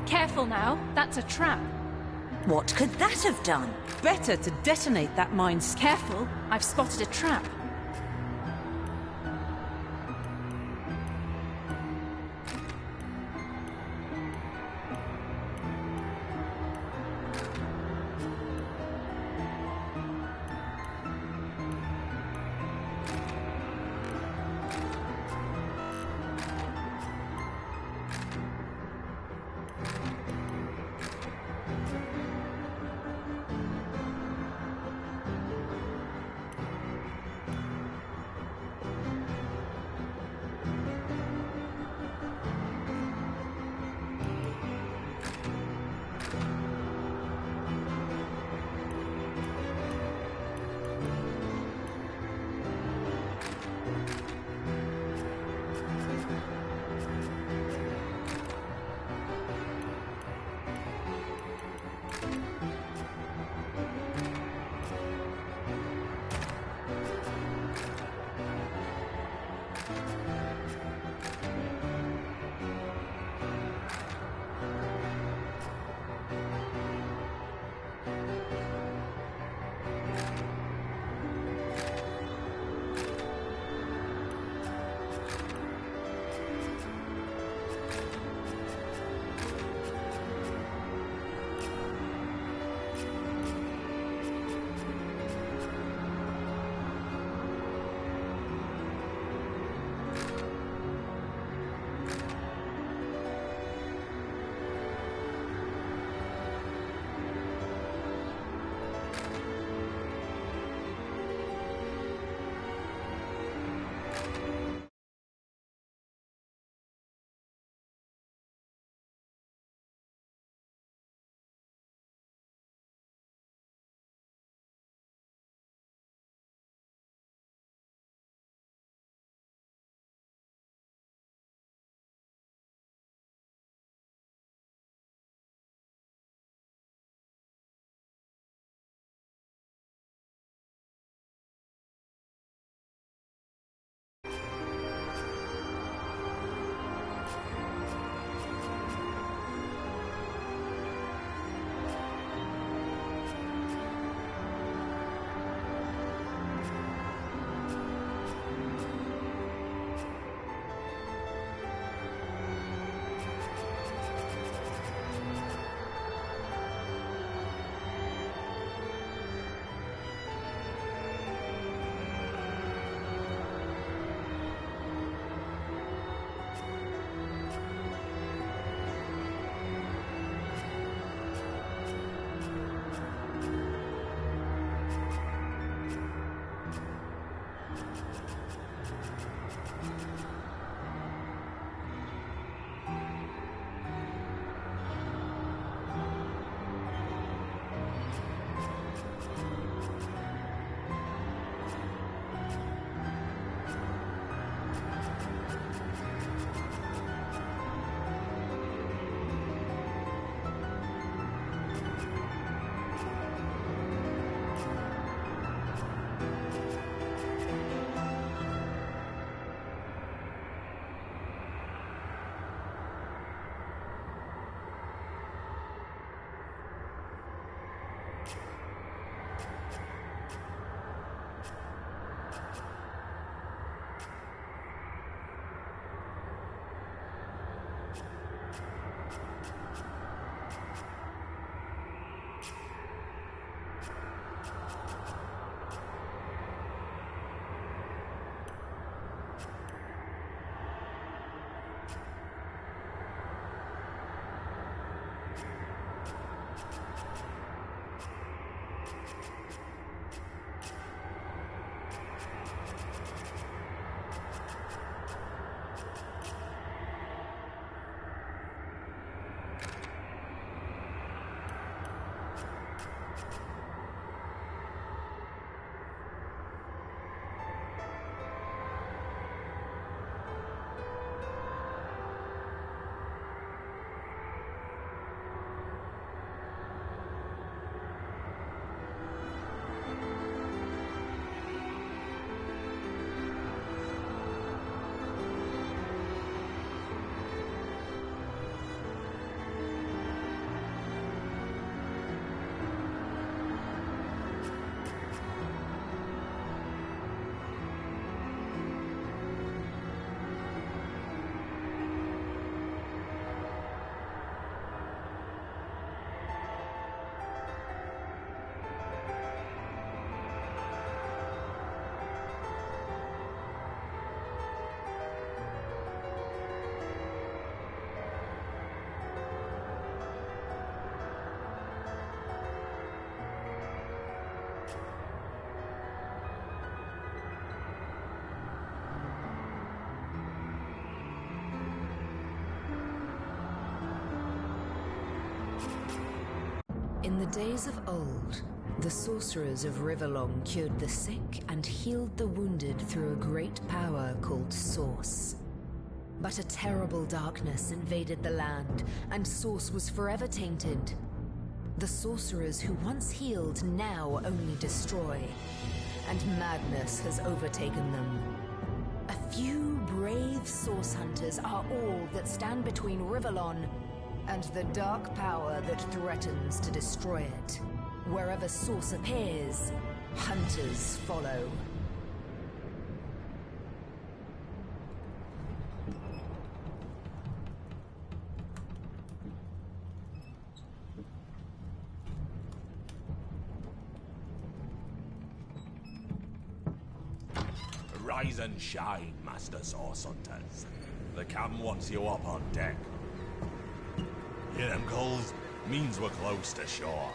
Careful now, that's a trap. What could that have done? Better to detonate that mine. Careful, I've spotted a trap. In the days of old, the sorcerers of Riverlong cured the sick and healed the wounded through a great power called Source. But a terrible darkness invaded the land, and Source was forever tainted. The sorcerers who once healed now only destroy, and madness has overtaken them. A few brave Source hunters are all that stand between Riverlon and the dark power that threatens to destroy it. Wherever Source appears, hunters follow. Rise and shine, Master Source Hunters. The cam wants you up on deck. Hear them gulls? Means we're close to shore.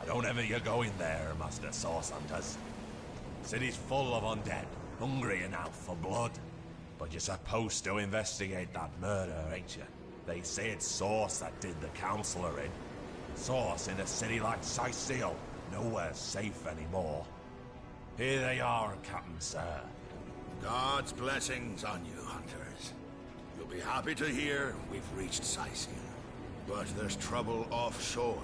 I don't envy you going there, Master Source Hunters. City's full of undead, hungry enough for blood. But you're supposed to investigate that murder, ain't you? They say it's Source that did the Counselor in. Source in a city like Sicil, nowhere's safe anymore. Here they are, Captain Sir. God's blessings on you, hunters. You'll be happy to hear we've reached Sicil. But there's trouble offshore,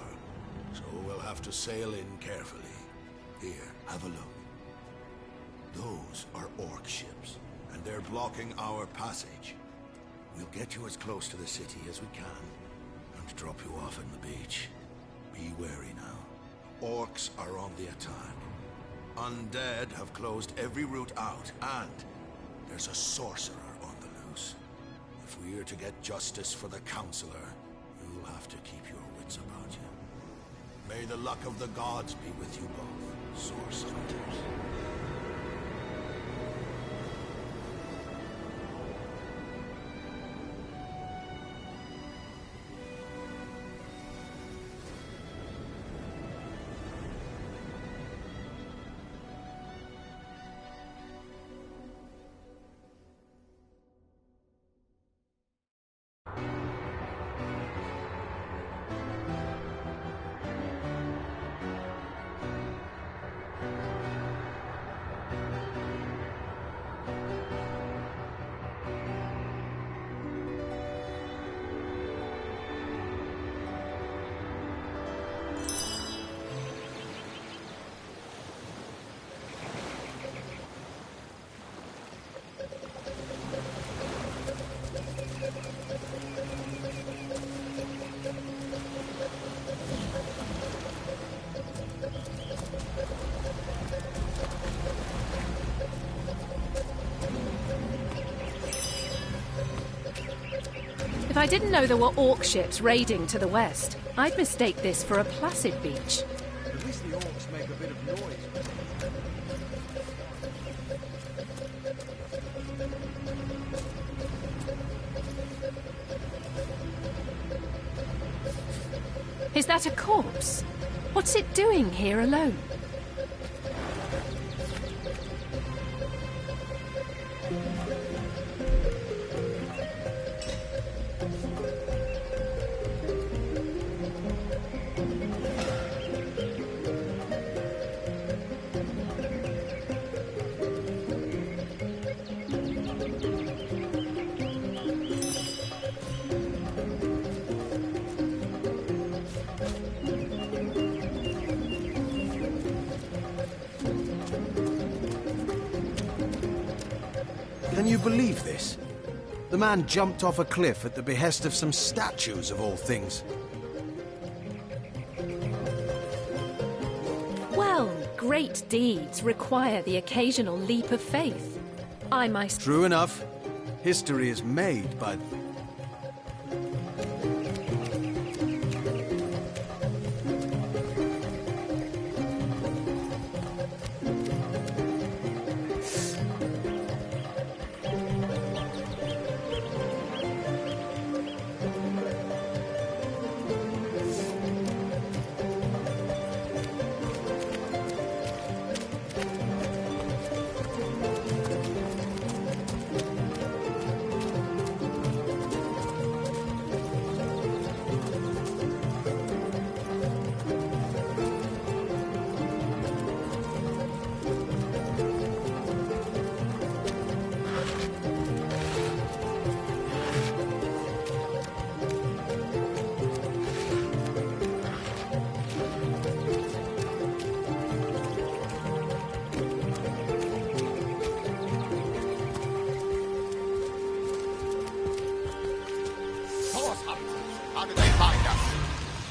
so we'll have to sail in carefully. Here, have a look. Those are orc ships, and they're blocking our passage. We'll get you as close to the city as we can, and drop you off on the beach. Be wary now. Orcs are on the attack. Undead have closed every route out, and there's a sorcerer on the loose. If we're to get justice for the Counselor, you'll have to keep your wits about you. May the luck of the gods be with you both, Source Hunters. If I didn't know there were orc ships raiding to the west, I'd mistake this for a placid beach. At least the orcs make a bit of noise. Is that a corpse? What's it doing here alone? Can you believe this? The man jumped off a cliff at the behest of some statues, of all things. Well, great deeds require the occasional leap of faith. I myself... True enough. History is made by...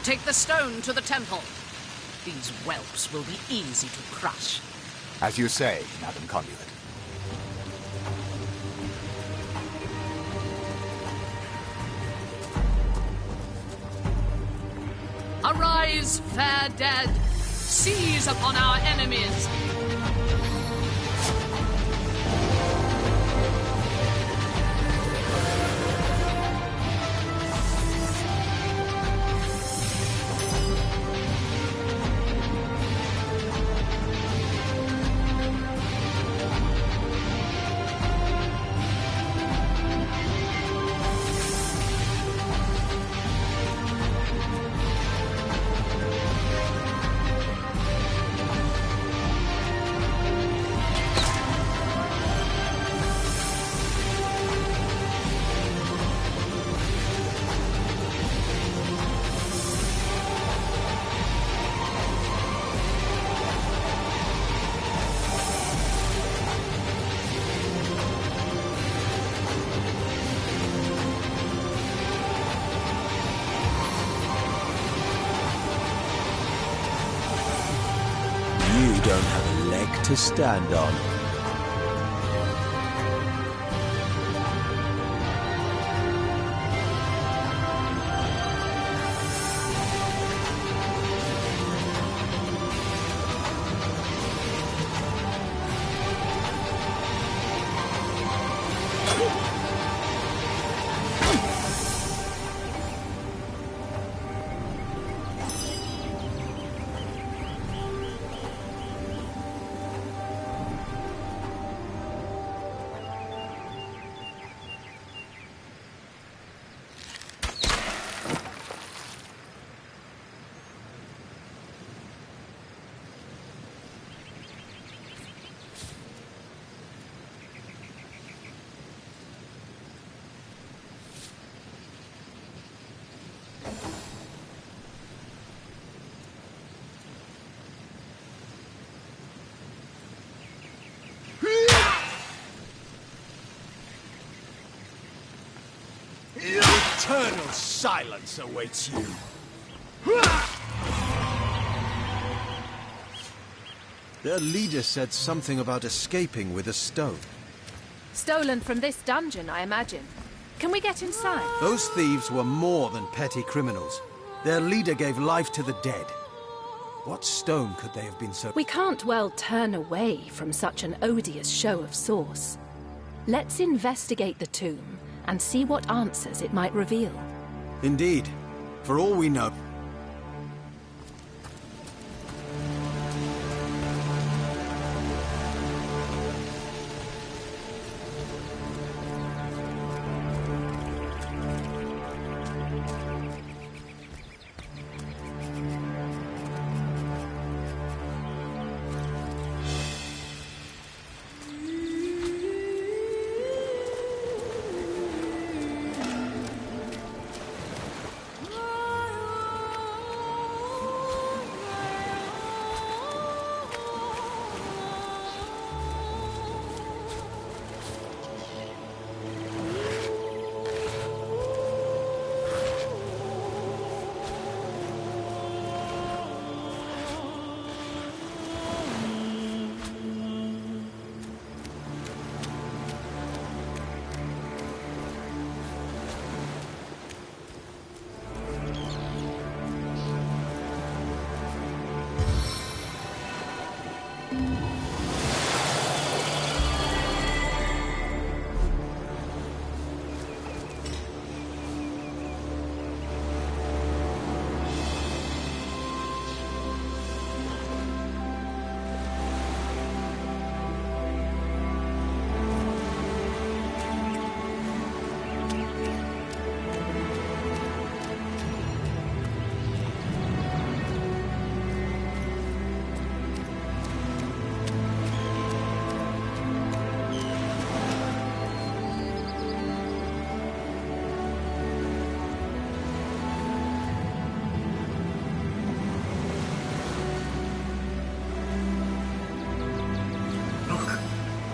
Take the stone to the temple. These whelps will be easy to crush. As you say, Madam Conduit. Arise, fair dead! Seize upon our enemies! Don't have a leg to stand on. Eternal silence awaits you. Their leader said something about escaping with a stone. Stolen from this dungeon, I imagine. Can we get inside? Those thieves were more than petty criminals. Their leader gave life to the dead. What stone could they have been so... We can't well turn away from such an odious show of source. Let's investigate the tomb and see what answers it might reveal. Indeed. For all we know...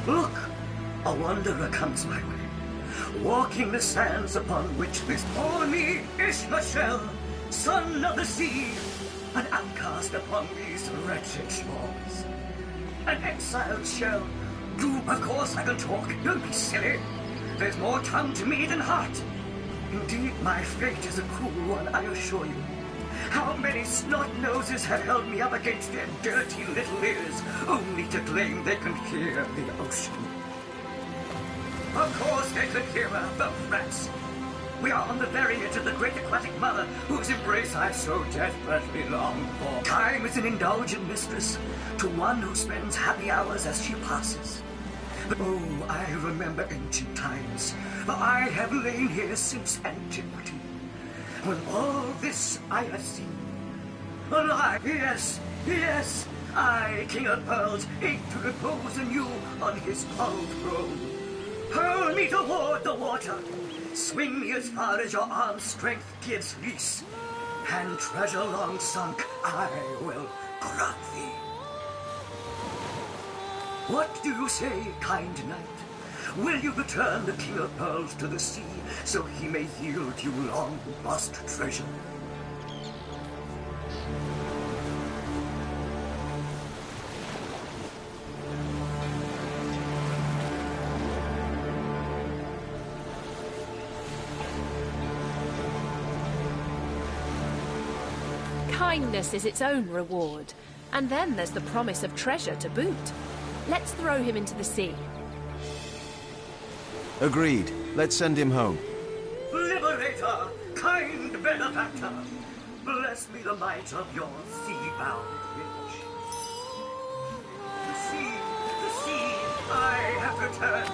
Look! A wanderer comes my way, walking the sands upon which this poor me is the shell. son of the sea, an outcast upon these wretched shores. An exiled shell. Of course I can talk, don't be silly. There's more tongue to me than heart. Indeed, my fate is a cruel one, I assure you. How many snot-noses have held me up against their dirty little ears, only to claim they can hear the ocean. Of course they can hear her, the rats. We are on the very edge of the great aquatic mother, whose embrace I so desperately long for. Time is an indulgent mistress, to one who spends happy hours as she passes. But oh, I remember ancient times, for I have lain here since antiquity, when all this I have seen. Alive, yes, yes, I, King of Pearls, ache to repose anew on his cold throne. Hurl me toward the water, swing me as far as your arm's strength gives lease, and treasure long sunk I will grant thee. What do you say, kind knight? Will you return the King of Pearls to the sea, so he may yield you long lost treasure? Kindness is its own reward, and then there's the promise of treasure to boot. Let's throw him into the sea. Agreed. Let's send him home. Liberator, kind benefactor, bless me the might of your sea-bound bridge. The sea, I have returned,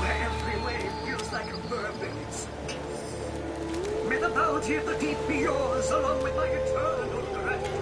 where every wave feels like a mermaid's kiss. May the bounty of the deep be yours, along with my eternal gratitude.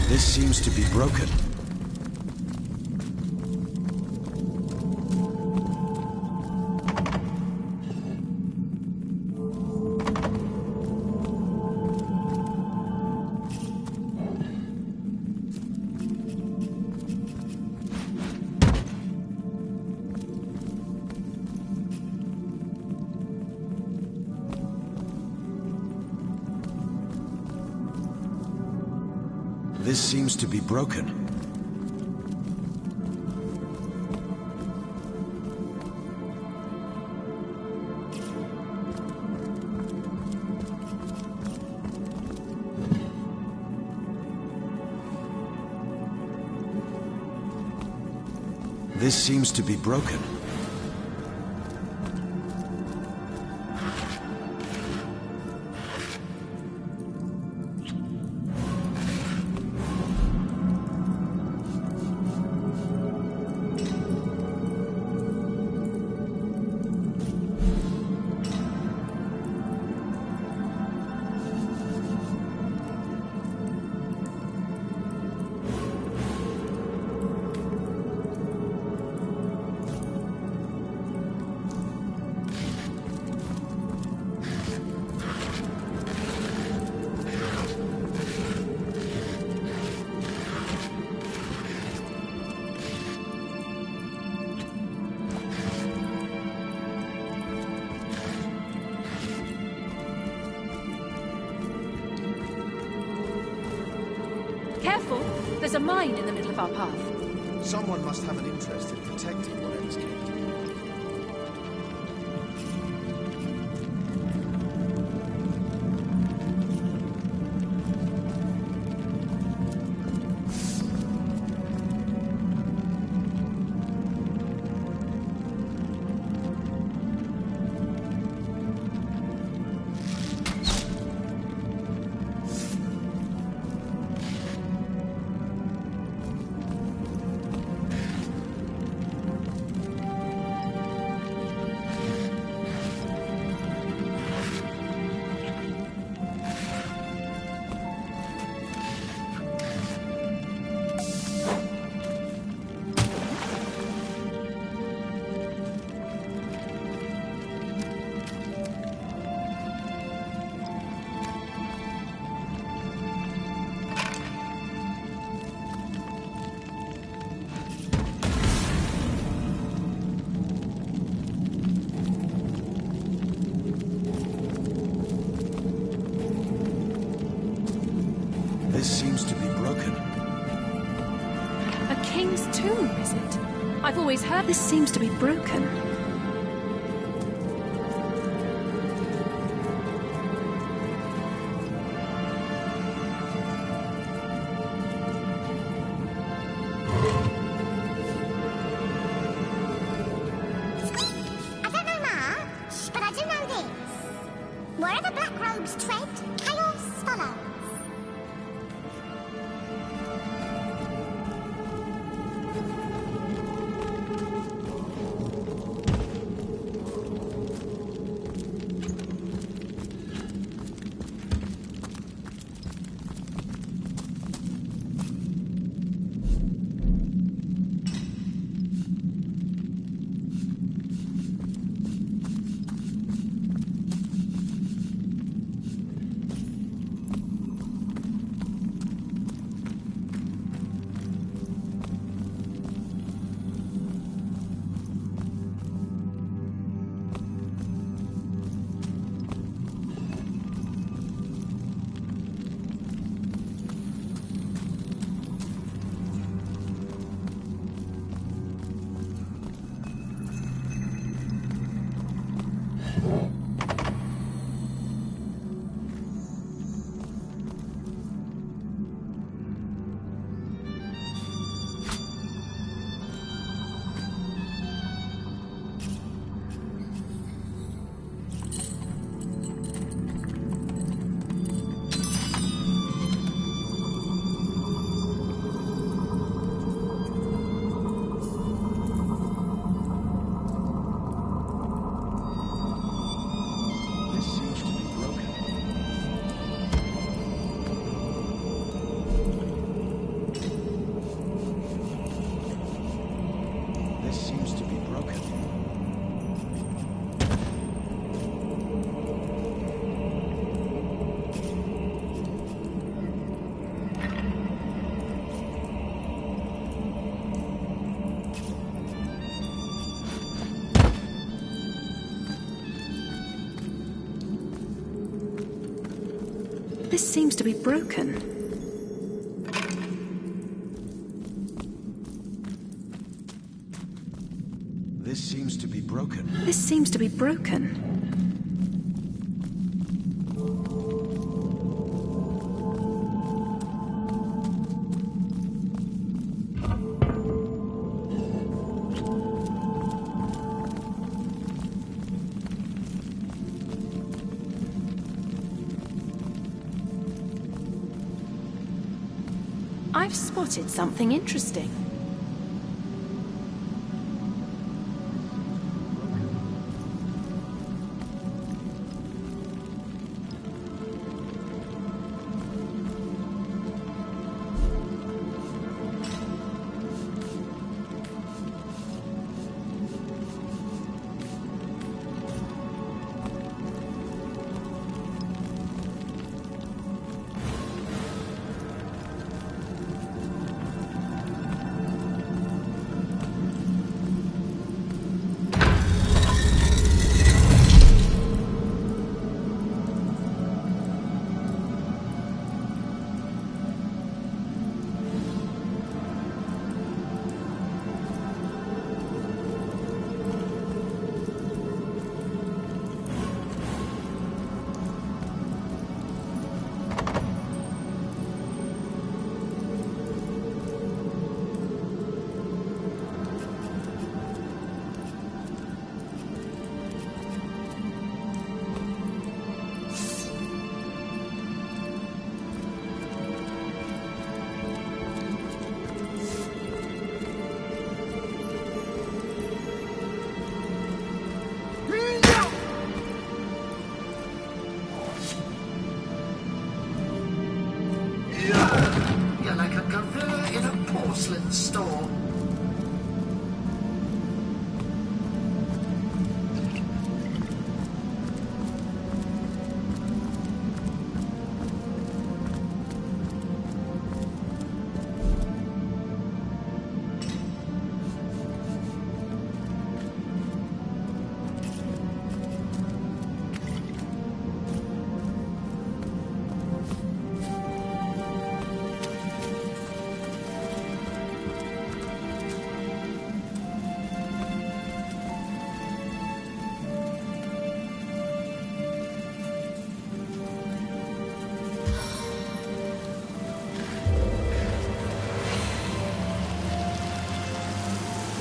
This seems to be broken. This seems to be broken. This seems to be broken. Careful! There's a mine in the middle of our path. Someone must have an interest in protecting whatever's kept. This seems to be broken. A king's tomb, is it? I've always heard this seems to be broken. I don't know much, but I do know this. Wherever black robes tread, chaos follows. This seems to be broken. This seems to be broken. This seems to be broken. I've spotted something interesting. You're like a gorilla in a porcelain store.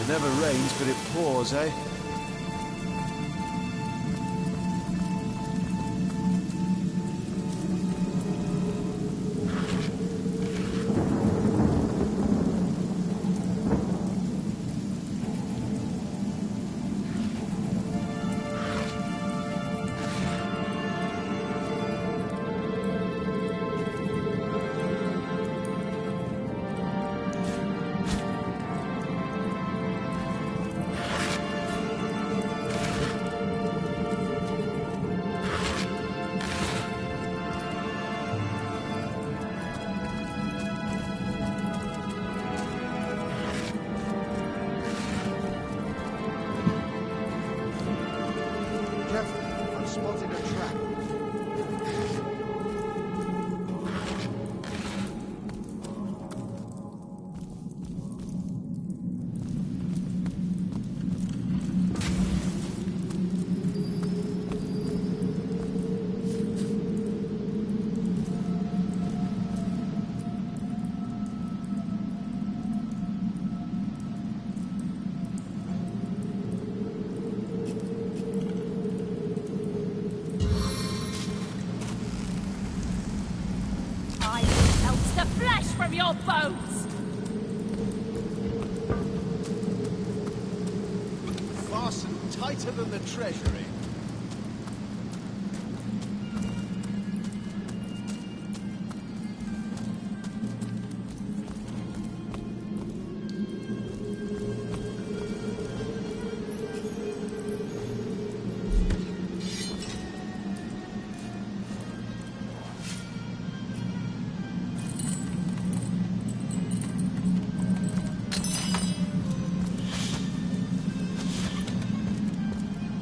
It never rains, but it pours, eh? I've spotted a trap. The flesh from your bones! Fastened tighter than the treasury.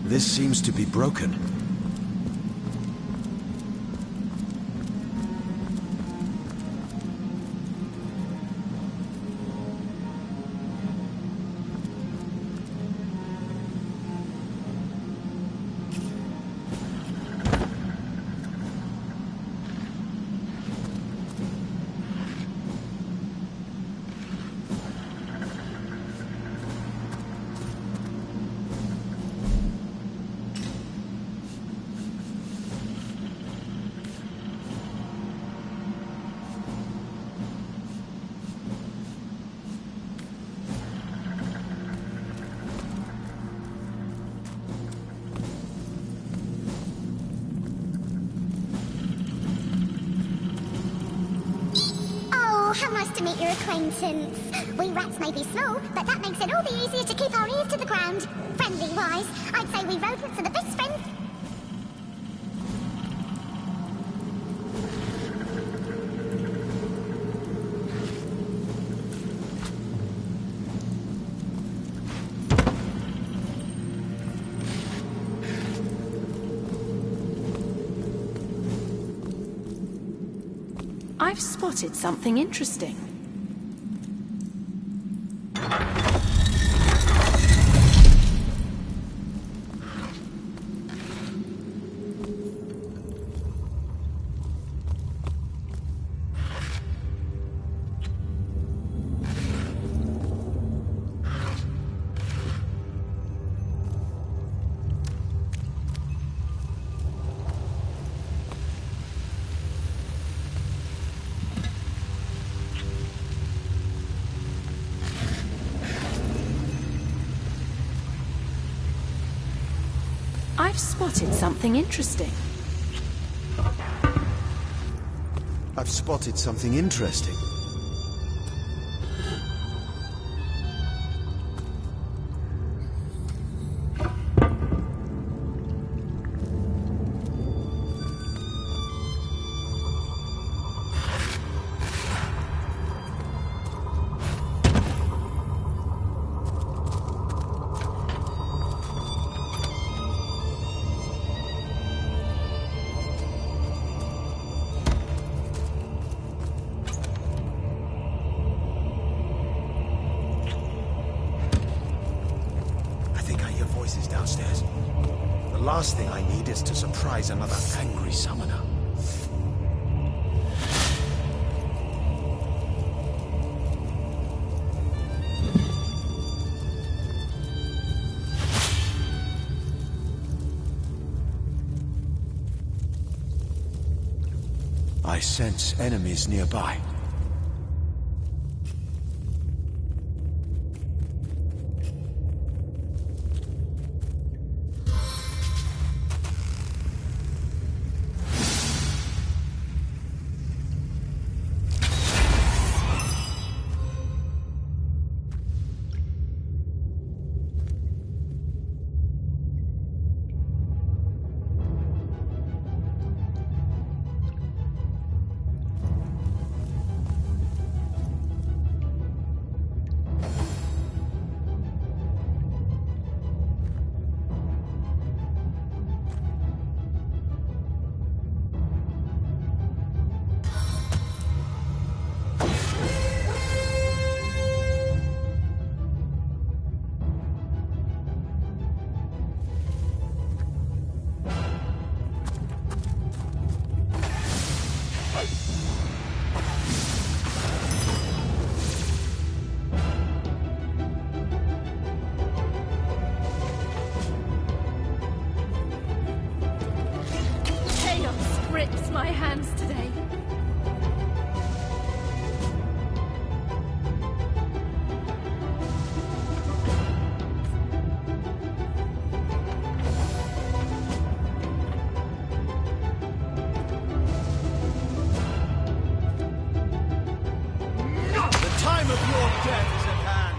This seems to be broken. acquaintance. We rats may be small, but that makes it all the easier to keep our ears to the ground. Friendly-wise, I'd say we rodents are the best friends. I've spotted something interesting. I've spotted something interesting. I've spotted something interesting. Downstairs. The last thing I need is to surprise another angry summoner. I sense enemies nearby. Grips my hands today. The time of your death is at hand.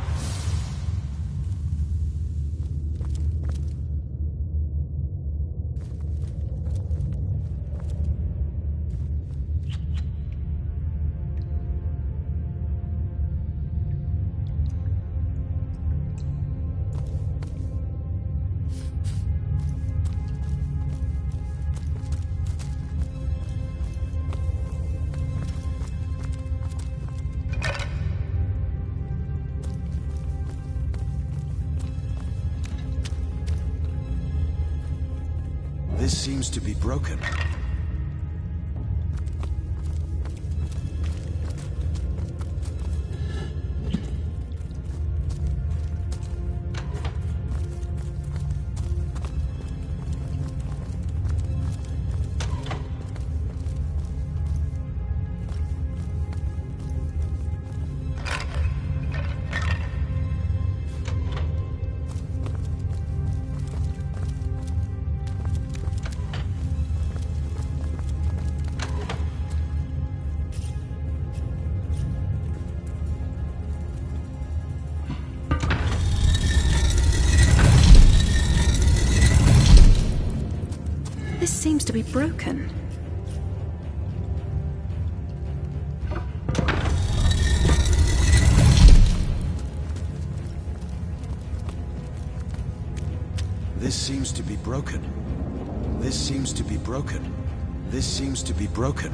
This seems to be broken. seems to be broken. This seems to be broken. This seems to be broken. This seems to be broken.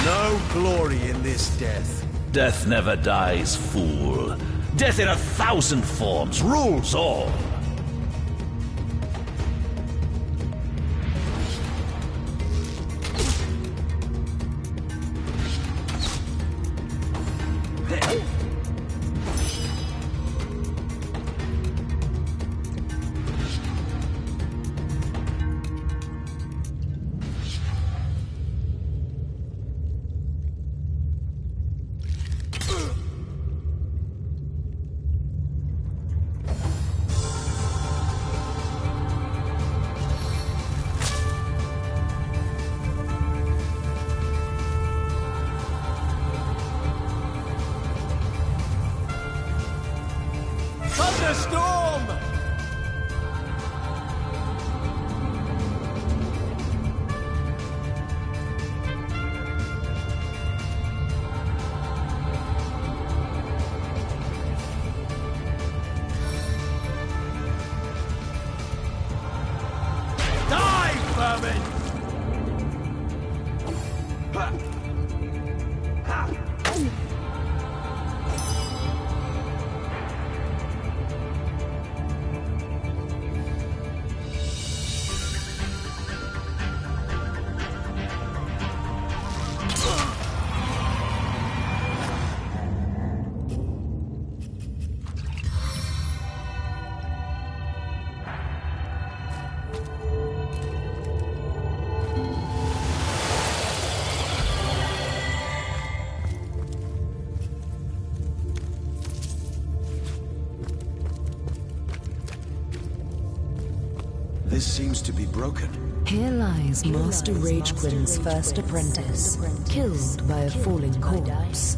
No glory in this death. Death never dies, fool. Death in 1,000 forms rules all. This seems to be broken. Here lies Master Ragequin's first apprentice, killed by a falling corpse.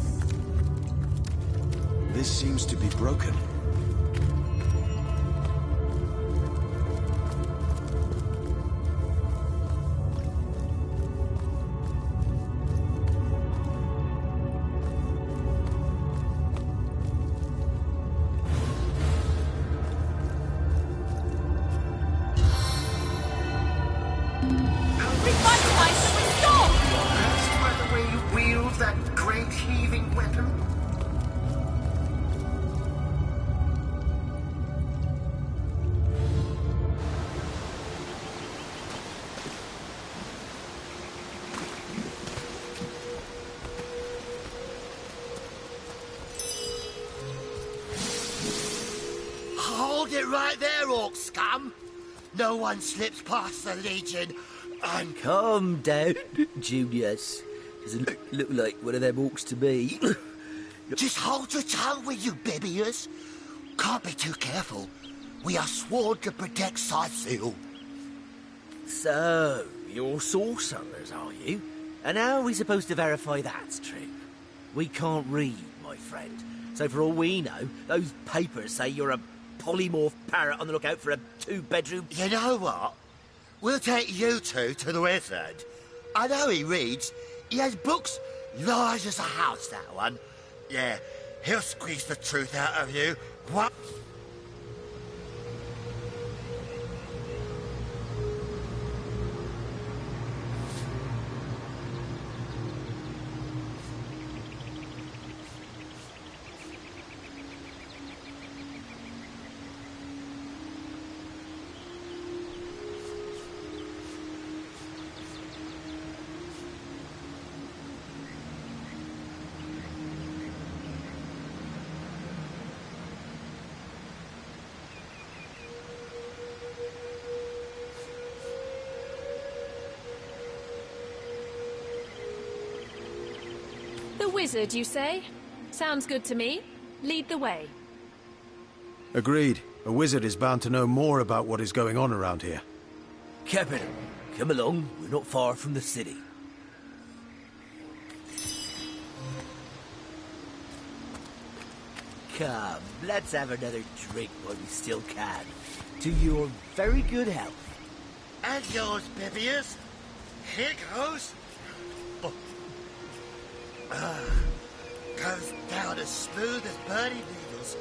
This seems to be broken. Hold it right there, orc scum! No one slips past the Legion and... Calm down, Junius. Doesn't look like one of them orcs to me. Just hold your tongue, will you, Bibius? Can't be too careful. We are sworn to protect Scythiel. So, you're sorcerers, are you? And how are we supposed to verify that's true? We can't read, my friend. So for all we know, those papers say you're a polymorph parrot on the lookout for a two-bedroom... You know what? We'll take you two to the wizard. I know he reads. He has books large as a house, that one. Yeah, he'll squeeze the truth out of you. What? The wizard, you say? Sounds good to me. Lead the way. Agreed. A wizard is bound to know more about what is going on around here. Capital. Come along. We're not far from the city. Come, let's have another drink while we still can. To your very good health. And yours, Bibius. Here goes. Goes down as smooth as burning needles.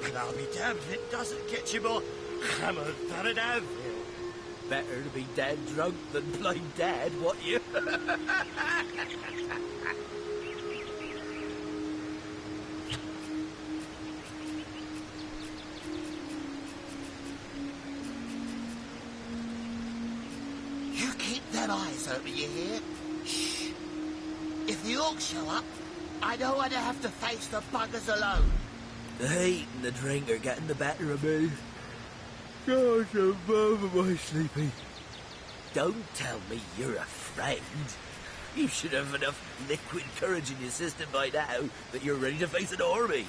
And I'll be damned if it doesn't get you more hammered than an anvil. Better to be dead drunk than blind dead, what you? You keep them eyes open, you hear? Shh. If the orcs show up, I don't want to have to face the buggers alone. The heat and the drink are getting the better of me. Gosh, I'm over my sleepy. Don't tell me you're afraid. You should have enough liquid courage in your system by now that you're ready to face an army.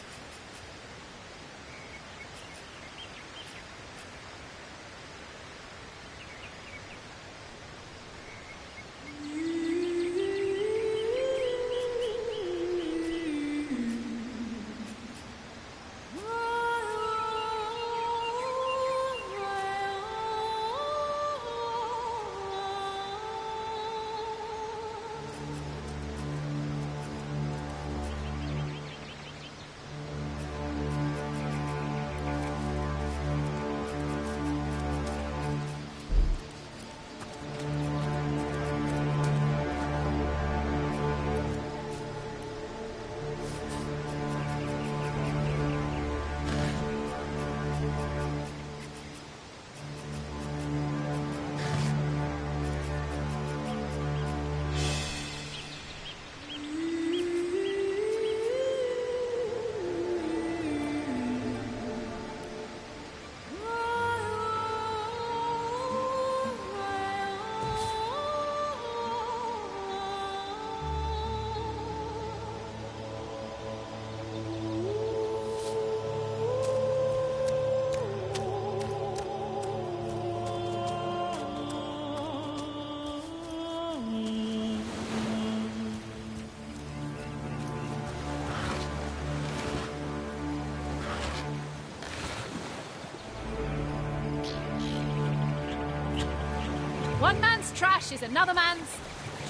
trash is another man's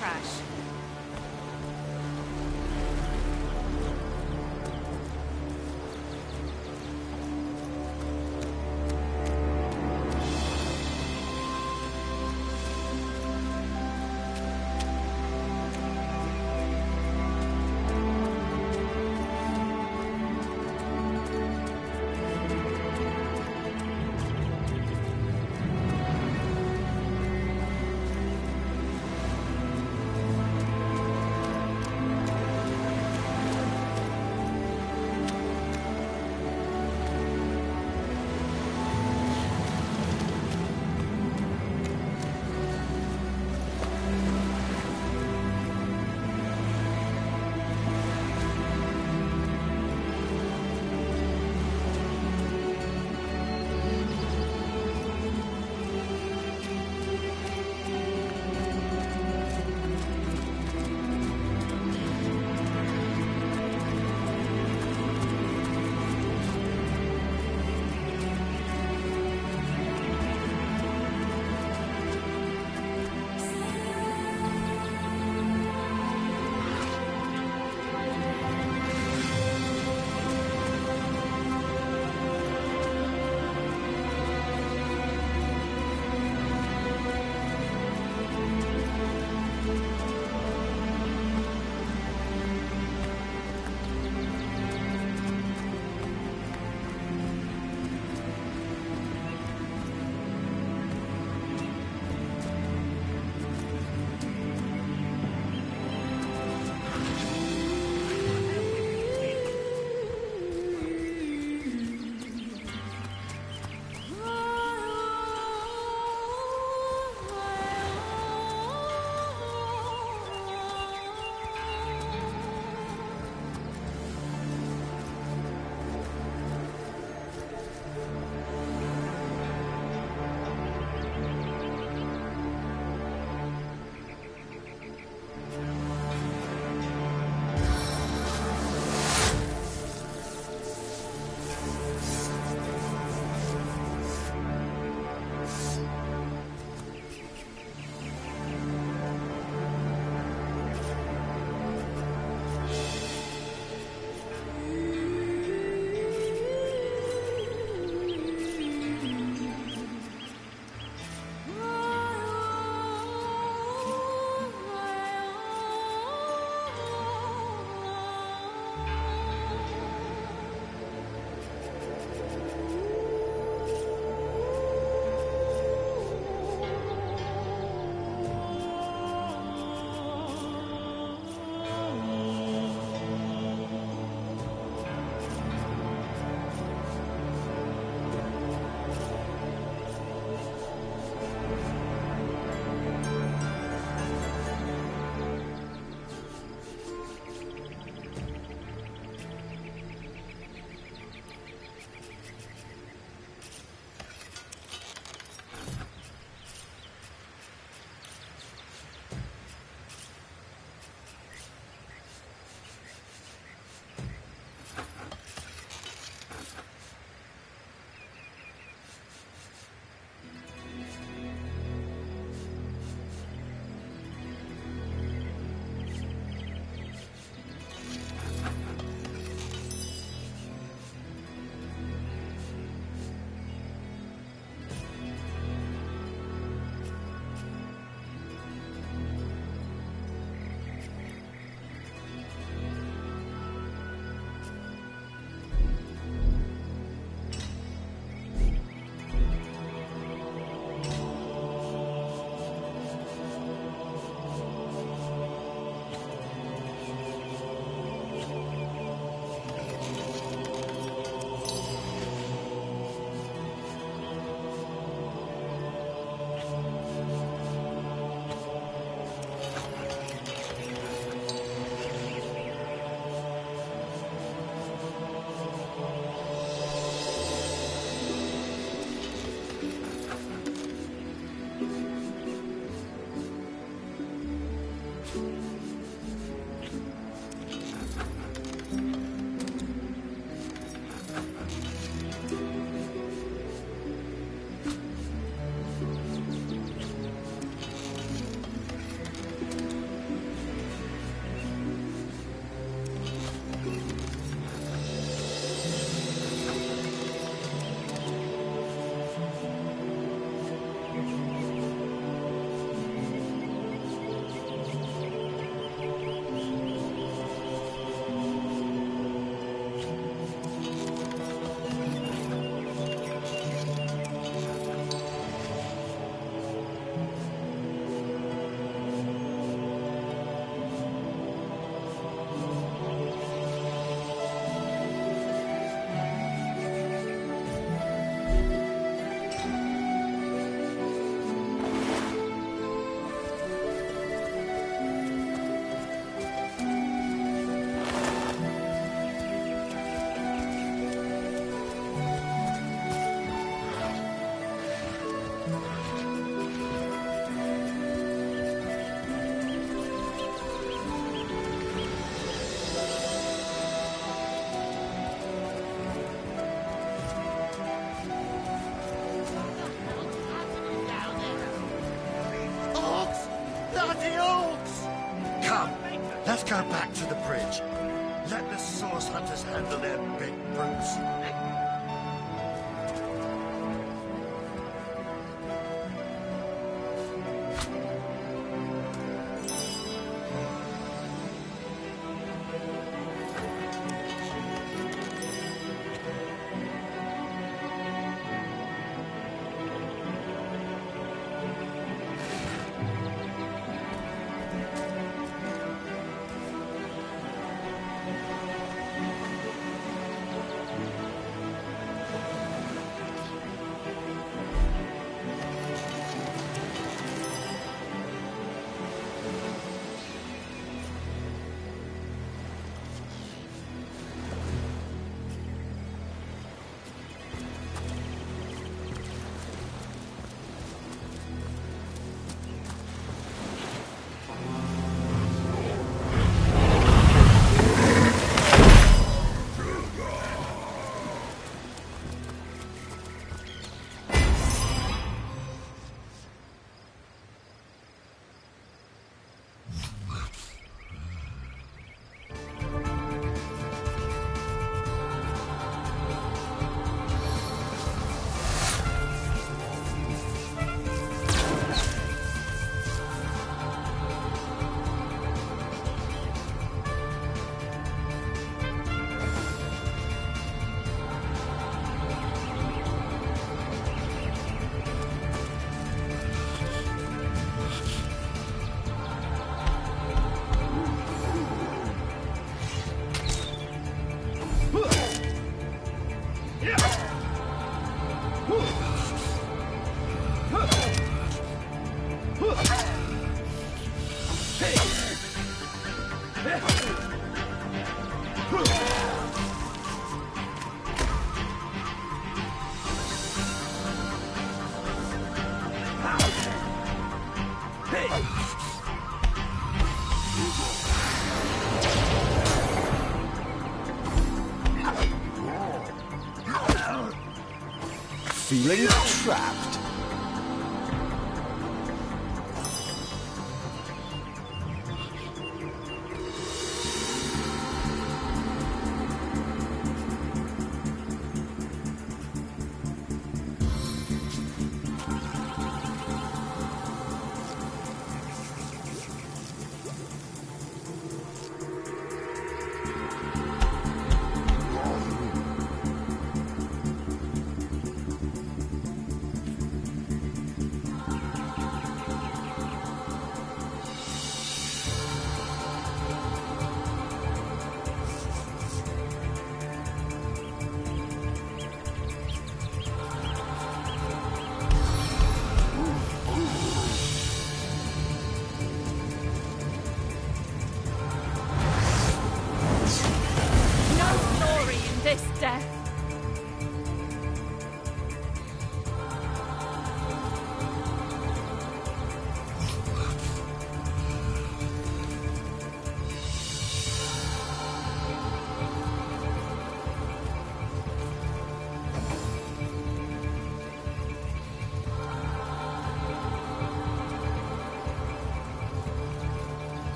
trash. bloody orcs! Come, let's go back to the bridge. Let the source hunters handle their big brutes. Feeling trapped?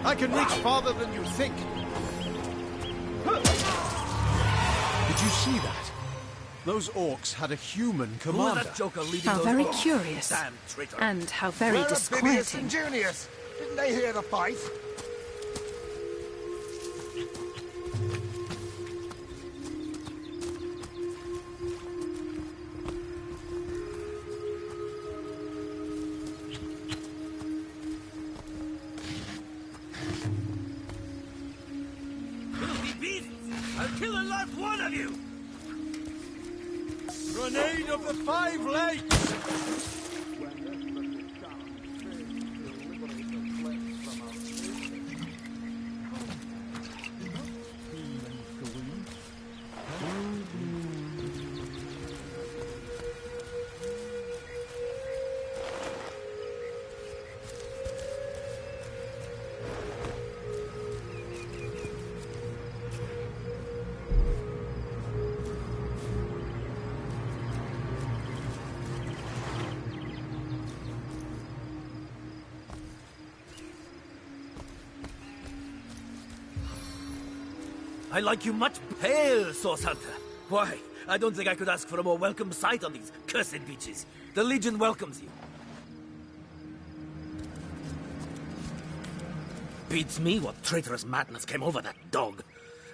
I can reach farther than you think. Did you see that? Those orcs had a human commander. How very curious. And how very disquieting. And Junius. Didn't they hear the fight? I'll kill the last one of you! Grenade of the 5 legs! I like you much pale, Source Hunter. Why, I don't think I could ask for a more welcome sight on these cursed beaches. The Legion welcomes you. Beats me what traitorous madness came over that dog.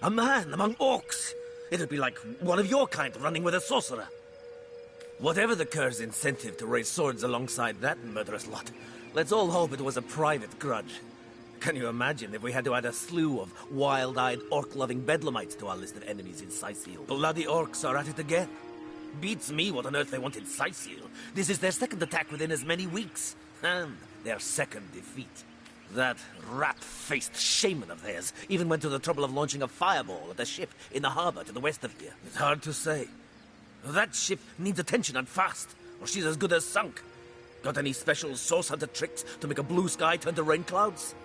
A man among orcs. It'd be like one of your kind running with a sorcerer. Whatever the cur's incentive to raise swords alongside that murderous lot, let's all hope it was a private grudge. Can you imagine if we had to add a slew of wild-eyed, orc-loving bedlamites to our list of enemies in Scythiel? Bloody orcs are at it again. Beats me what on earth they want in Scythiel. This is their second attack within as many weeks. And their second defeat. That rat-faced shaman of theirs even went to the trouble of launching a fireball at a ship in the harbor to the west of here. It's hard to say. That ship needs attention and fast, or she's as good as sunk. Got any special Source Hunter tricks to make a blue sky turn to rain clouds?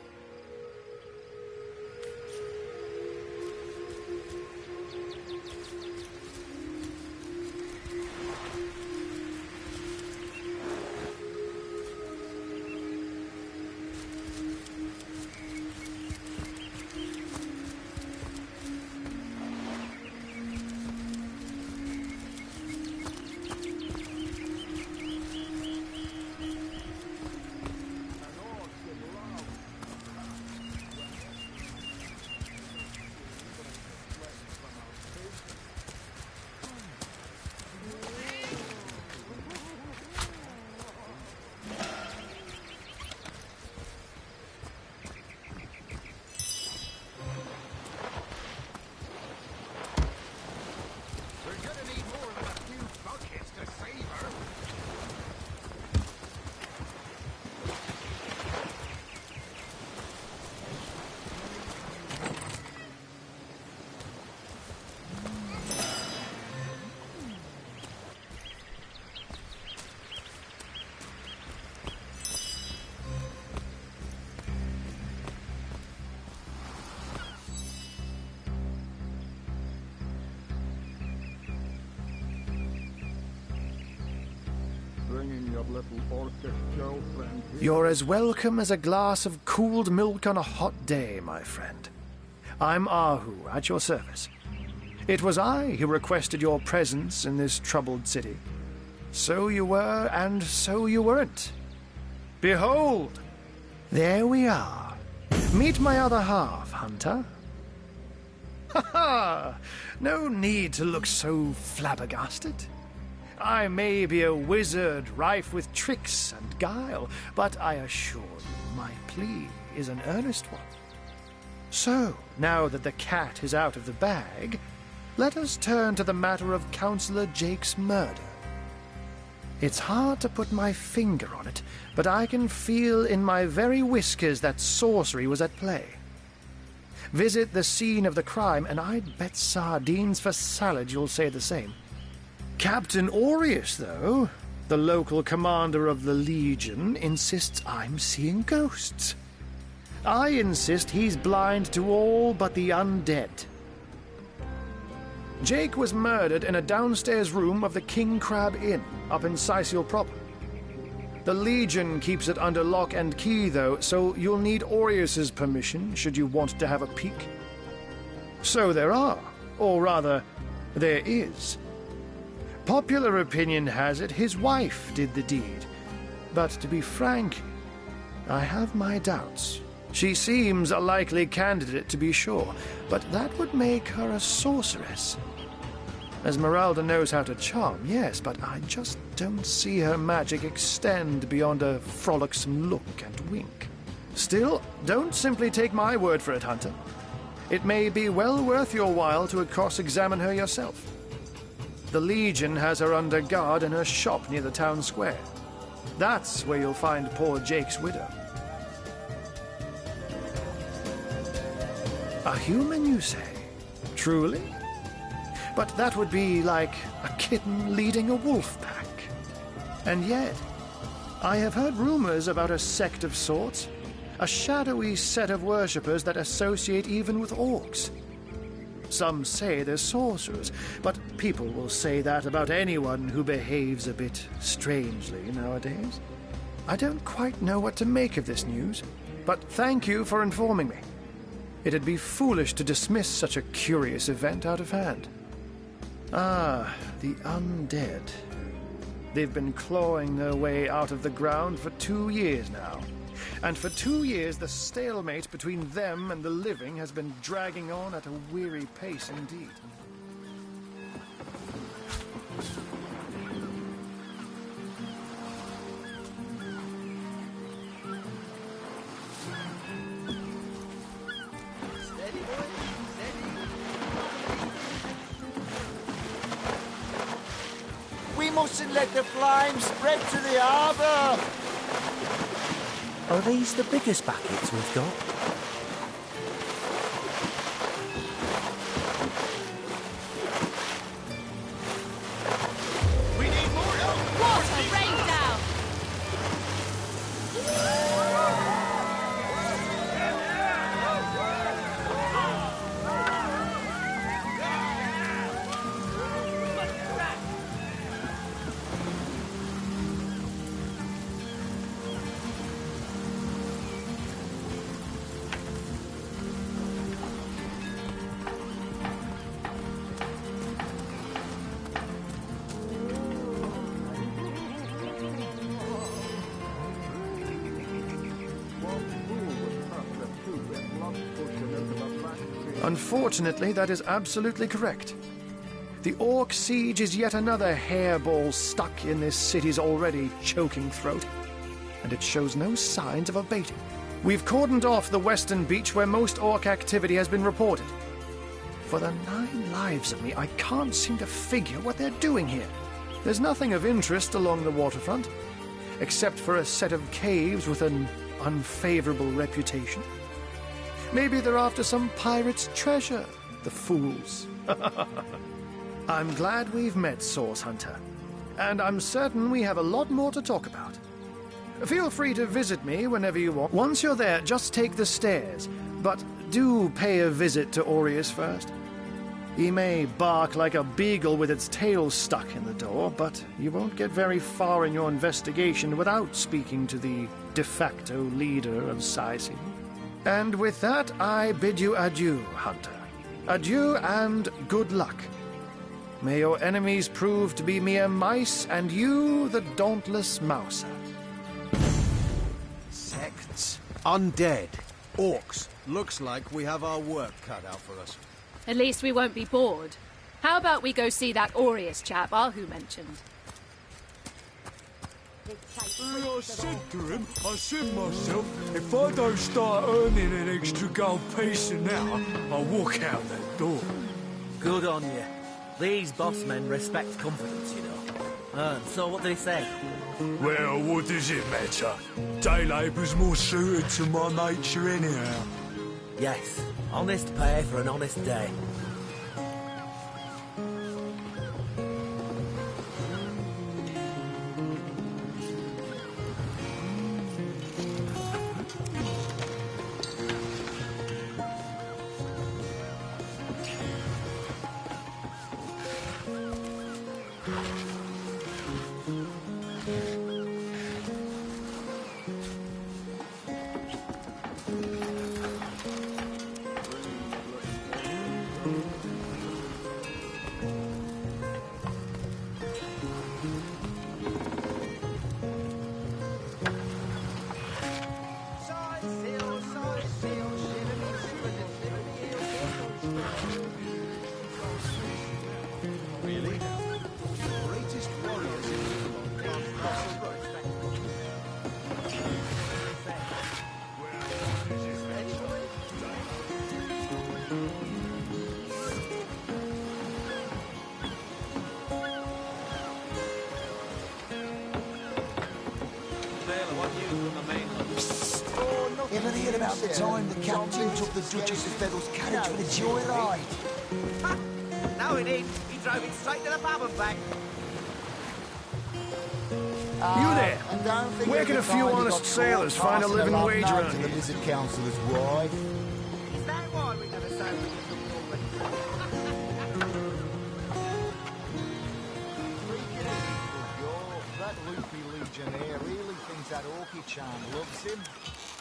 You're as welcome as a glass of cooled milk on a hot day, my friend. I'm Ahu, at your service. It was I who requested your presence in this troubled city. So you were, and so you weren't. Behold, there we are. Meet my other half, Hunter. Ha ha! No need to look so flabbergasted. I may be a wizard rife with tricks and guile, but I assure you my plea is an earnest one. So, now that the cat is out of the bag, let us turn to the matter of Councillor Jake's murder. It's hard to put my finger on it, but I can feel in my very whiskers that sorcery was at play. Visit the scene of the crime, and I'd bet sardines for salad you'll say the same. Captain Aureus, though, the local commander of the Legion, insists I'm seeing ghosts. I insist he's blind to all but the undead. Jake was murdered in a downstairs room of the King Crab Inn, up in Sicil proper. The Legion keeps it under lock and key, though, so you'll need Aureus's permission should you want to have a peek. So there are, or rather, there is. Popular opinion has it his wife did the deed, but to be frank, I have my doubts. She seems a likely candidate, to be sure, but that would make her a sorceress. Esmeralda knows how to charm, yes, but I just don't see her magic extend beyond a frolicsome look and wink. Still, don't simply take my word for it, Hunter. It may be well worth your while to cross-examine her yourself. The Legion has her under guard in her shop near the town square. That's where you'll find poor Jake's widow. A human, you say? Truly? But that would be like a kitten leading a wolf pack. And yet, I have heard rumors about a sect of sorts, a shadowy set of worshippers that associate even with orcs. Some say they're sorcerers, but people will say that about anyone who behaves a bit strangely nowadays. I don't quite know what to make of this news, but thank you for informing me. It'd be foolish to dismiss such a curious event out of hand. Ah, the undead. They've been clawing their way out of the ground for 2 years now. And for 2 years, the stalemate between them and the living has been dragging on at a weary pace indeed. We mustn't let the flames spread to the harbour! Are these the biggest buckets we've got? We need more help! Water, rain down! Unfortunately, that is absolutely correct. The Orc siege is yet another hairball stuck in this city's already choking throat, and it shows no signs of abating. We've cordoned off the western beach where most Orc activity has been reported. For the 9 lives of me, I can't seem to figure what they're doing here. There's nothing of interest along the waterfront, except for a set of caves with an unfavorable reputation. Maybe they're after some pirate's treasure, the fools. I'm glad we've met, Source Hunter, and I'm certain we have a lot more to talk about. Feel free to visit me whenever you want. Once you're there, just take the stairs, but do pay a visit to Aureus first. He may bark like a beagle with its tail stuck in the door, but you won't get very far in your investigation without speaking to the de facto leader of Sicil. And with that, I bid you adieu, Hunter. Adieu and good luck. May your enemies prove to be mere mice, and you the dauntless mouser. Sects, undead, orcs. Looks like we have our work cut out for us. At least we won't be bored. How about we go see that Aureus chap Ahu mentioned? I said to him, I said myself, if I don't start earning an extra gold piece an hour, I'll walk out that door. Good on you. These boss men respect confidence, you know. So what did he say? Well, what does it matter? Day labour's more suited to my nature anyhow. Yes, honest pay for an honest day. Ever hear about the time the captain took the Duchess of Feather's carriage for a joyride? No, he didn't. He drove it straight to the pub and back. You there? Where can a few honest sailors find a living wage around the here? Lizard Councillor's wife. Is that why we never sailed with you That loopy legionnaire really thinks that orchid charm loves him.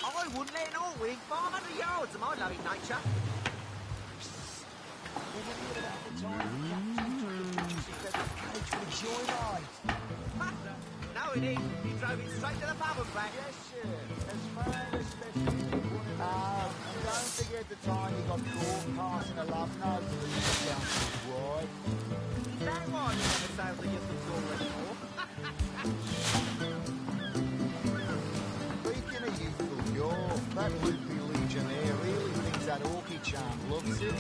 I wouldn't let it all within 500 yards of my loving nature. Ever hear about the time the captain took the Duchess of Feather's carriage for a joyride? No, he didn't. He drove it straight to the pub and back. Yes, sir. As far as and don't forget the time he got caught passing a love note to the Lizard Councillor's wife. Is that why we never sailed the Yukon anymore? Speaking of youthful yore, that loopy legionnaire really thinks that orchid charm loves him.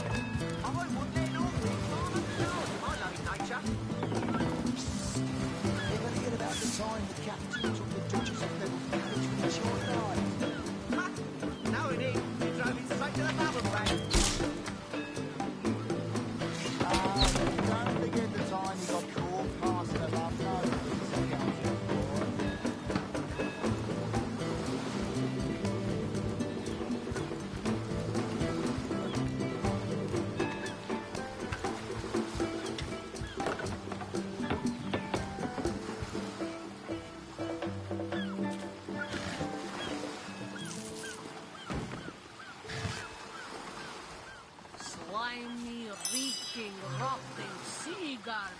I wouldn't let it all within 500 yards of my loving nature. Ever hear about the time the captain took the Duchess of Feather's carriage for a joyride? No, he didn't. He drove it straight to the pub and back. Don't forget the time he got caught passing a love note to the Lizard Councillor's wife. Slimy, reeking, rotting sea garbage.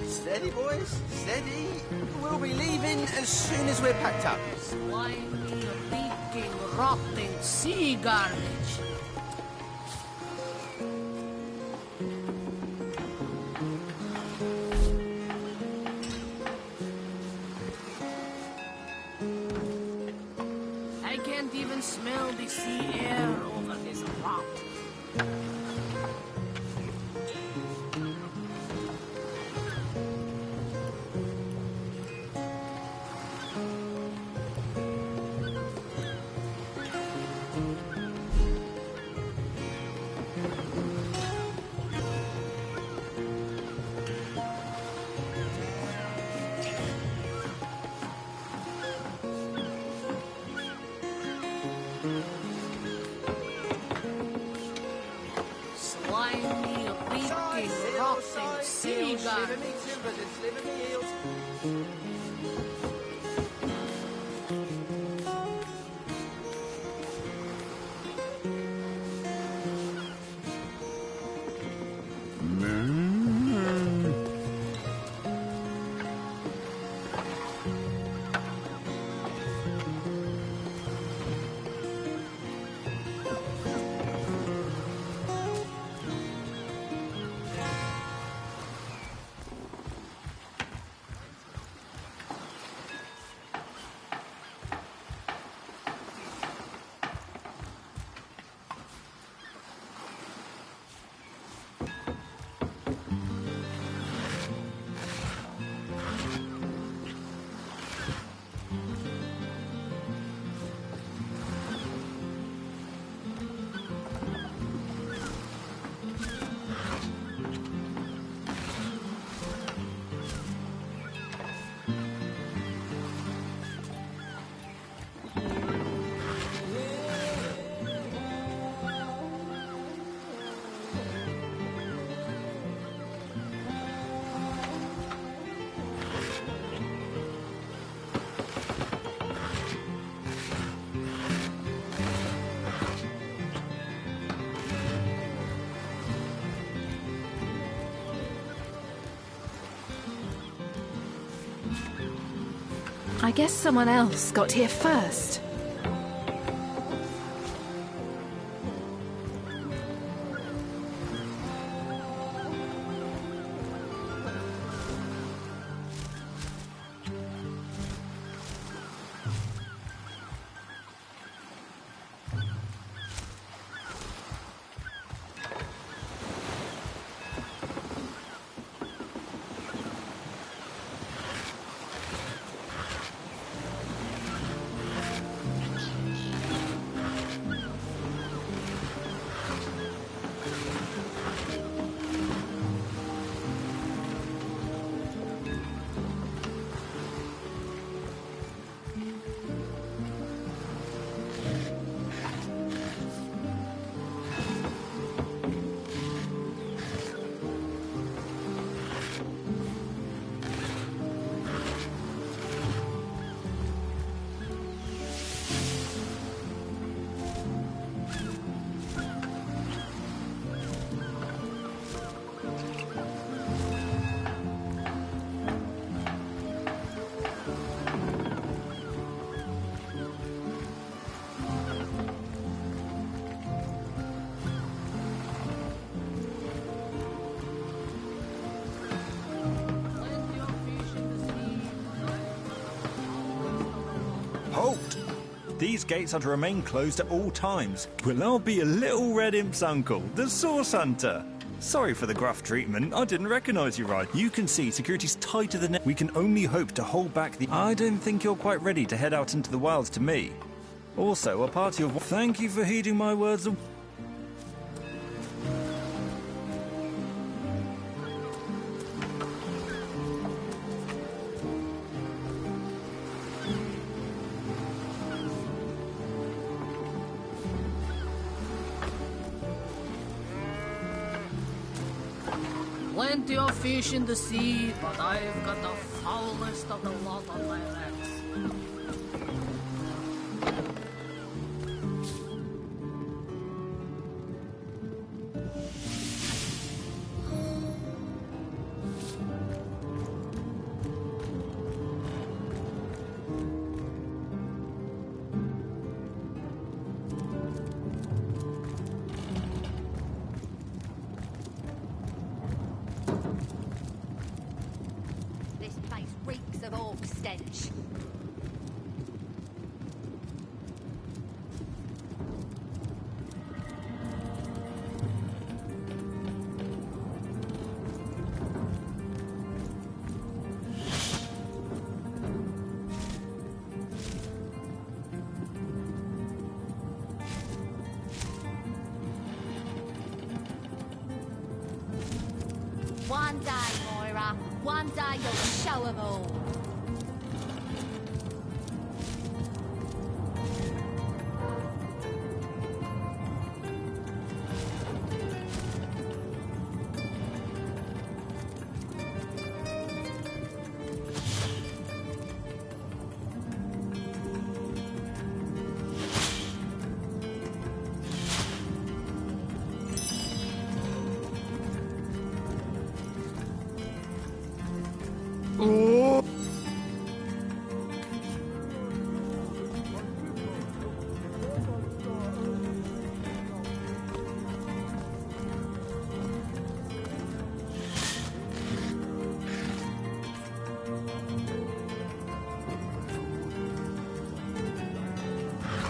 Steady, boys. Steady. We'll be leaving as soon as we're packed up. Slimy, reeking, rotting sea garbage. I can't even smell the sea air over this rot. Nothing silly Sliver me timbers and sliver me heels. I guess someone else got here first. Halt! These gates are to remain closed at all times. Will I be a little red imp's uncle, the Source Hunter? Sorry for the gruff treatment. I didn't recognise you right. You can see security's tighter than ever. We can only hope to hold back the... I don't think you're quite ready to head out into the wilds to me. Also, a party of... Thank you for heeding my words of... Plenty of fish in the sea, but I've got the foulest of the lot on my legs. This place reeks of orc stench. One day, Moira. One day you'll show 'em all.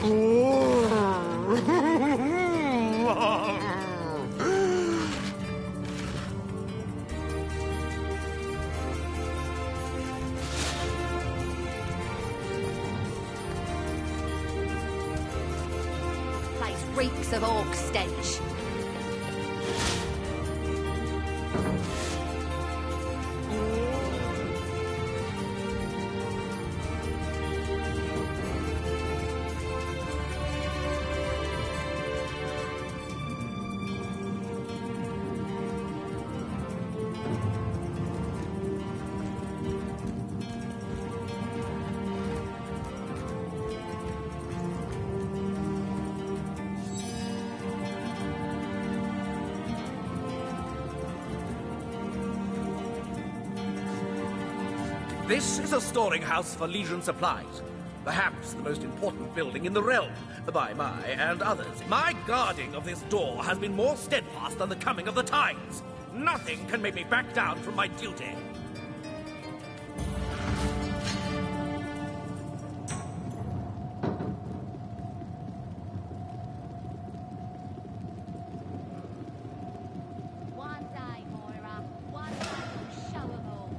Place reeks of orc stench. This is a storing house for Legion supplies. Perhaps the most important building in the realm, by my and others. My guarding of this door has been more steadfast than the coming of the tides. Nothing can make me back down from my duty. One day, Moira. One day we'll show 'em all.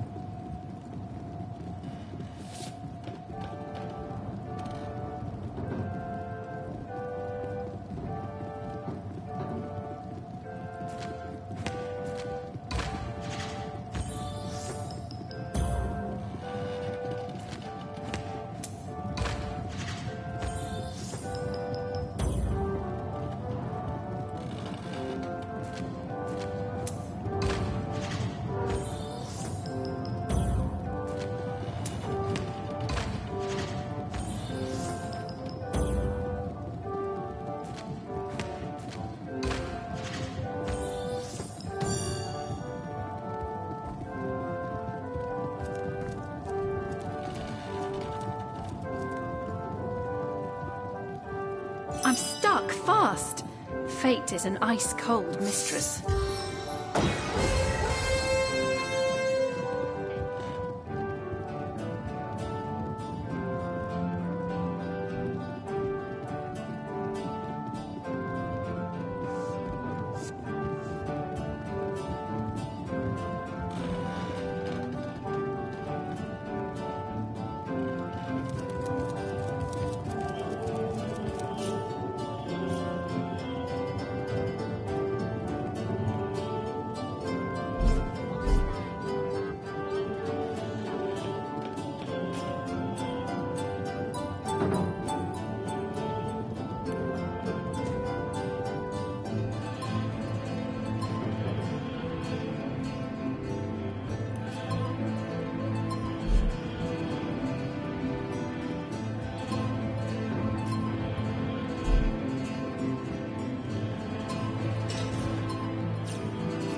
I'm stuck fast. Fate is an ice-cold mistress.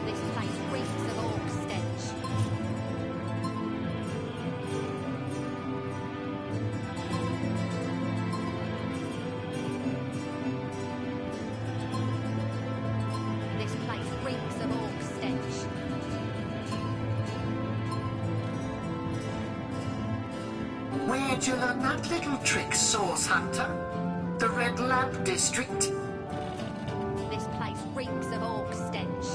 This place reeks of orc stench. This place reeks of orc stench. Where'd you learn that little trick, Source Hunter? The Red Lamp District? This place reeks of orc stench.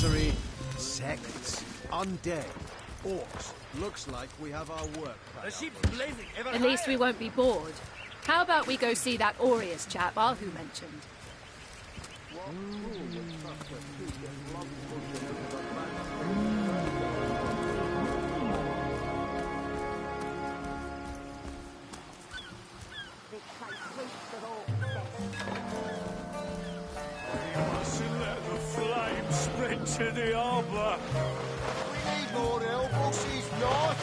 sorcery, sects, undead, orcs. Looks like we have our work cut out. ship's blazing ever At least we won't be bored. How about we go see that Aureus chap Ahu mentioned? Spread to the harbour. We need more help, or she's lost.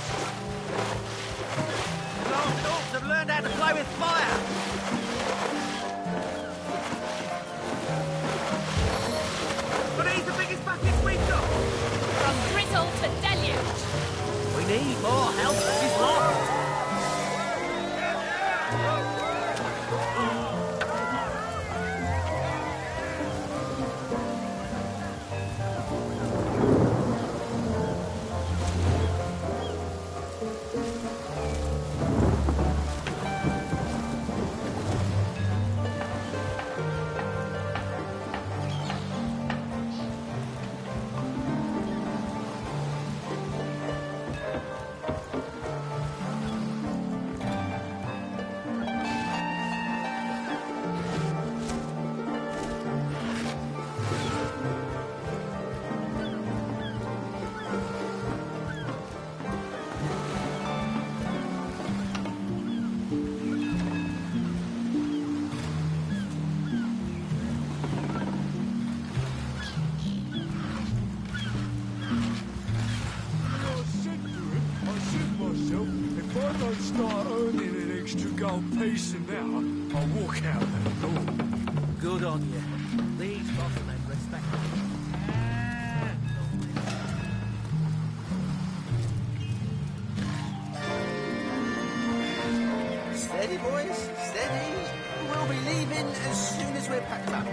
Lost orcs have learned how to play with fire. But he's the biggest buckets we've got. From drizzle to deluge. We need more help. She's lost. Now, I'll walk out that door. Good on you. These bossmen respect you. Steady, boys, steady. We'll be leaving as soon as we're packed up.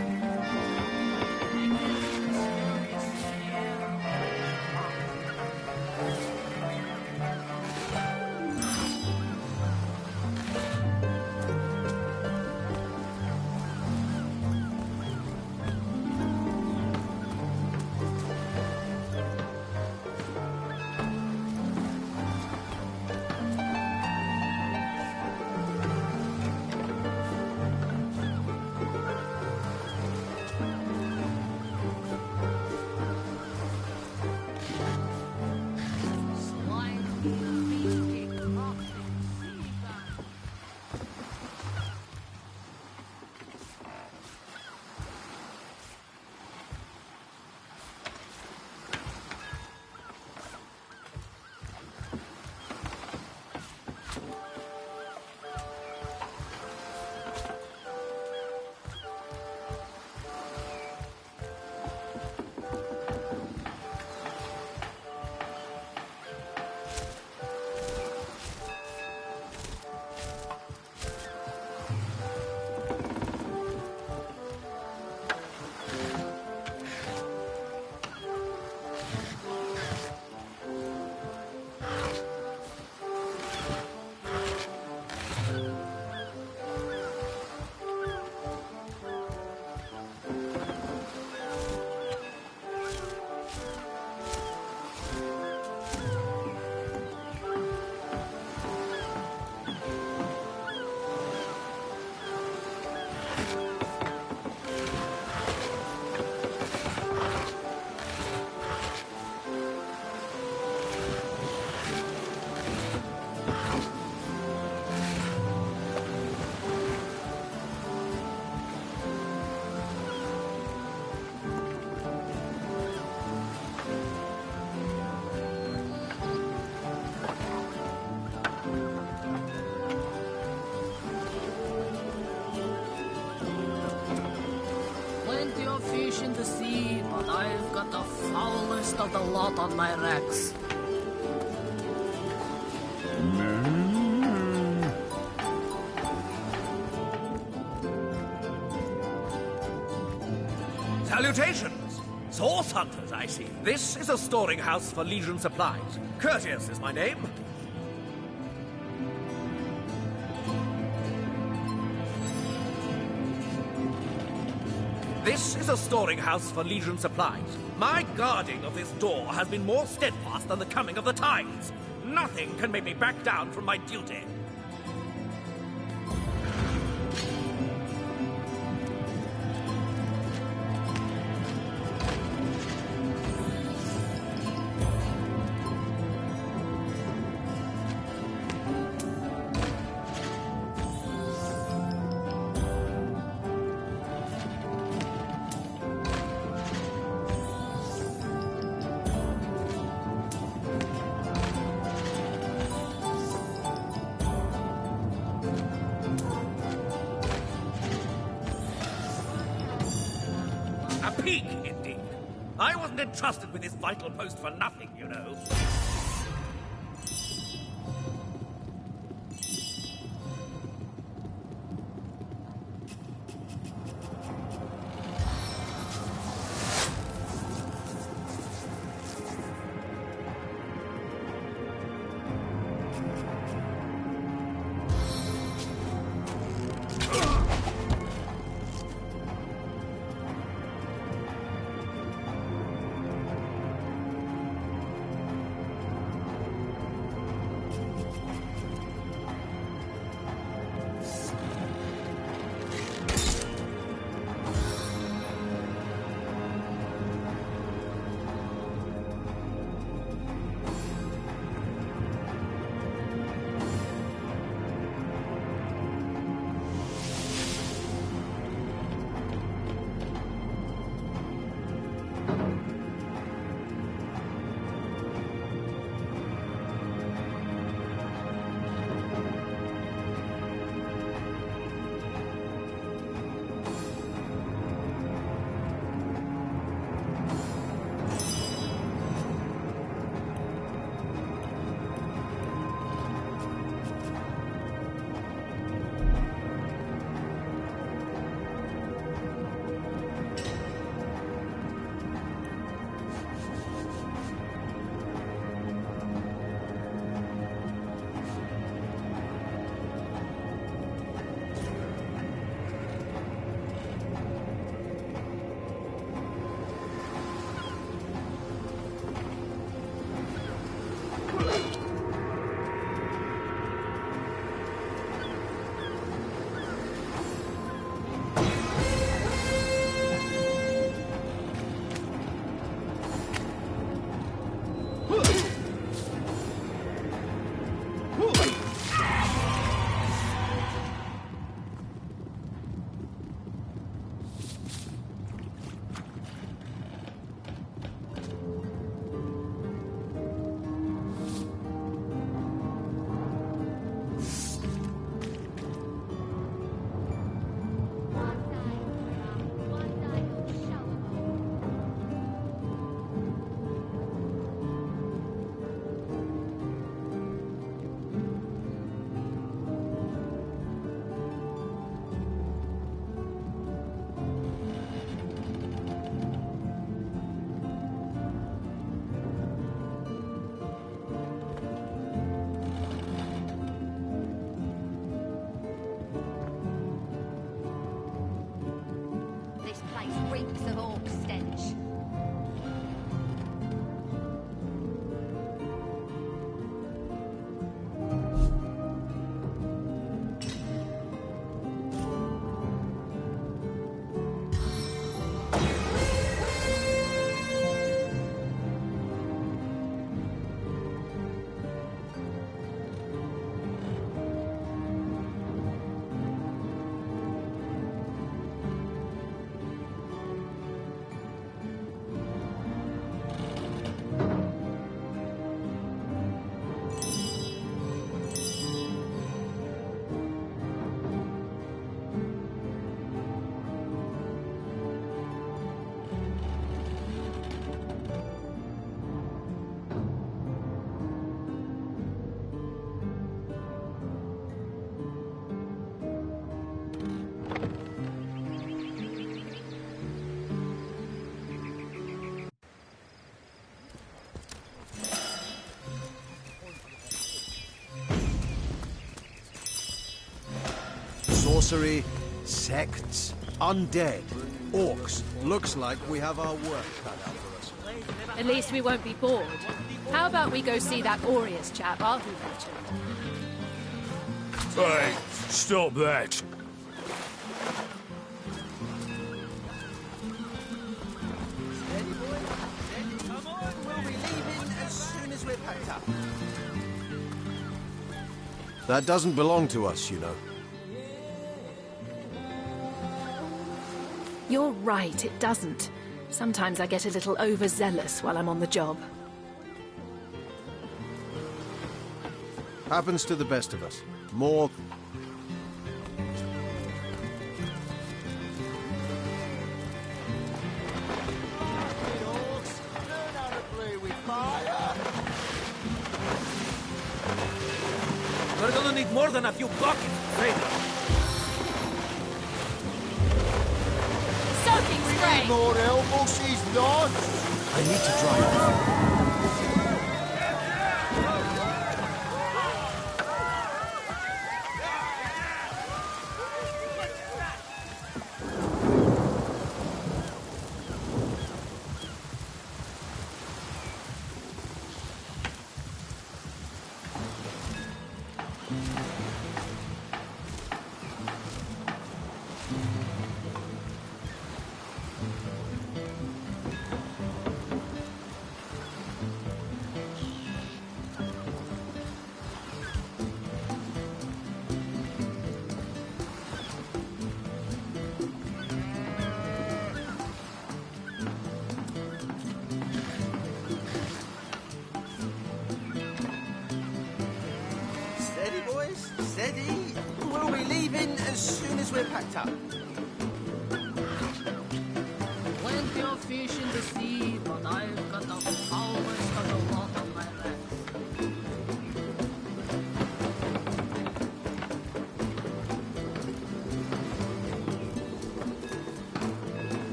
Fish in the sea, but I've got the foulest of the lot on my racks. Salutations! Source hunters, I see. This is a storing house for Legion supplies. Courteous is my name. This is is a storing house for Legion supplies. My guarding of this door has been more steadfast than the coming of the tides. Nothing can make me back down from my duty. Peak, indeed. I wasn't entrusted with this vital post for nothing, you know. Sorcery, sects, Undead. Orcs. Looks like we have our work cut out for us. At least we won't be bored. How about we go see that Aureus chap Ahu mentioned? Hey, stop that. Steady, boys. Steady. Come on. We'll be leaving as soon as we're packed up. That doesn't belong to us, you know. You're right, it doesn't. Sometimes I get a little overzealous while I'm on the job. Happens to the best of us. More... We're gonna need more than a few buckets, Vader. Soaking spray! More help, she's not. I need to drive. Steady, boys. Steady. We'll be leaving as soon as we're packed up. Plenty of fish in the sea, but I've got the foulest of the lot on my hands.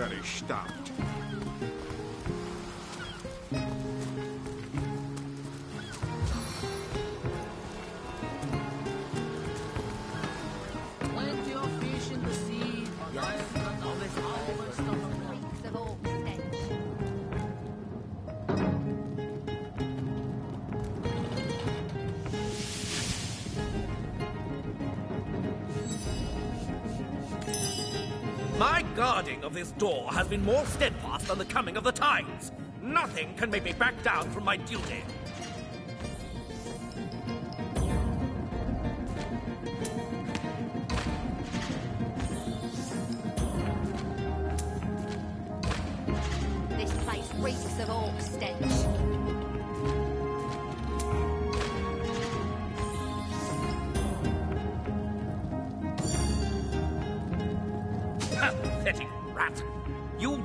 very stout. Plenty of fish in the sea, but I've got the foulest of the reeks of orc stench. My guarding of this door has been more steadfast than the coming of the tides. Nothing can make me back down from my duty. This place reeks of orc stench. Pathetic rat. You...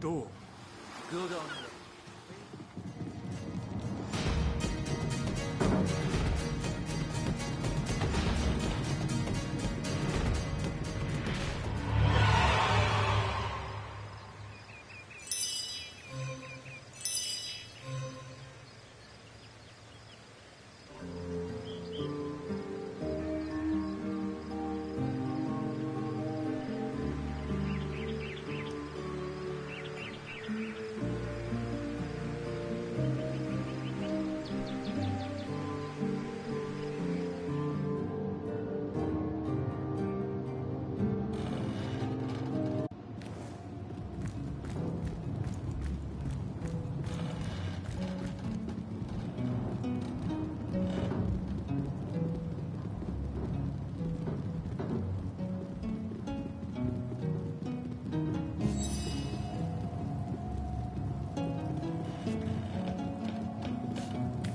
Door. Good on you.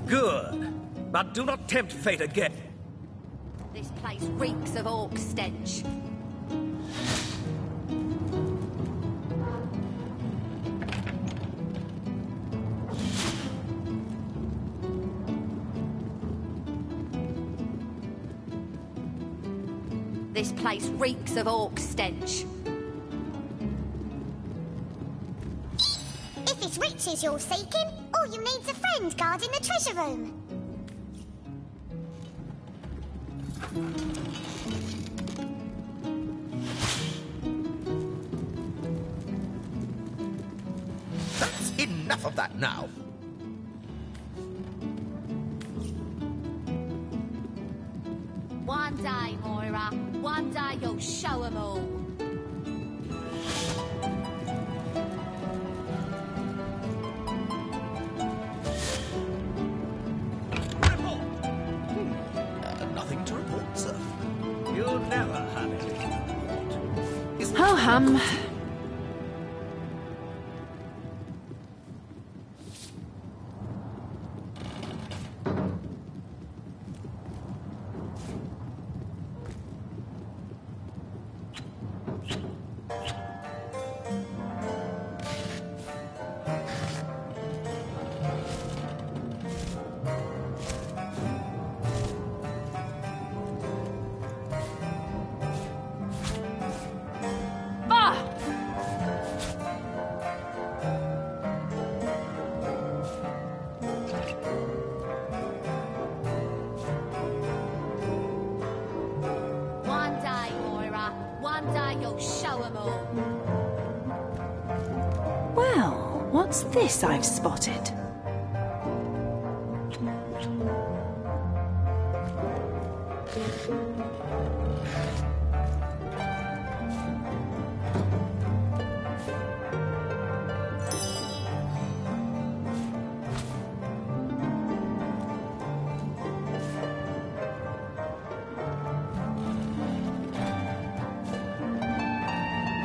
Good. But do not tempt fate again. This place reeks of orc stench. This place reeks of orc stench. If it's riches you're seeking, all you need's a friend guarding the treasure room. That's enough of that now. One day, Moira. One day you'll show 'em all. Nothing to report, sir. You never had anything to report. Ho hum. One day, Moira. One day you'll show 'em all. Well, what's this I've spotted?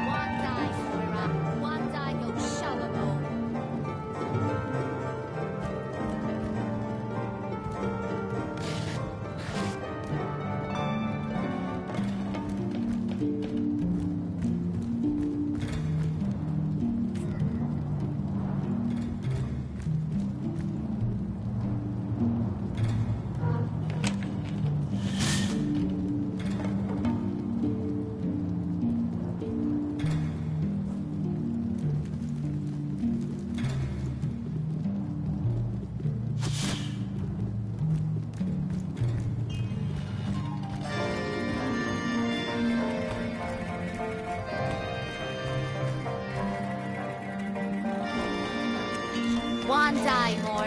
One day, Moira. One day you'll show 'em all.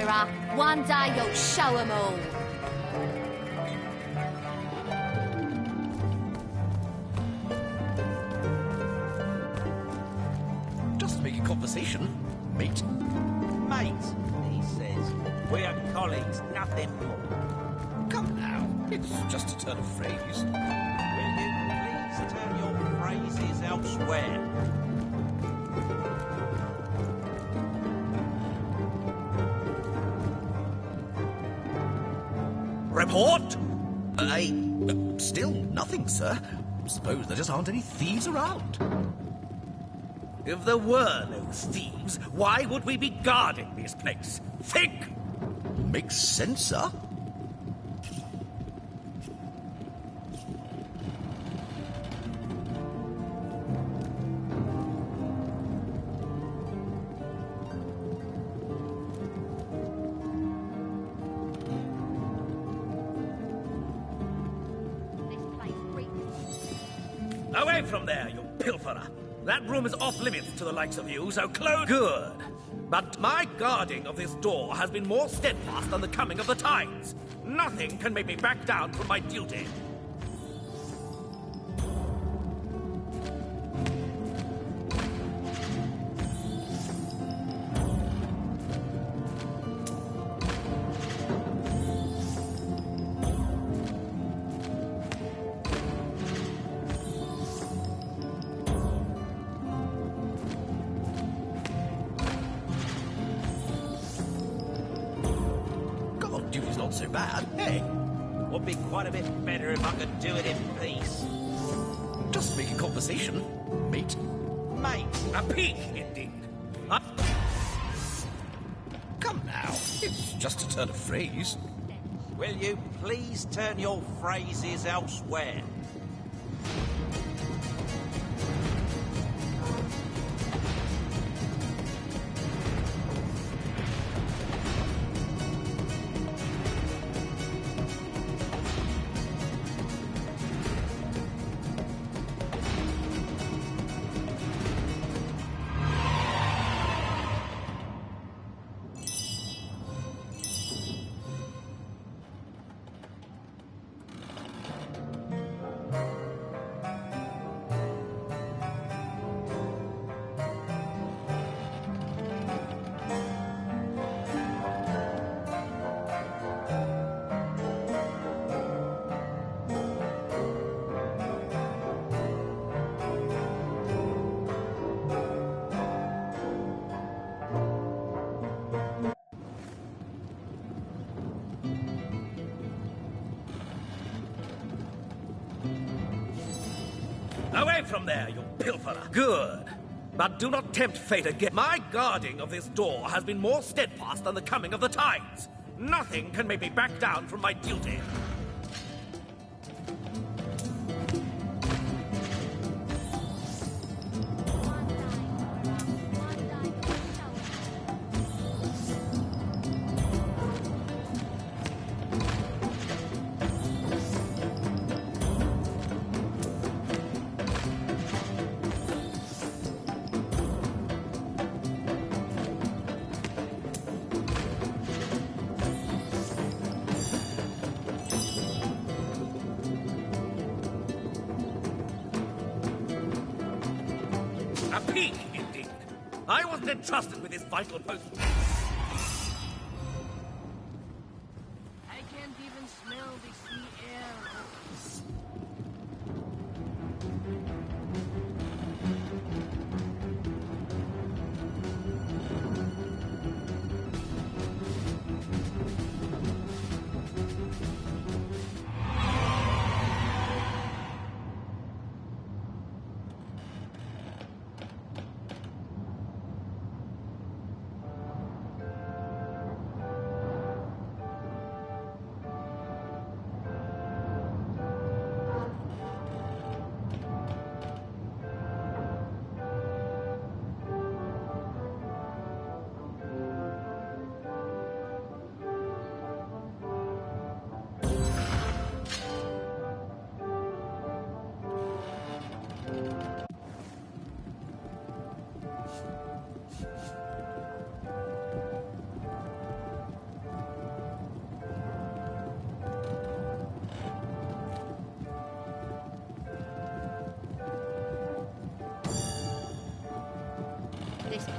Mirror. One day you'll show 'em all. Just making conversation, mate. Mate, he says. We are colleagues, nothing more. Come now, it's just a turn of phrase. Will you please turn your phrases elsewhere? Report? Still nothing, sir. Suppose there just aren't any thieves around. If there were no thieves, why would we be guarding this place? Think! Makes sense, sir. Away from there, you pilferer! That room is off limits to the likes of you, so close. Good. But my guarding of this door has been more steadfast than the coming of the tides. Nothing can make me back down from my duty. Duty's not so bad. Hey, Would be quite a bit better if I could do it in peace. just making conversation, mate. Mate, A peek, indeed. Come now, it's just a turn of phrase. will you please turn your phrases elsewhere? Away from there, you pilferer. Good. But do not tempt fate again. My guarding of this door has been more steadfast than the coming of the tides. Nothing can make me back down from my duty. A peak, indeed. I wasn't entrusted with this vital post. I can't even smell the sea air.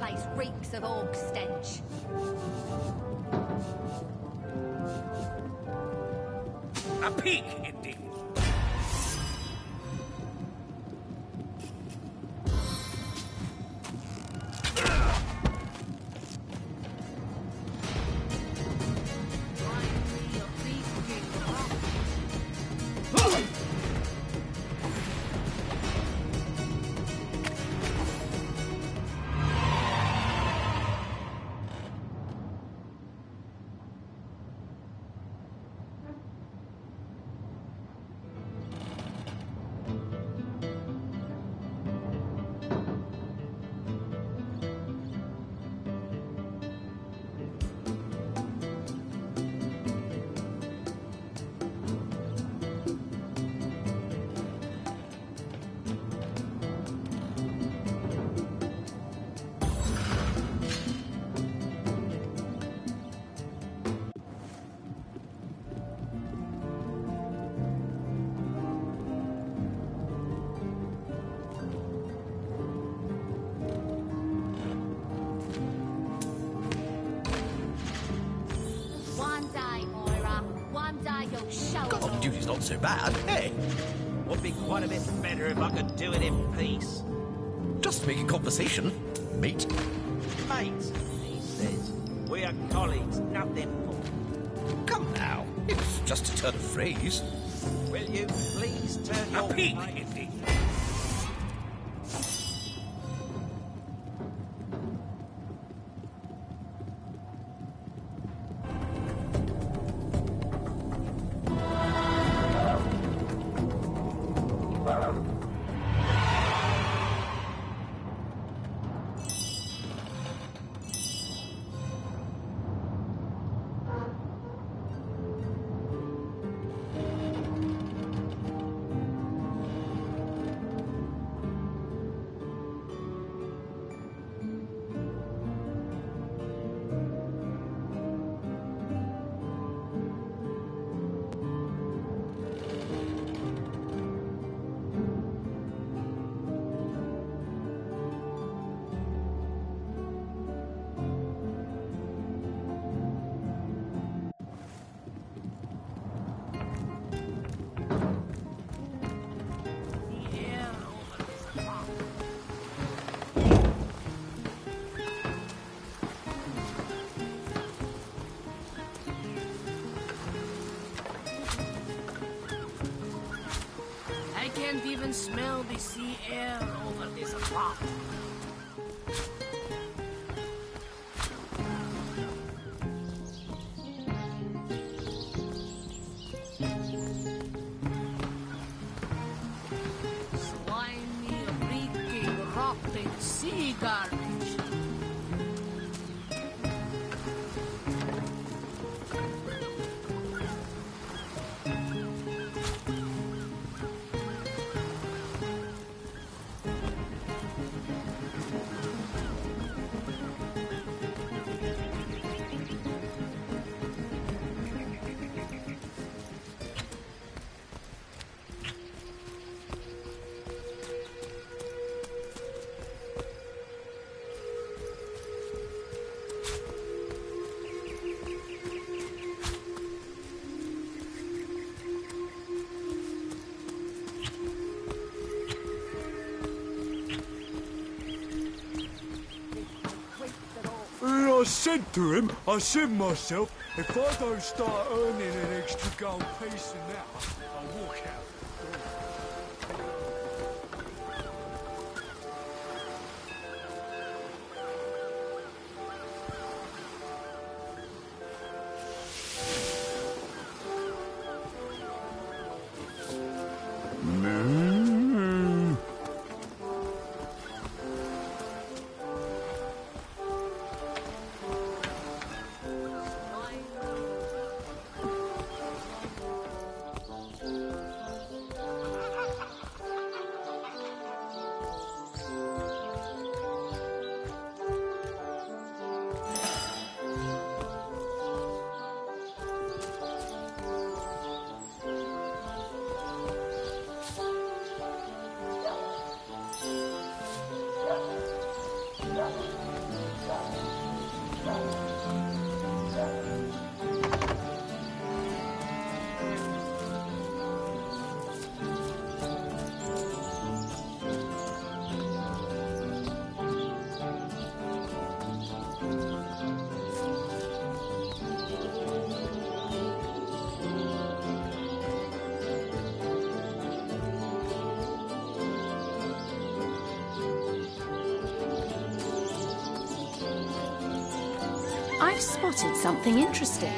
place reeks of orc stench. A pig, indeed. Guard duty's not so bad, hey? Would be quite a bit better if I could do it in peace. Just making conversation, mate. Mate, he says. We are colleagues, nothing more. Come now, it's just a turn of phrase. Will you please turn your... A pig, indeed. I can't even smell the sea air over this rock. Slimy, reeking, rotting sea garbage. I said to him, myself, if I don't start earning an extra gold piece an hour, I'll walk out. I've spotted something interesting.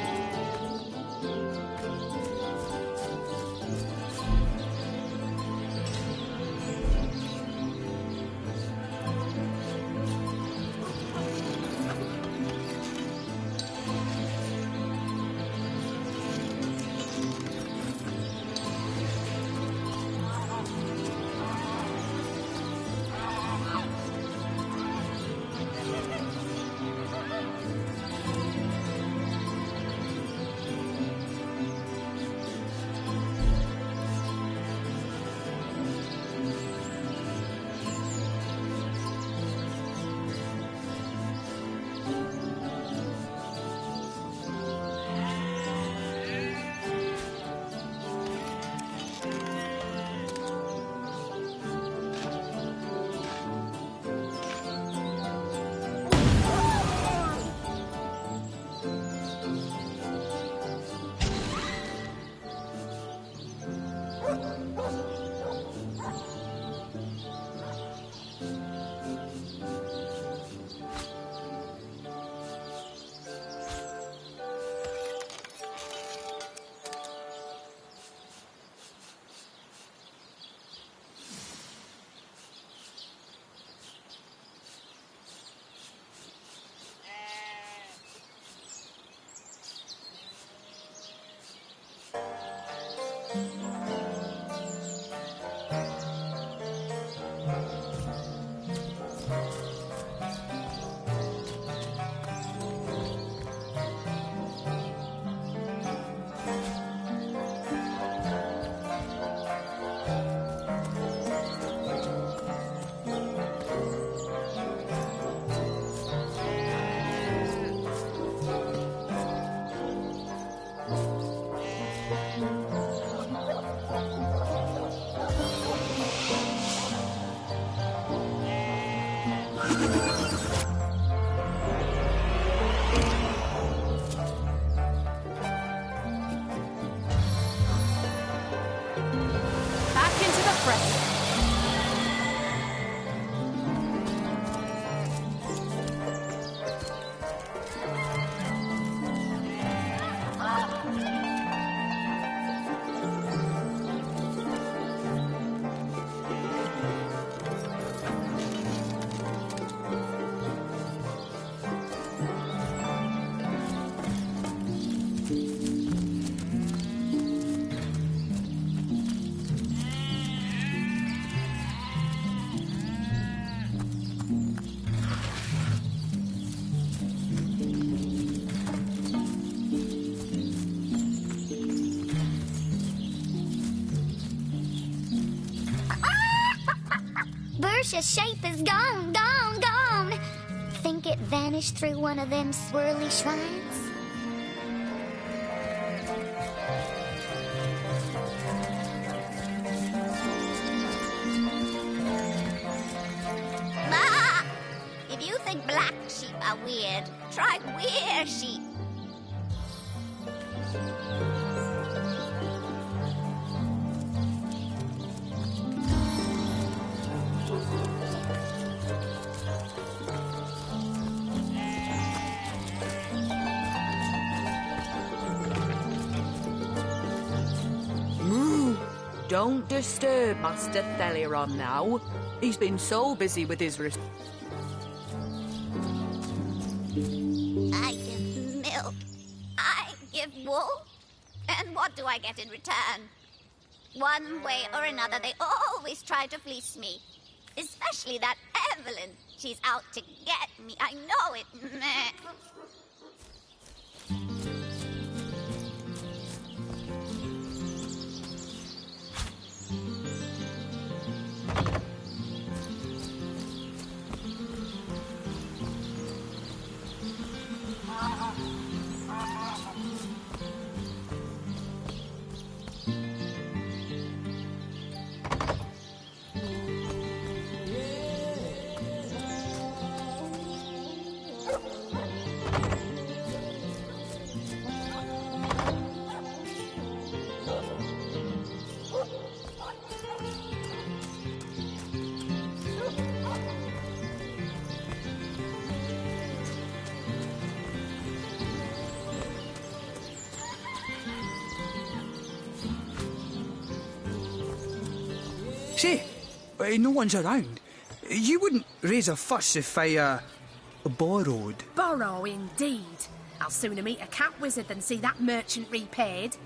Bersha's shape is gone, gone, gone. Think it vanished through one of them swirly shrines? Ah! If you think black sheep are weird, try weird sheep. Don't disturb Master Theliron now. He's been so busy with his I give milk. I give wool. And what do I get in return? One way or another, they always try to fleece me. Especially that Evelyn. She's out to get me. I know it. Meh. Say, no one's around. You wouldn't raise a fuss if I, borrowed. Borrow, indeed. I'll sooner meet a cat wizard than see that merchant repaid.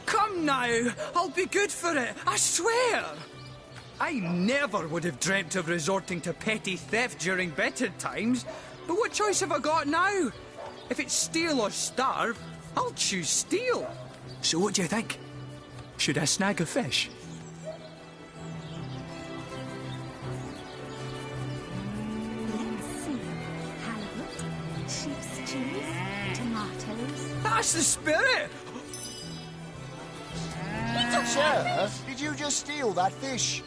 Come now, I'll be good for it, I swear. I never would have dreamt of resorting to petty theft during better times, but what choice have I got now? If it's steal or starve, I'll choose steal. So what do you think? Should I snag a fish? Sheep's cheese, tomatoes. That's the spirit! Sir, did you just steal that fish?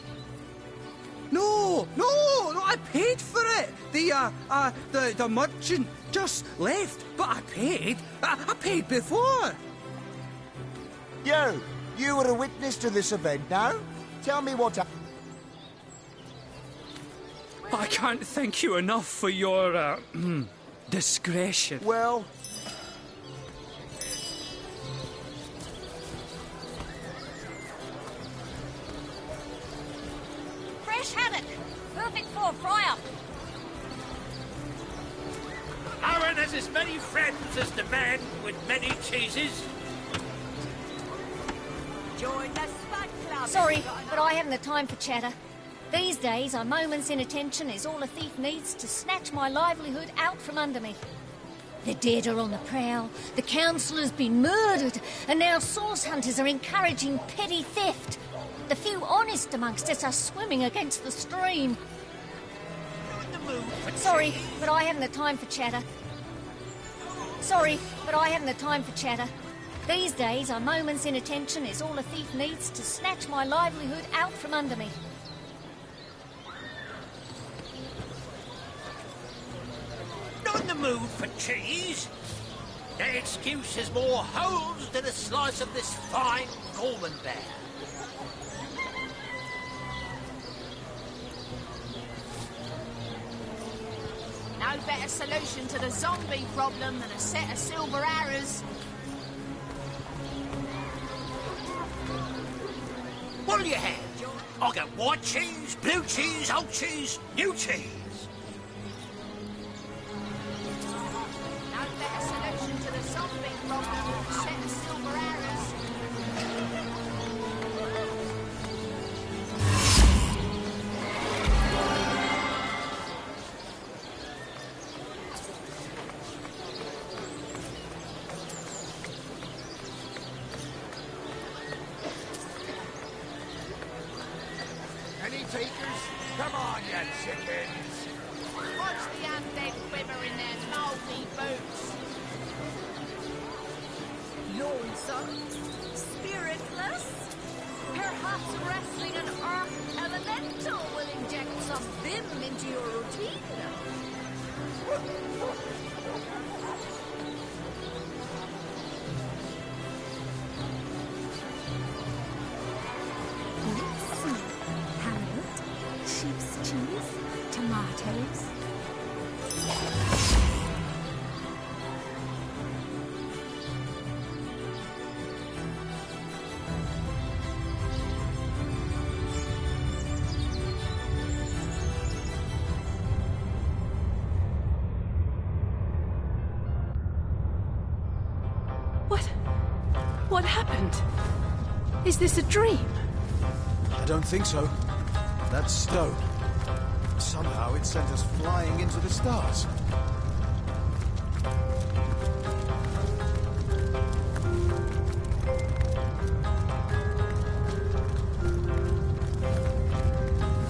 No, I paid for it. The merchant just left, but I paid. I paid before. You were a witness to this event now? Tell me what happened. I can't thank you enough for your, discretion. Well... Fresh haddock. Perfect for a fry-up. Aaron has as many friends as the man with many cheeses. Join the Spud Club. Sorry, but I haven't the time for chatter. These days, a moment's inattention is all a thief needs to snatch my livelihood out from under me. The dead are on the prowl, the council has been murdered, and now source hunters are encouraging petty theft. The few honest amongst us are swimming against the stream. Sorry, but I haven't the time for chatter. Sorry, but I haven't the time for chatter. These days, a moment's inattention is all a thief needs to snatch my livelihood out from under me. Not in the mood for cheese. That excuse has more holes than a slice of this fine Gorman bear. No better solution to the zombie problem than a set of silver arrows. What'll you have? I'll get white cheese, blue cheese, old cheese, new cheese. No better solution to the zombie problem than a set of silver arrows. Takers? Come on, you chickens! Watch the undead quiver in their mouldy boots. Lonesome? Spiritless? Perhaps wrestling an earth elemental will inject some vim into your routine. Sheep's cheese, tomatoes. What happened? Is this a dream? I don't think so. That stone. Somehow it sent us flying into the stars.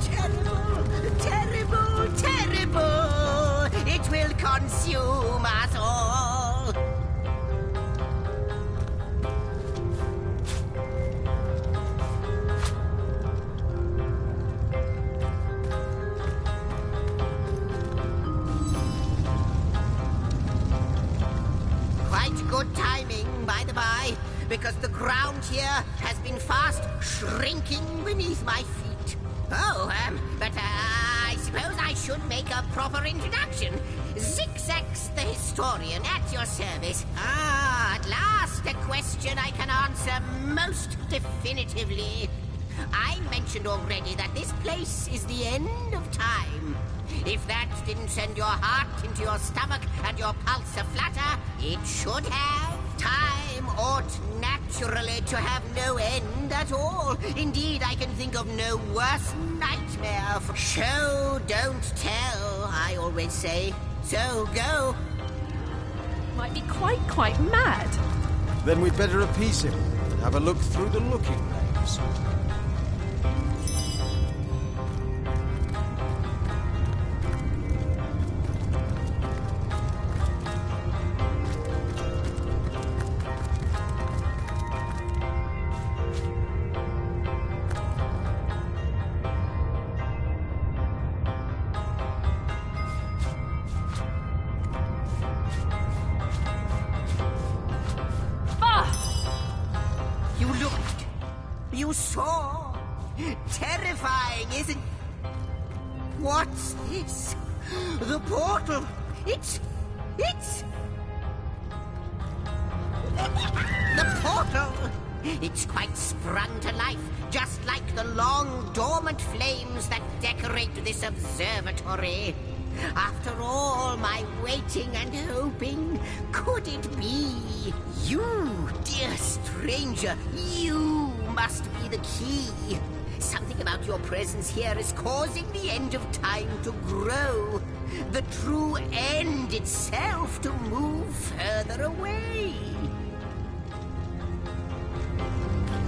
Terrible, terrible, terrible! It will consume us all! Because the ground here has been fast shrinking beneath my feet. Oh, but I suppose I should make a proper introduction. Zigzags the historian at your service. At last a question I can answer most definitively. I mentioned already that this place is the end of time. If that didn't send your heart into your stomach and your pulse a-flutter, it should have. Time ought naturally to have no end at all. Indeed, I can think of no worse nightmare. Show, don't tell, I always say. So, go. Might be quite mad. Then we'd better appease him and have a look through the looking glass. You looked. You saw. Terrifying, isn't it? What's this? The portal. It's... The portal! It's quite sprung to life, just like the long, dormant flames that decorate this observatory. After all my waiting and hoping, could it be? You, dear stranger, you must be the key. Something about your presence here is causing the end of time to grow. The true end itself to move further away.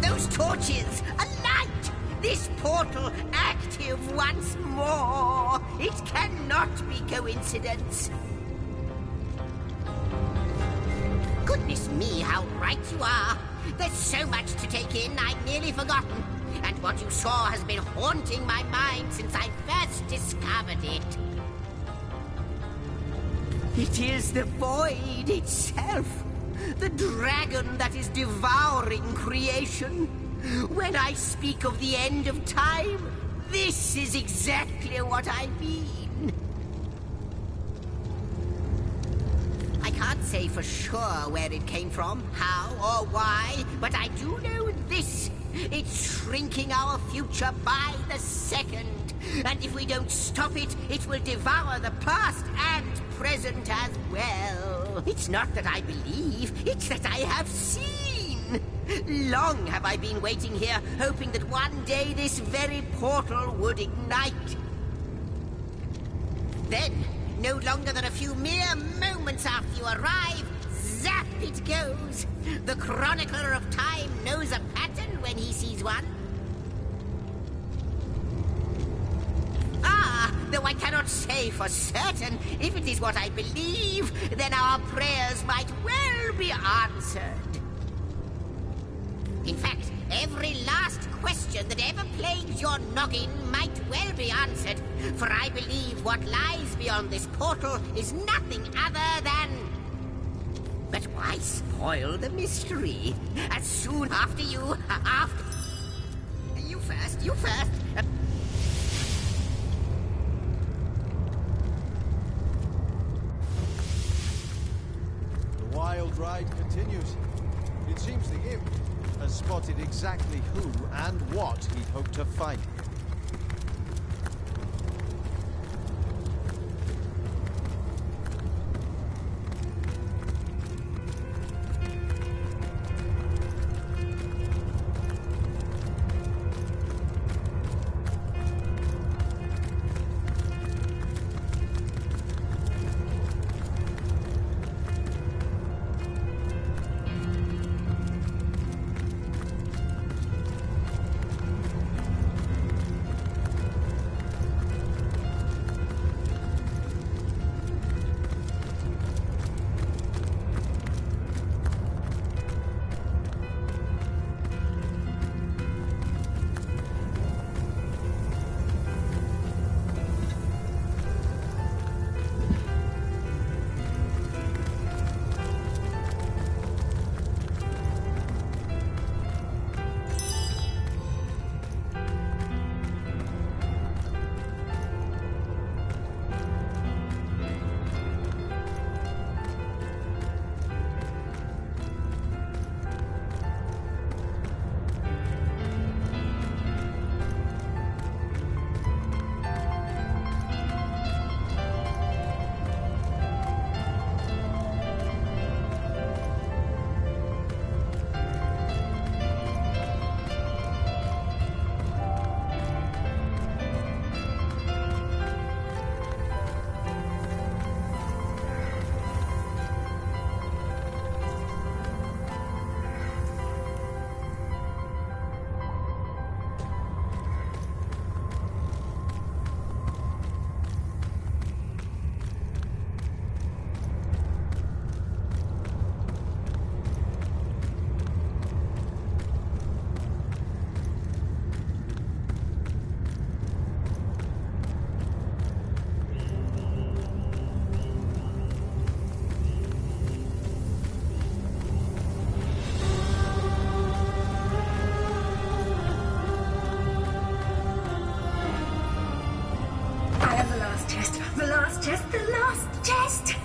Those torches, a light! This portal active once more. It cannot be coincidence. Goodness me, how right you are. There's so much to take in, I'd nearly forgotten. And what you saw has been haunting my mind since I first discovered it. It is the void itself. The dragon that is devouring creation. When I speak of the end of time, this is exactly what I mean. I can't say for sure where it came from, how or why, but I do know this. It's shrinking our future by the second. And if we don't stop it, it will devour the past and present as well. It's not that I believe, it's that I have seen. Long have I been waiting here, hoping that one day this very portal would ignite. Then, no longer than a few mere moments after you arrive, zap it goes. The chronicler of time knows a pattern when he sees one. Though I cannot say for certain, if it is what I believe, then our prayers might well be answered. In fact, every last question that ever plagued your noggin might well be answered, for I believe what lies beyond this portal is nothing other than... But why spoil the mystery? As soon after you... You first. The wild ride continues. It seems the imp has spotted exactly who and what he hoped to find here. just the last test.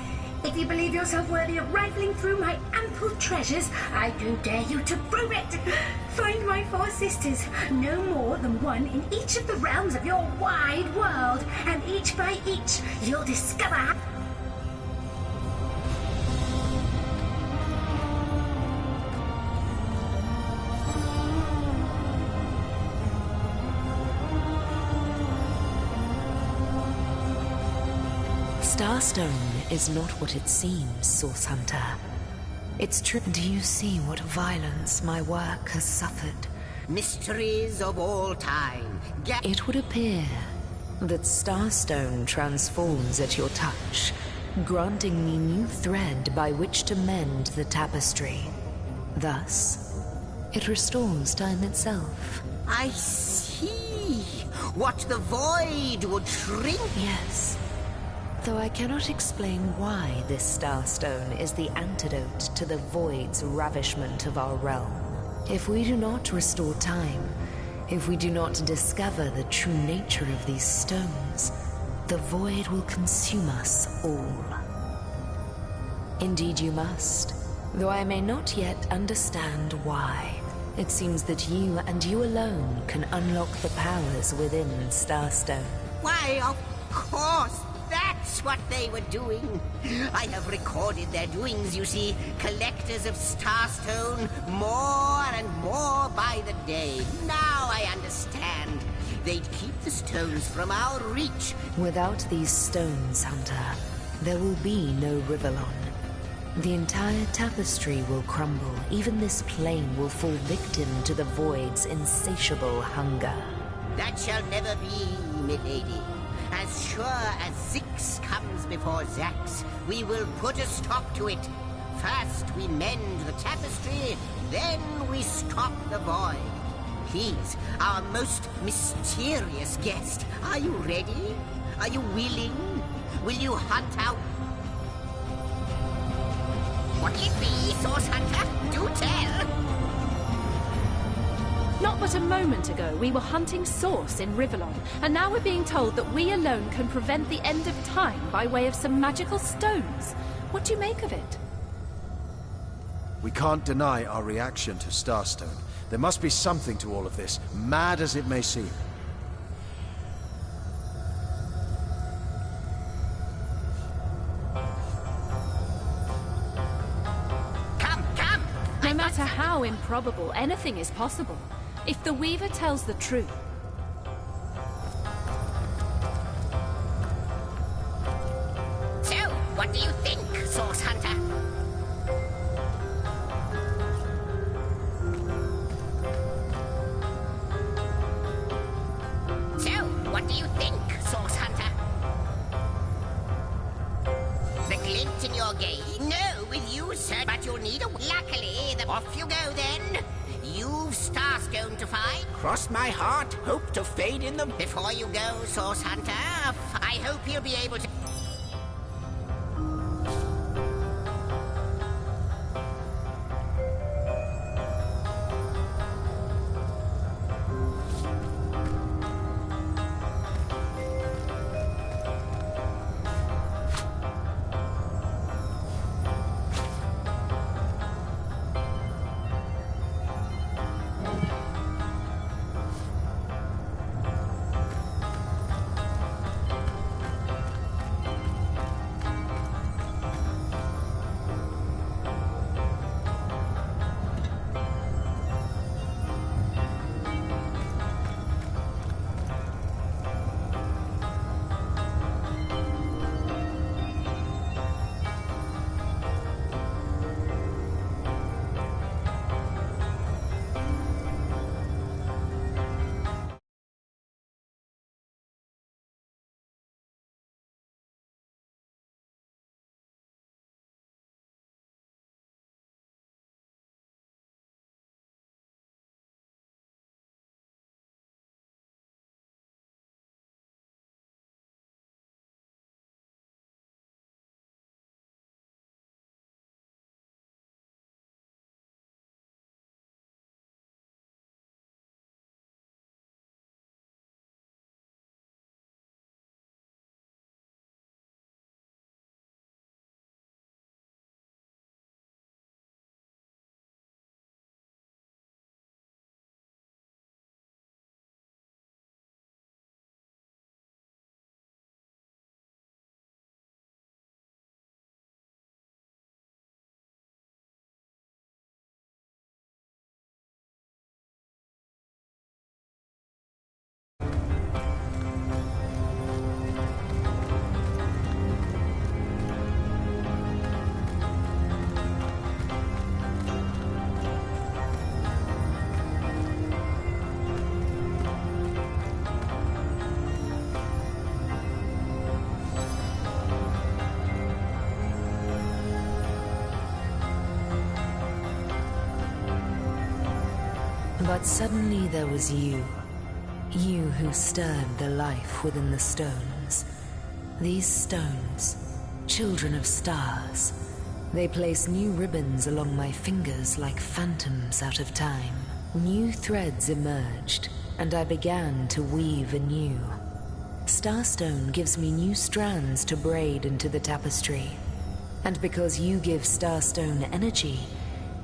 If you believe yourself worthy of rifling through my ample treasures, I do dare you to prove it. Find my 4 sisters, no more than one in each of the realms of your wide world, and each by each you'll discover... Starstone is not what it seems, Source Hunter. It's true. Do you see what violence my work has suffered? Mysteries of all time. It would appear that Starstone transforms at your touch, granting me new thread by which to mend the tapestry. Thus, it restores time itself. I see. What the void would shrink. Yes. Though I cannot explain why this Starstone is the antidote to the void's ravishment of our realm. If we do not restore time, if we do not discover the true nature of these stones, the void will consume us all. Indeed you must, though I may not yet understand why. It seems that you and you alone can unlock the powers within Starstone. Why, of course! That's what they were doing. I have recorded their doings, you see. Collectors of Starstone, more and more by the day. Now I understand. They'd keep the stones from our reach. Without these stones, Hunter, there will be no Rivellon. The entire tapestry will crumble. Even this plane will fall victim to the void's insatiable hunger. That shall never be, milady. As sure as Zix comes before Zax, we will put a stop to it. First we mend the tapestry, then we stop the void. Please, our most mysterious guest, are you ready? Are you willing? Will you hunt out... What'll it be, Source Hunter? Do tell! Not but a moment ago, we were hunting Source in Rivellon, and now we're being told that we alone can prevent the end of time by way of some magical stones. What do you make of it? We can't deny our reaction to Starstone. There must be something to all of this, mad as it may seem. Come! No matter how improbable, anything is possible. If the Weaver tells the truth... So, what do you think, Source Hunter? So, what do you think, Source Hunter? The glint in your gaze? No, with you, sir, but you'll need a... Luckily, off you go, then. You've Starstone to find. Cross my heart, hope to fade in them. Before you go, Source Hunter, I hope you'll be able to... But suddenly there was you. You who stirred the life within the stones. These stones, children of stars, they place new ribbons along my fingers like phantoms out of time. New threads emerged, and I began to weave anew. Starstone gives me new strands to braid into the tapestry. And because you give Starstone energy,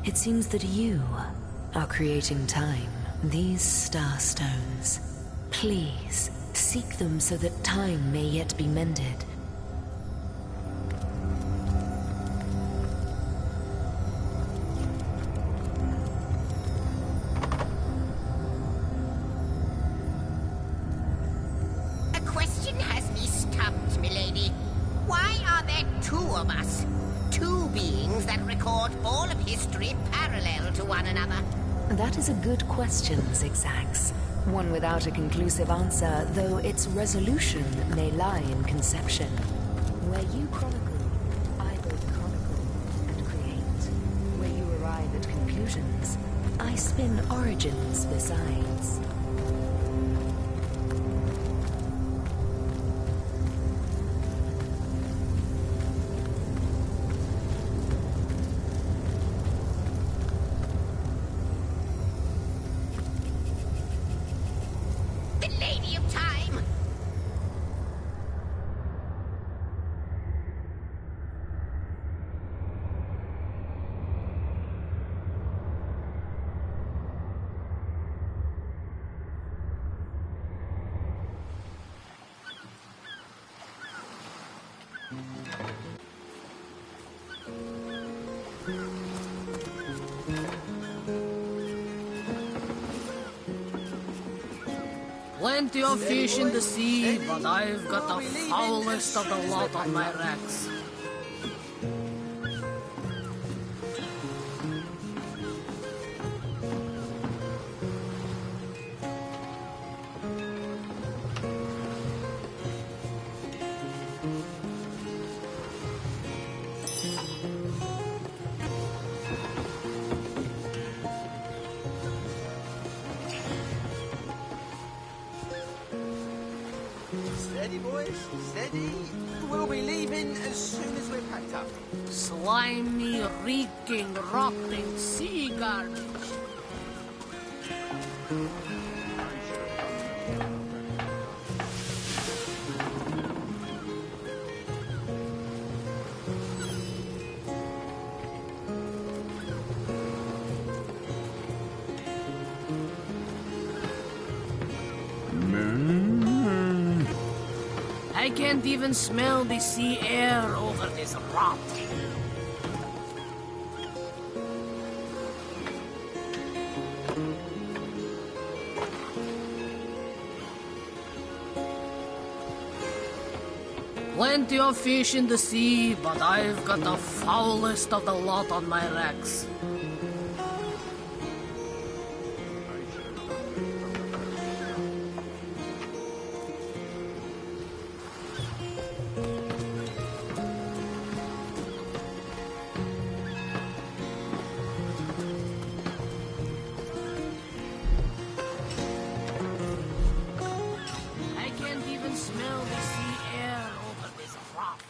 it seems that you are creating time. These Starstones, please, seek them so that time may yet be mended. A question has me stumped, milady. Why are there two of us? Two beings that record all of history parallel to one another. That is a good question, Zigzags. One without a conclusive answer, though its resolution may lie in conception. Where you chronicle, I both chronicle and create. Where you arrive at conclusions, I spin origins besides. The Lady of Time! Plenty of fish in the sea, but I've got the foulest of the lot on my racks. Steady, boys, steady. We'll be leaving as soon as we're packed up. Slimy, reeking, rotting sea garbage. I can't even smell the sea air over this rot. Plenty of fish in the sea, but I've got the foulest of the lot on my racks. I can't even smell the sea air over this rot.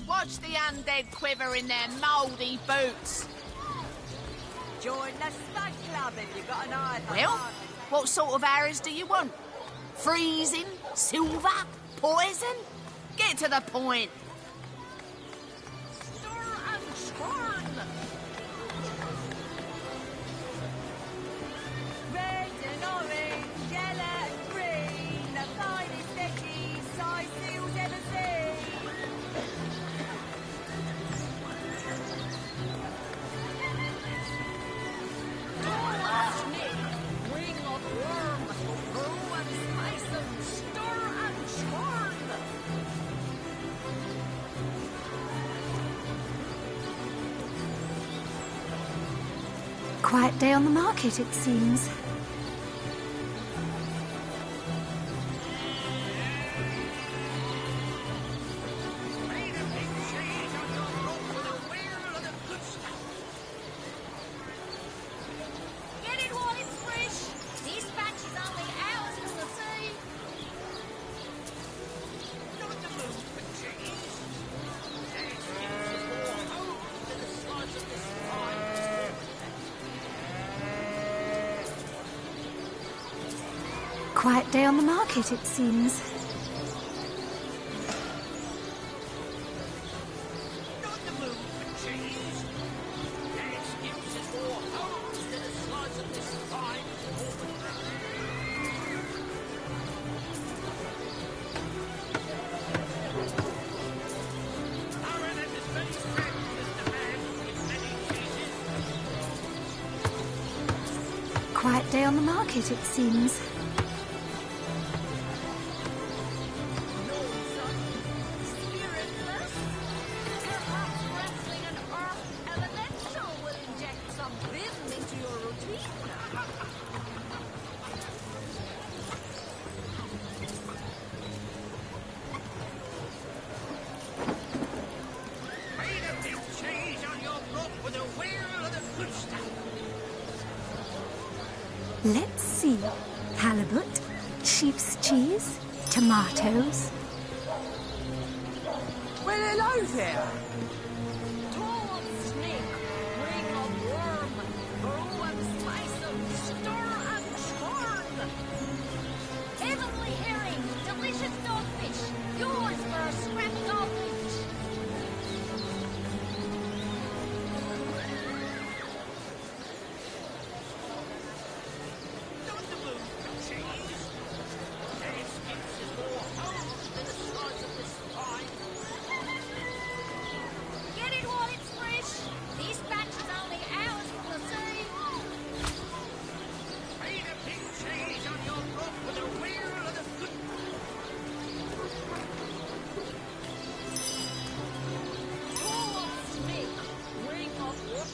Watch the undead quiver in their mouldy boots. Join the Stud Club if you got an eye for Well, art. what sort of arrows do you want? Freezing? Silver? Poison? Get to the point. Stir and scorn. Red and orange, yellow and green, the finest veggies size seals ever seen. Quiet day on the market, it seems. Get it while it's fresh. This batch is only hours from the sea. Quiet day on the market, it seems. Quiet day on the market, it seems. Let's see. Halibut, sheep's cheese, tomatoes. Well, hello there. Tall snake, ring of worm, brew and spice and stir and churn. Heavenly herring, delicious dogfish, yours for a scrap dogfish. Get it while it's fresh. This batch is only hours from the sea. Made a big change on your rope with a wheel of the good. Tall snake, ring of worm.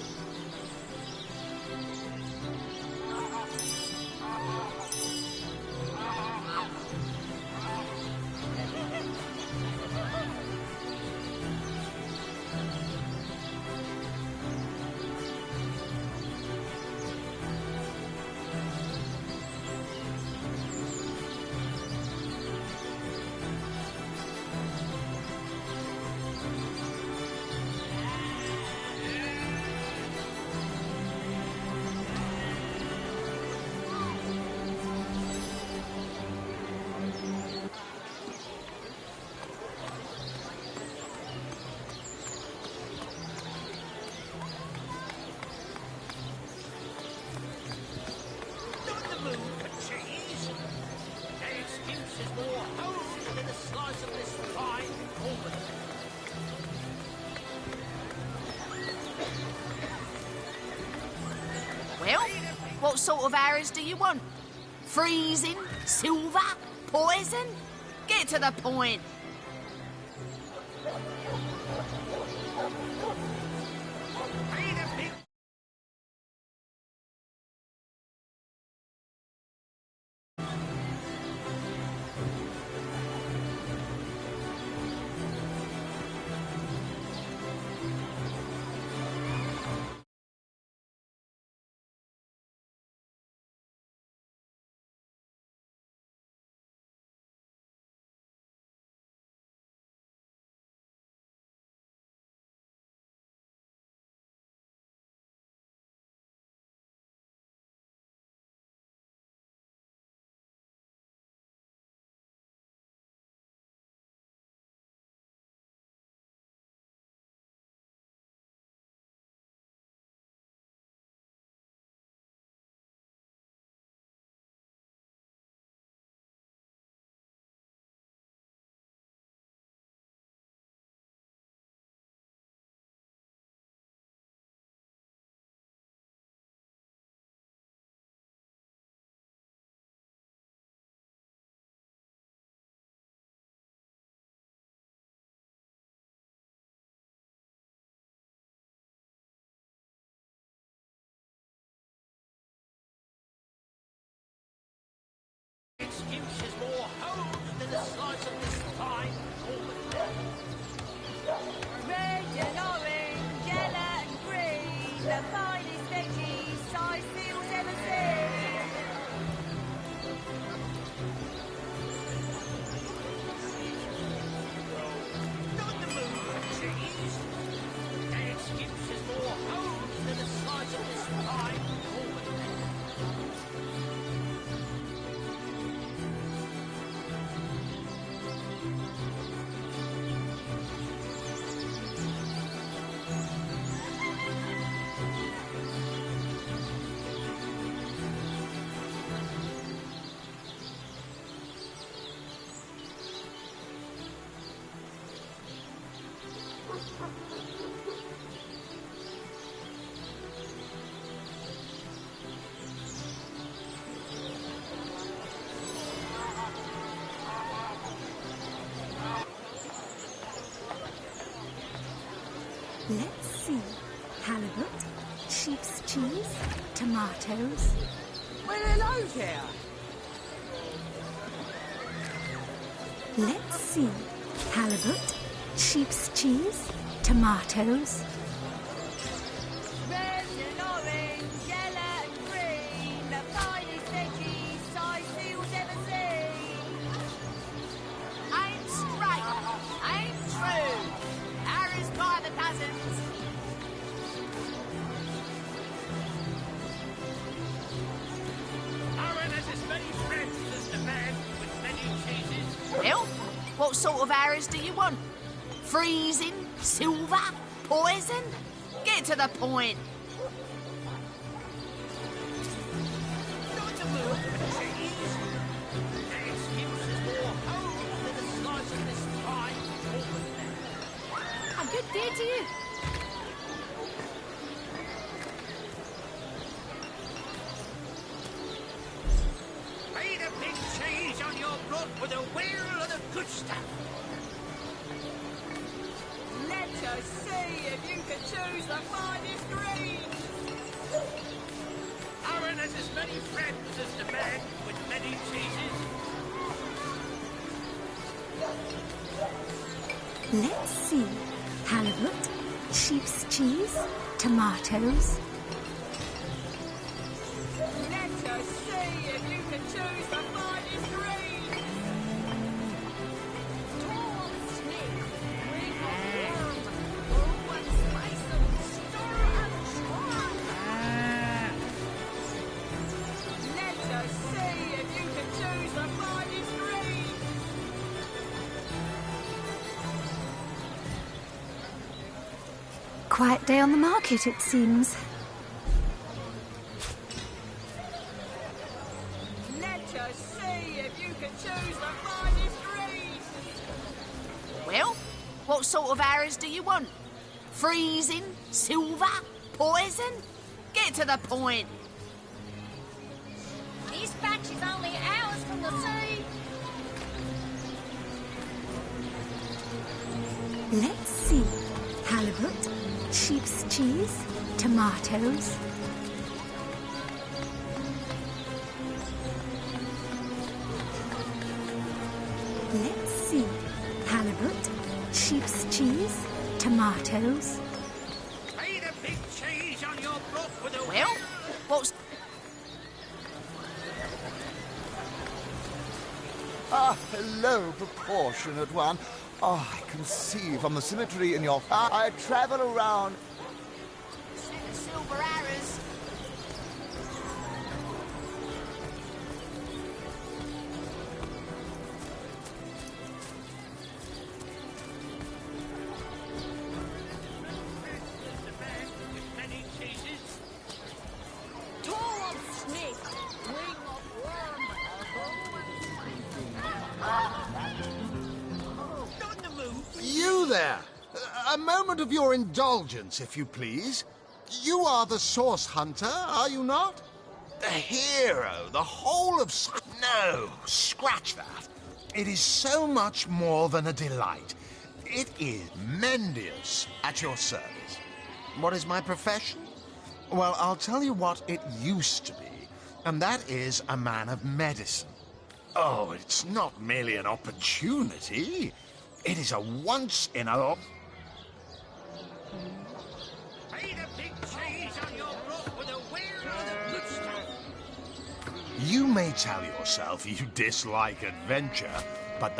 Well, what sort of arrows do you want? Freezing? Silver? Poison? Get to the point. excuse is more holes than a slice of this fine Red and orange, yellow and green, the finest veggies size fields ever seen. Not the moon, cheese. An excuse is more holes than a slice of this fine Let's see. Halibut, sheep's cheese, tomatoes. Well, hello there. Let's see. Halibut, sheep's cheese, tomatoes. Red and orange, yellow and green, the finest veggies size fields ever seen. Ain't straight, ain't true. Arrows by the dozens. Aaron has as many friends as the man with many cheeses. Well, what sort of arrows do you want? Freezing? Silver? Poison? Get to the point. Not the moon, cheese. An excuse is more holes than a slice of this fine I'm good dear to you. Pay the big cheese on your blood with a wheel of the good stuff. Let us see if you can choose the finest green. Aaron has as many friends as the man with many cheeses. Let's see. Halibut, sheep's cheese, tomatoes. Let us see if you can choose the finest green. Tall snake, ring of worm, open spice of stir and charm. Let us see if you can choose the finest green. Quiet day on the market, it seems. Let us see if you can choose the finest green. Well, what sort of arrows do you want? Freezing? Silver? Poison? Get to the point. This batch is only hours from the sea. Let's see. Halibut, sheep's cheese, tomatoes. Let's see. Halibut, sheep's cheese, tomatoes. Pay the big cheese on your blood with a Well, what's... Ah, hello, proportionate one. Oh, I can see from the symmetry in your... I travel around... Set of silver arrows. many cheeses. Tall snake, ring of worm, Not the moon. You there! A moment of your indulgence, if you please. You are the source hunter, are you not? The hero, the whole of... No, scratch that. It is so much more than a delight. It is Mendius at your service. What is my profession? Well, I'll tell you what it used to be, and that is a man of medicine. Oh, it's not merely an opportunity. It is a once in a... Pay the big cheese on your block with a wheel of the good stuff. You may tell yourself you dislike adventure, but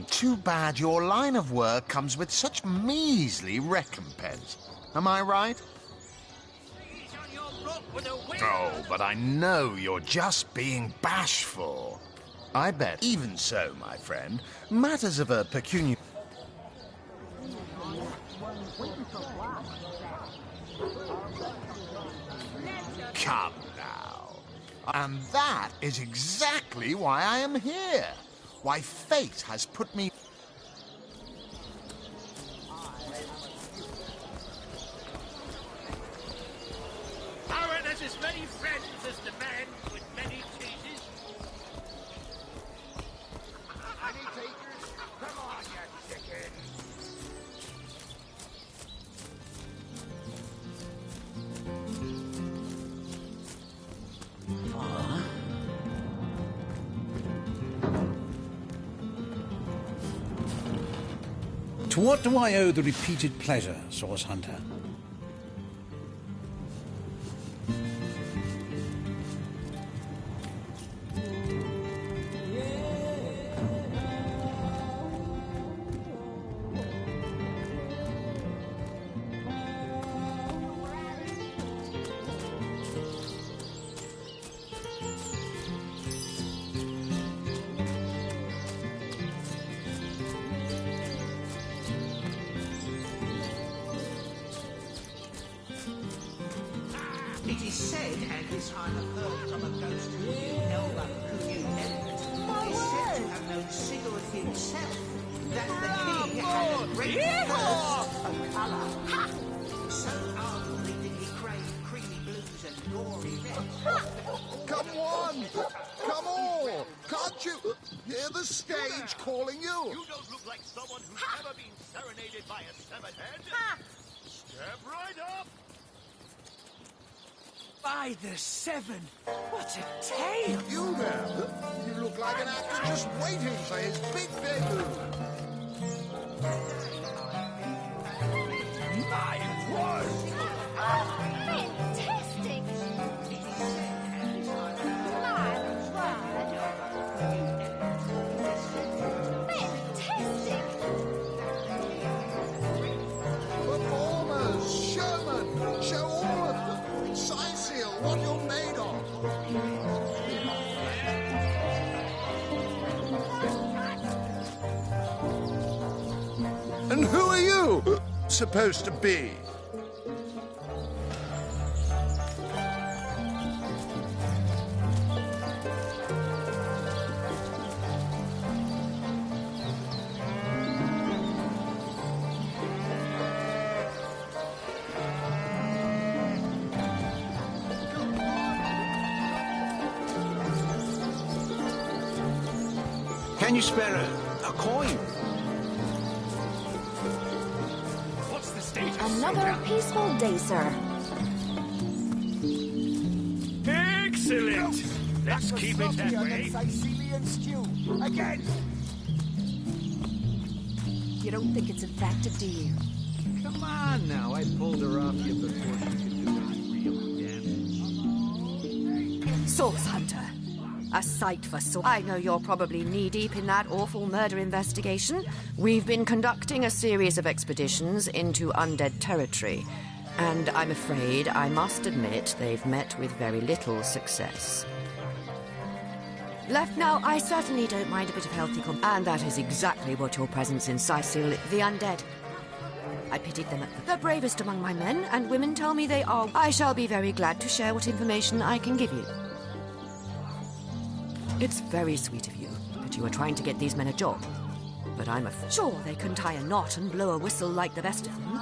too bad your line of work comes with such measly recompense. Am I right? Oh, but I know you're just being bashful. I bet. Even so, my friend, matters of a pecuniary... Come now. And that is exactly why I am here. Why fate has put me... Power has as many friends as the man with many cheeses. Any takers? Come on, you chicken. To what do I owe the repeated pleasure, Source Hunter? It is said, and this I have heard from a ghost who knew Elba, who knew Elliot, is said to have known Sigurd himself, that the king had a great thirst of colour. So ardently did he crave creamy blues and gory reds. Come on! Come on! Can't you hear the stage calling you? You don't look like someone who's ever been serenaded by a severed head. Step right up. By the seven, what a tale! You there? You look like an actor just waiting for his big debut. My word! Fantastic! Performers, showmen, show all of them. Seal, what you're made of. And who are you supposed to be? Can you spare a coin? What's the status? Another peaceful day, sir. Excellent! Let's keep it that way. Sicilian stew. Again! You don't think it's infected, do you? Come on now, I pulled her off you before she could do any real damage. Source Hunter. A sight for sore. I know you're probably knee-deep in that awful murder investigation. We've been conducting a series of expeditions into undead territory, and I'm afraid I must admit they've met with very little success. Left now, I certainly don't mind a bit of healthy and that is exactly what your presence in Sicily, the undead. I pitied them at the bravest among my men, and women tell me they are. I shall be very glad to share what information I can give you. It's very sweet of you that you are trying to get these men a job. But I'm sure they can tie a knot and blow a whistle like the best of them.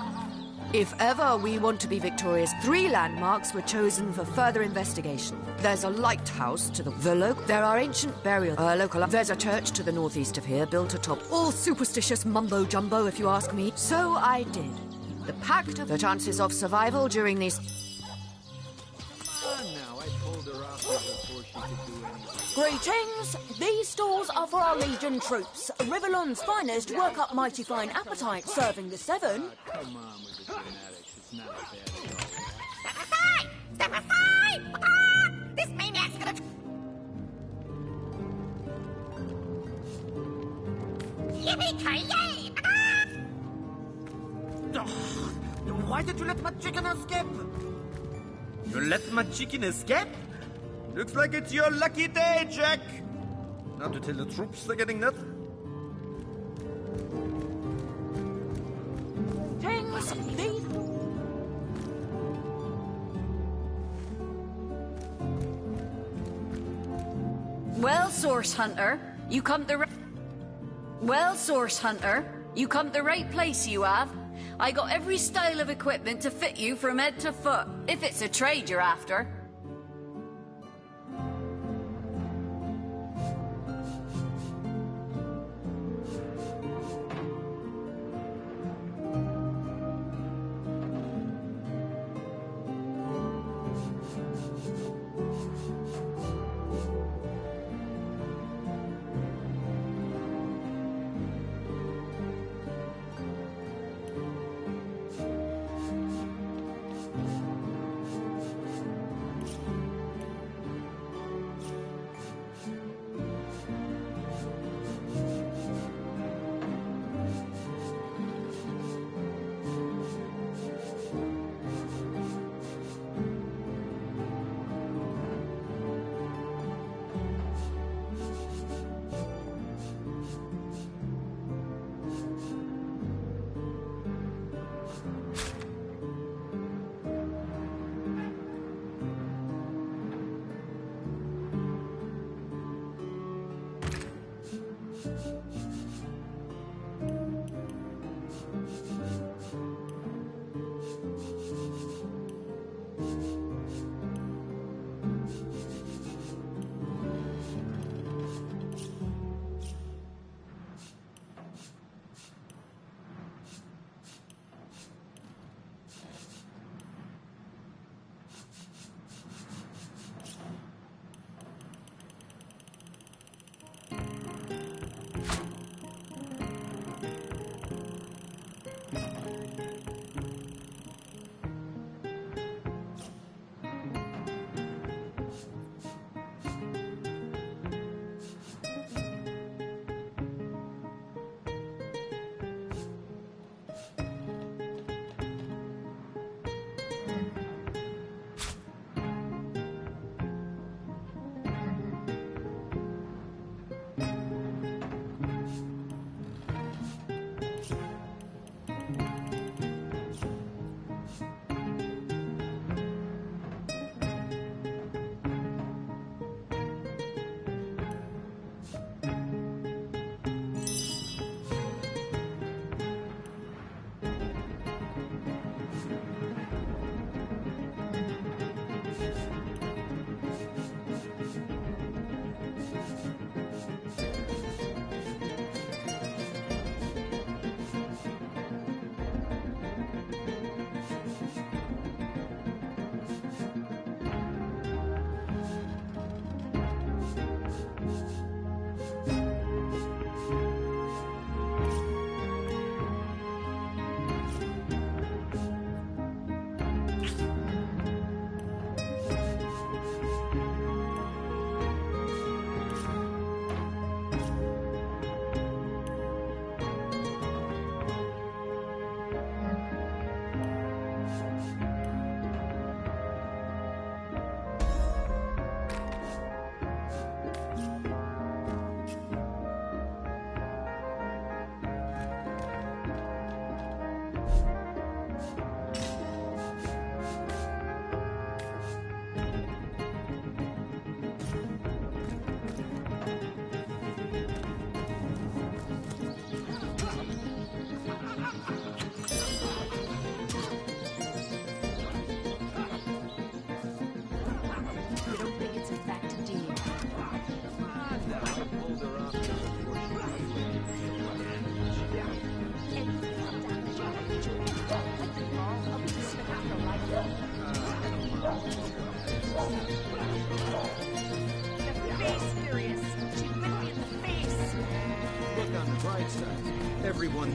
If ever we want to be victorious, 3 landmarks were chosen for further investigation. There's a lighthouse to the local. There are ancient local. There's a church to the northeast of here, built atop all superstitious mumbo-jumbo, if you ask me. So I did. The pact of the chances of survival during these... Come on now, I pulled her off you before she could do anything. Greetings! These stalls are for our Legion troops. Rivellon's finest work up mighty fine appetite, serving the seven. Come on with the genetics. It's not bad at all. Step aside! Step aside! Ah! This maniac's gonna... Yippee-ki-yay! Why did you let my chicken escape? You let my chicken escape? Looks like it's your lucky day, Jack. Now to tell the troops they're getting nothing. Things, these... Well, Source Hunter, you come to you come to the right place, you have. I got every style of equipment to fit you from head to foot, if it's a trade you're after.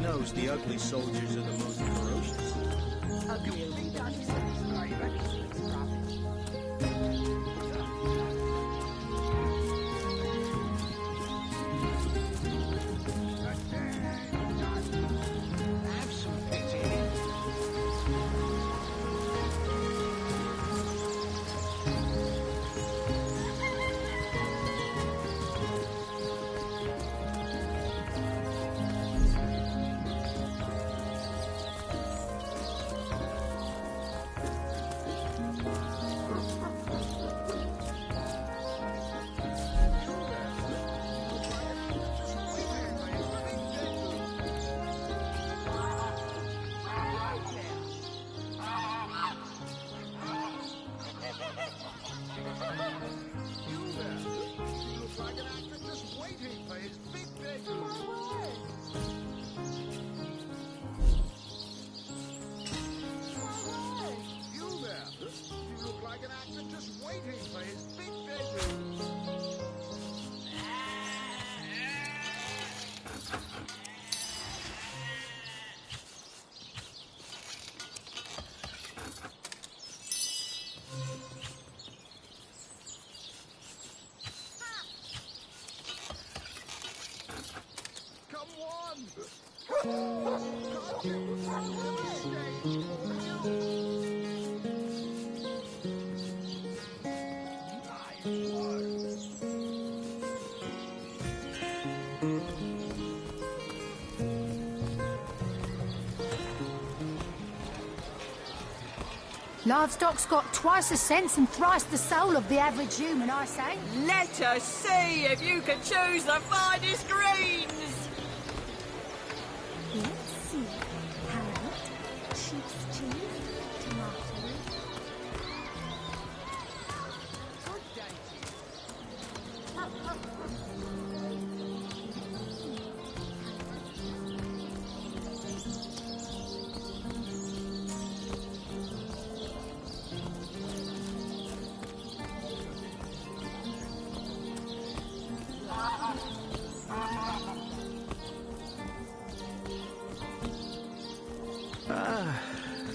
knows the ugly soldiers are the most ferocious. Ugly does describe a king's province. Have some pity. Livestock's got twice the sense and thrice the soul of the average human, I say. Let us see if you can choose the finest greens! Let's see. Carrot, sheep's cheese, tomatoes.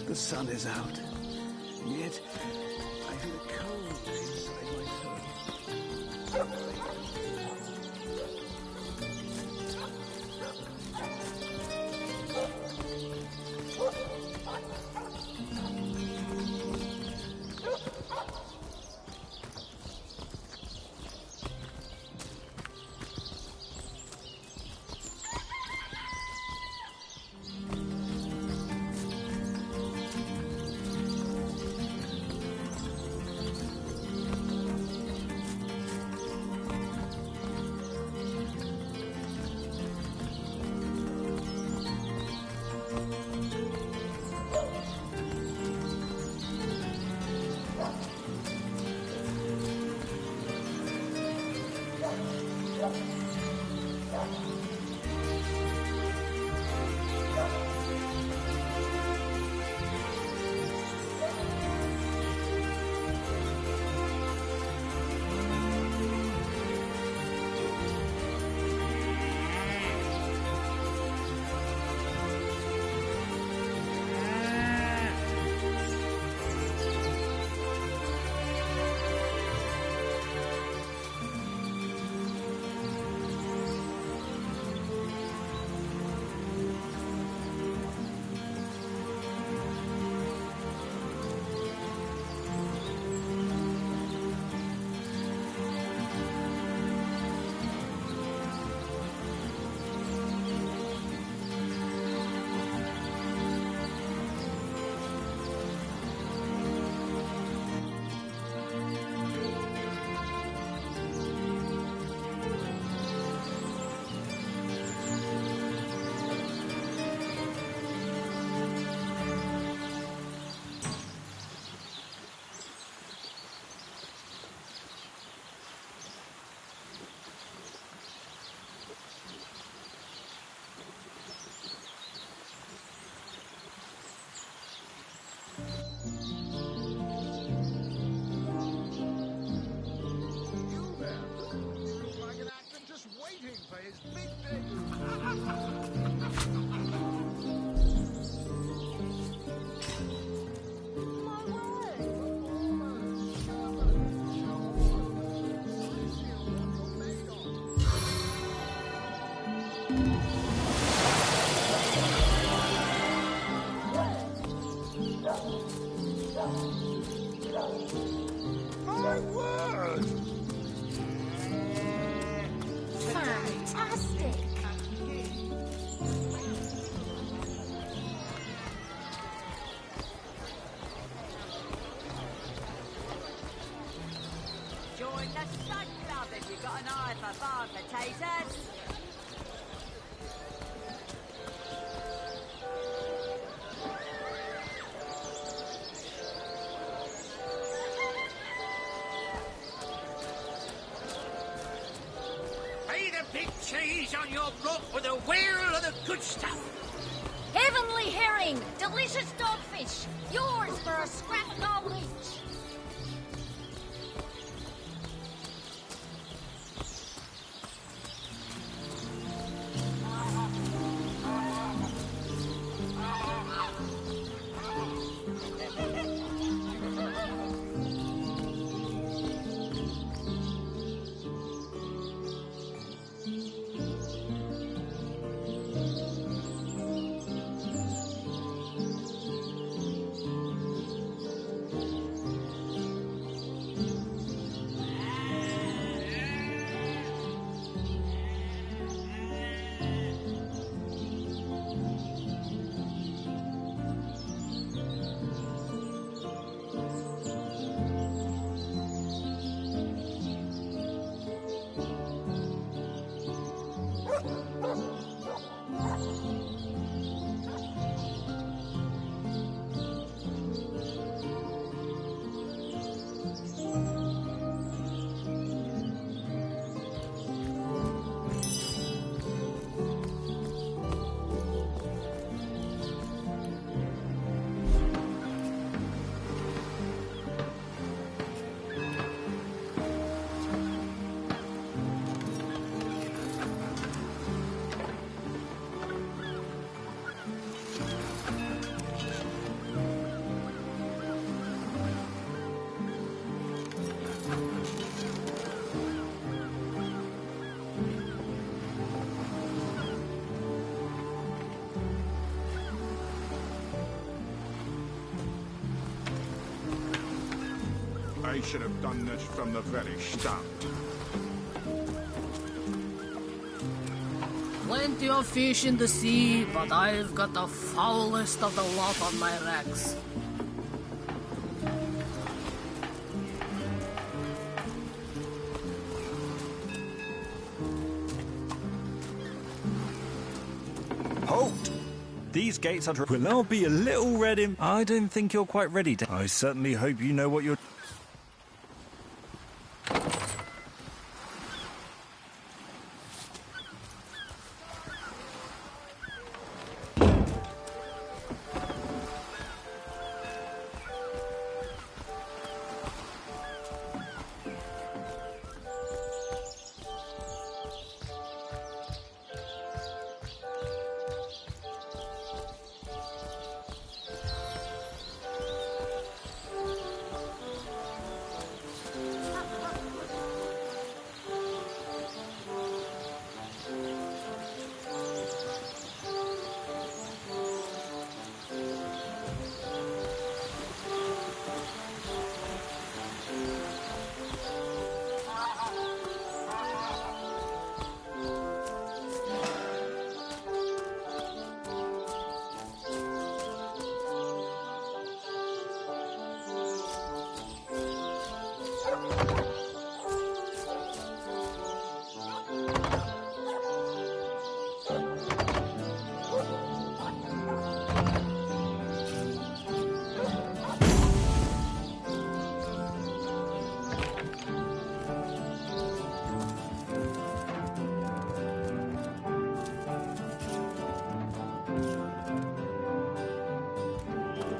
The sun is out, and yet I feel a cold inside my soul. Waiting for his big day. My word! Fantastic. Join the Stud Club if you've got an eye for farm potatoes. Pay the big cheese on your block with a wheel of the good stuff. Heavenly herring! Delicious dogfish! Yours for a scrap gold each! I should have done this from the very start. Plenty of fish in the sea, but I've got the foulest of the lot on my racks. Halt! These gates are... Well, I'll be a little red in... I don't think you're quite ready to... I certainly hope you know what you're...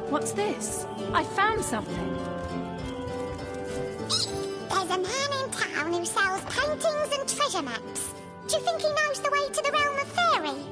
What's this? I found something. There's a man in town who sells paintings and treasure maps. Do you think he knows the way to the realm of fairy?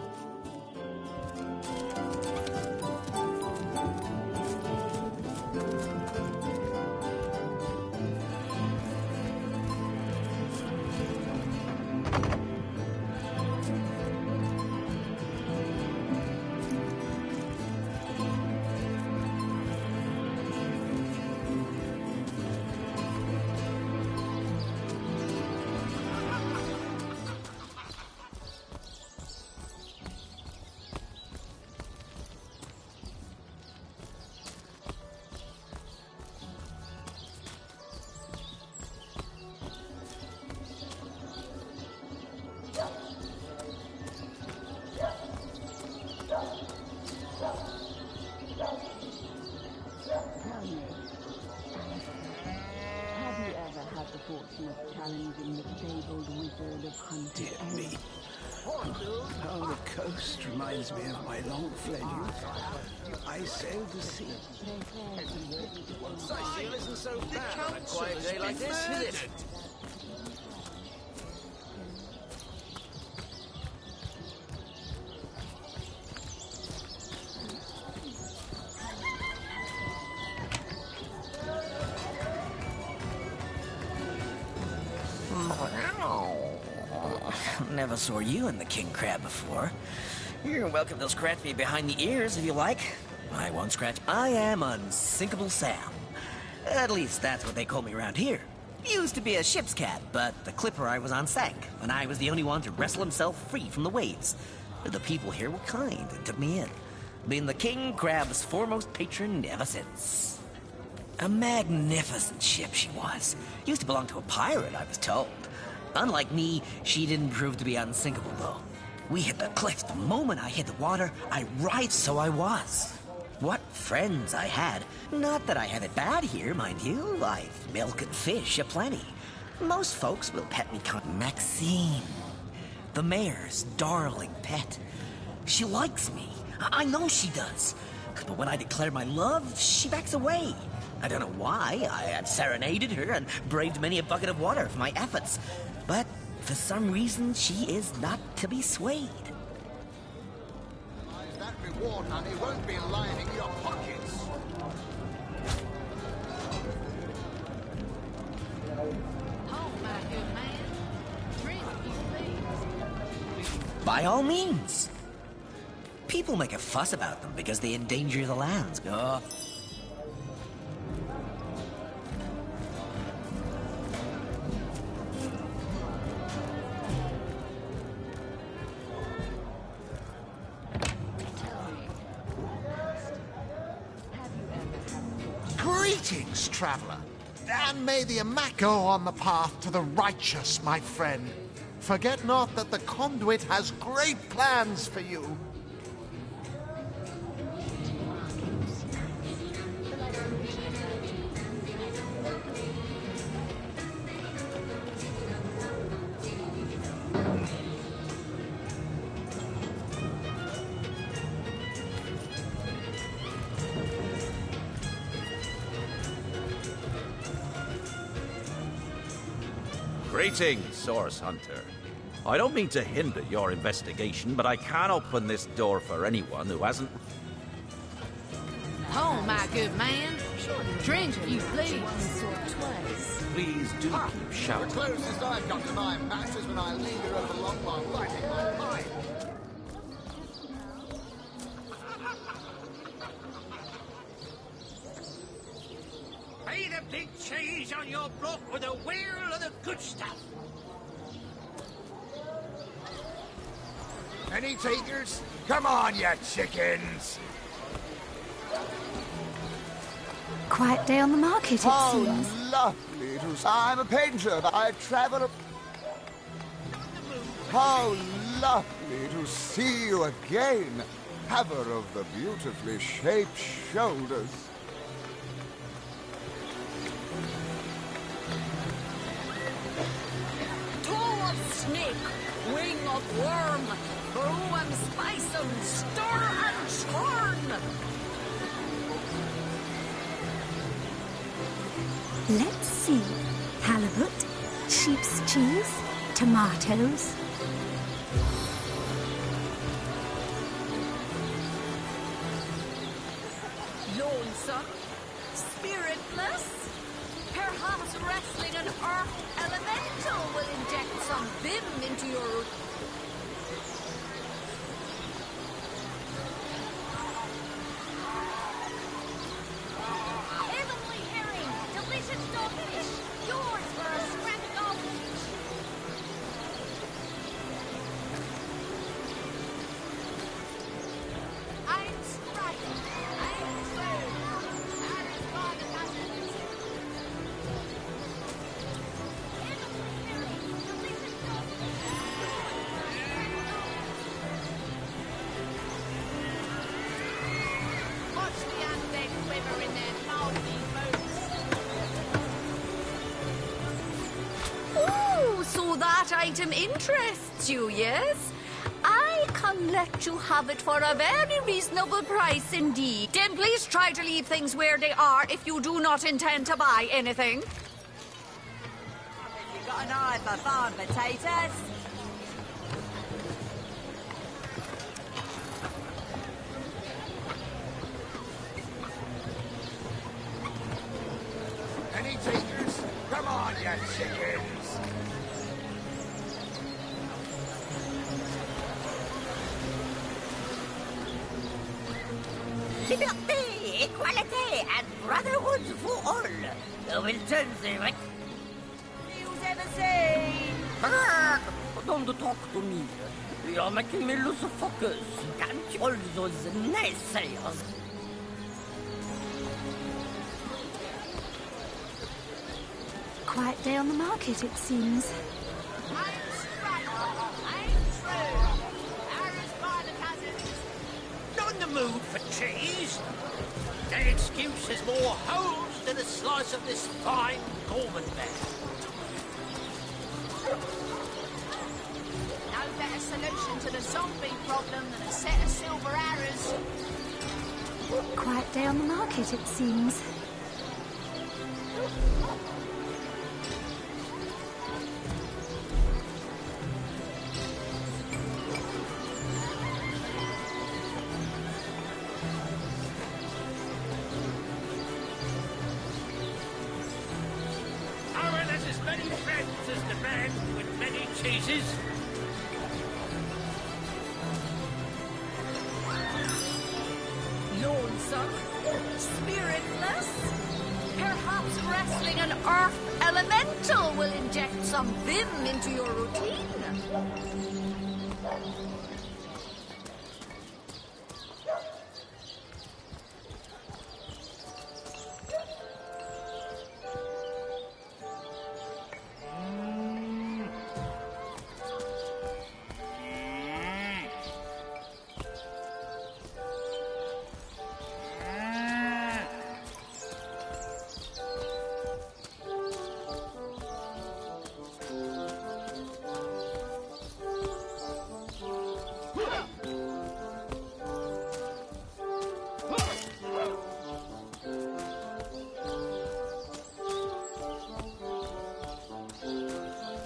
Have you ever had the fortune of challenging the fabled wizard of hunting? Dear me. How the coast reminds me of my long fledgings. I sailed the sea. Sightseeing isn't so bad on a quiet day like this, is it? Never saw you in the king crab before. You're welcome to scratch me behind the ears if you like. I won't scratch. I am Unsinkable Sam. At least that's what they call me around here. Used to be a ship's cat, but the clipper I was on sank, and I was the only one to wrestle himself free from the waves. The people here were kind and took me in, being the king crab's foremost patron ever since. A magnificent ship she was. Used to belong to a pirate, I was told. Unlike me, she didn't prove to be unsinkable, though. We hit the cliffs the moment I hit the water. I writhed, so I was. What friends I had. Not that I have it bad here, mind you. I've milk and fish aplenty. Most folks will pet me Maxine, the mayor's darling pet. She likes me. I know she does. But when I declare my love, she backs away. I don't know why. I have serenaded her and braved many a bucket of water for my efforts. But for some reason, she is not to be swayed. That reward money won't be lining your pockets. Oh, my good man. Drink, you please. By all means. People make a fuss about them because they endanger the lands. Oh. Greetings, traveller. And may the Amak go on the path to the righteous, my friend. Forget not that the conduit has great plans for you. Greetings, Source Hunter. I don't mean to hinder your investigation, but I can't open this door for anyone who hasn't... Oh, my good man. Drink, you please. Please do keep shouting. The closest I've got to my match is when I linger over along while lighting my pipe. Pay the big cheese on your block with a wheel of the good stuff. Any takers? Come on, you chickens! Quiet day on the market, it seems. Lovely to see. I'm a painter. I travel... How lovely to see you again. Haver of the beautifully shaped shoulders. Toe of snake, wing of worm, brew and spice and stir and churn. Let's see. Halibut, sheep's cheese, tomatoes. Lonesome, spiritless. Perhaps wrestling an earth elemental will inject some vim into your... Heavenly herring, delicious dogfish, yours for a scrap of I'm striking. I'm true. That is my passion. that item interests you, yes? I can let you have it for a very reasonable price indeed. Then please try to leave things where they are if you do not intend to buy anything. You got an eye for farm potatoes? Any takers? Come on, you chickens! Liberté, equality, and brotherhood for all. Will turn the right. You've ever seen? Don't talk to me. You're making me lose focus. Can't you all those naysayers? Quiet day on the market, it seems. Not in the mood for cheese. That excuse is more holes than a slice of this fine Gorman-bear. No better solution to the zombie problem than a set of silver arrows. Quiet day on the market, it seems. Owen has as many friends as the man with many cheeses. Lonesome? Spiritless? Perhaps wrestling an earth elemental will inject some vim into your routine.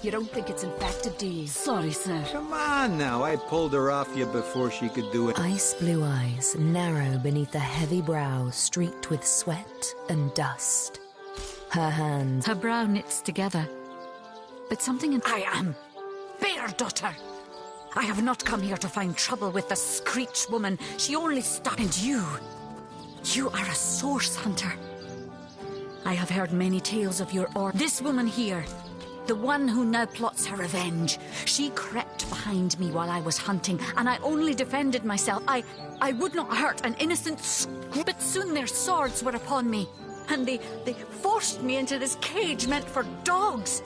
You don't think it's infected, do you? Sorry, sir. Come on now, I pulled her off you before she could do it. Ice blue eyes, narrow beneath a heavy brow streaked with sweat and dust. Her hands... Her brow knits together. But something in... I am Bear Daughter. I have not come here to find trouble with the Screech woman. She only stopped... And you are a source hunter. I have heard many tales of your This woman here, the one who now plots her revenge. She crept behind me while I was hunting, and I only defended myself. I would not hurt an innocent but soon their swords were upon me, and they forced me into this cage meant for dogs.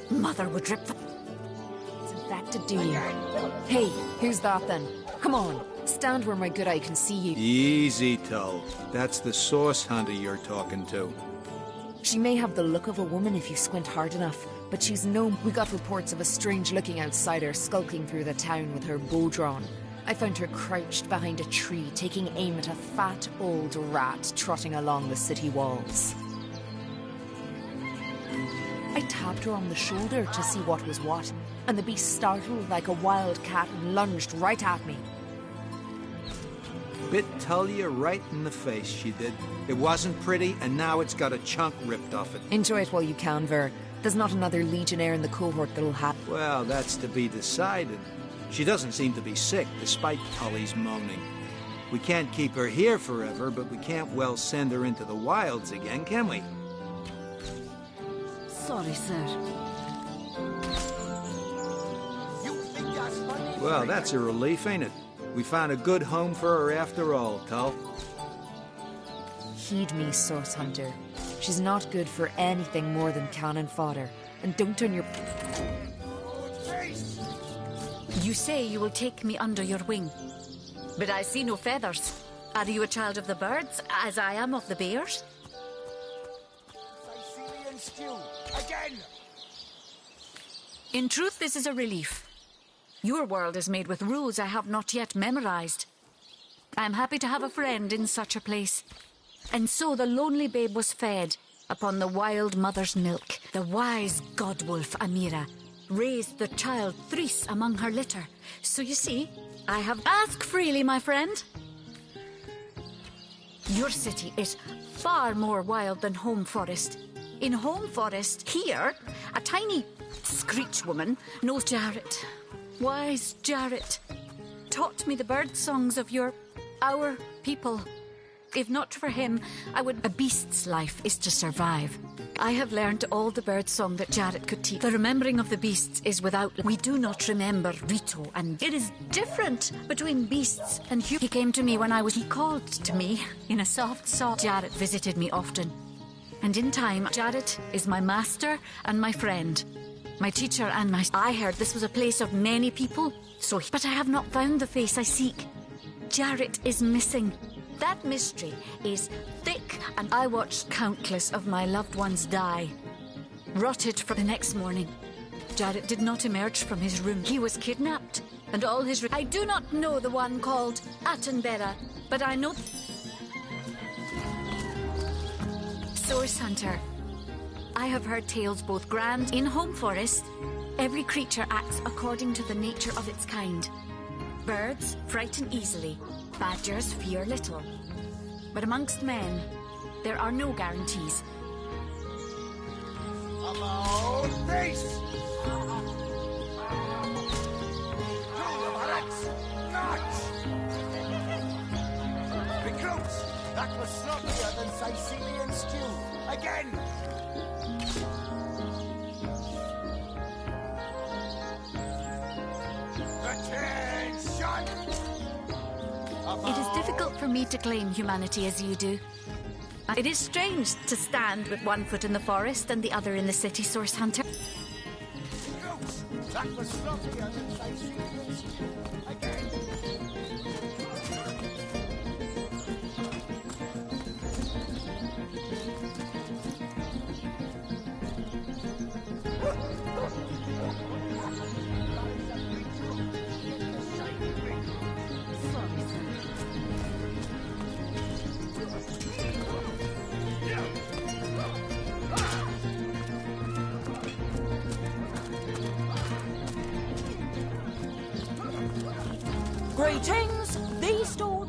Mother would rip them. It's infected, do you? Hey, who's that then? Come on, stand where my good eye can see you. Easy, Tull. That's the source hunter you're talking to. She may have the look of a woman if you squint hard enough, but she's known. We got reports of a strange-looking outsider skulking through the town with her bow drawn. I found her crouched behind a tree, taking aim at a fat old rat trotting along the city walls. I tapped her on the shoulder to see what was what, and the beast startled like a wild cat and lunged right at me. Bit Tullia right in the face, she did. It wasn't pretty, and now it's got a chunk ripped off it. Enjoy it while you can, Ver. There's not another legionnaire in the cohort that'll have... Well, that's to be decided. She doesn't seem to be sick, despite Tully's moaning. We can't keep her here forever, but we can't well send her into the wilds again, can we? Sorry, sir. Well, that's a relief, ain't it? We found a good home for her after all, Tull. Heed me, Source Hunter. She's not good for anything more than cannon fodder. And don't turn your... You say you will take me under your wing, but I see no feathers. Are you a child of the birds, as I am of the bears? Sicilian stew, again! In truth, this is a relief. Your world is made with rules I have not yet memorized. I am happy to have a friend in such a place. And so the lonely babe was fed upon the wild mother's milk. The wise godwolf Amira raised the child thrice among her litter. So you see, I have... Ask freely, my friend. Your city is far more wild than Home Forest. In Home Forest, here, a tiny screech woman knows Jarrett. Wise Jarrett taught me the bird songs of our people. If not for him, I would... A beast's life is to survive. I have learned all the bird song that Jarrett could teach. The remembering of the beasts is without... We do not remember Rito, and it is different between beasts and humans. He came to me when I was... He called to me in a soft sob. Jarrett visited me often. And in time, Jarrett is my master and my friend. My teacher and my... I heard this was a place of many people, so... But I have not found the face I seek. Jarrett is missing. That mystery is thick, and I watched countless of my loved ones die. Rotted for the next morning. Jarrett did not emerge from his room. He was kidnapped, and all his... I do not know the one called Attenborough, but I know... Source Hunter. I have heard tales both grand. In Home Forest, every creature acts according to the nature of its kind. Birds frighten easily. Badgers fear little. But amongst men, there are no guarantees. About face! Recruits! That was sloppier than Sicilian stew. Again! Attention! It is difficult for me to claim humanity as you do. It is strange to stand with one foot in the forest and the other in the city, Source Hunter. That was sloppier than Sicilian stew. Again! Greetings, these stores.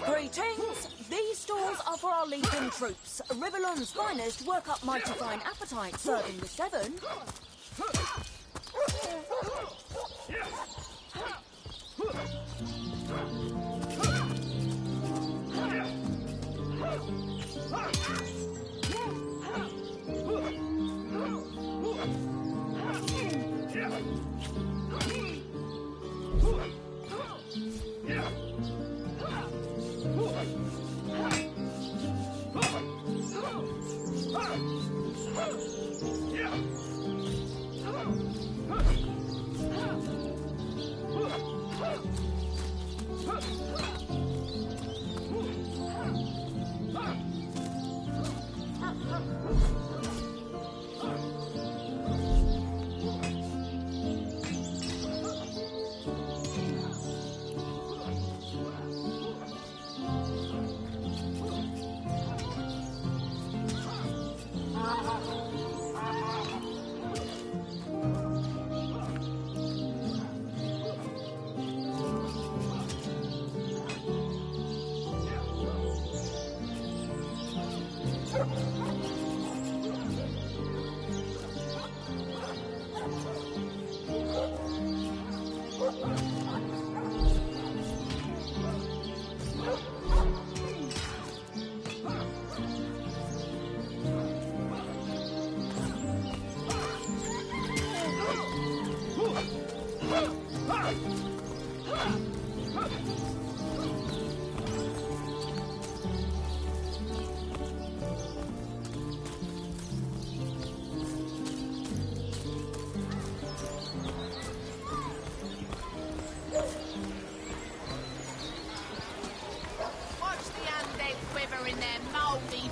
Greetings. These stores are for our Legion troops. Rivellon's finest work up mighty fine appetite, serving the 7.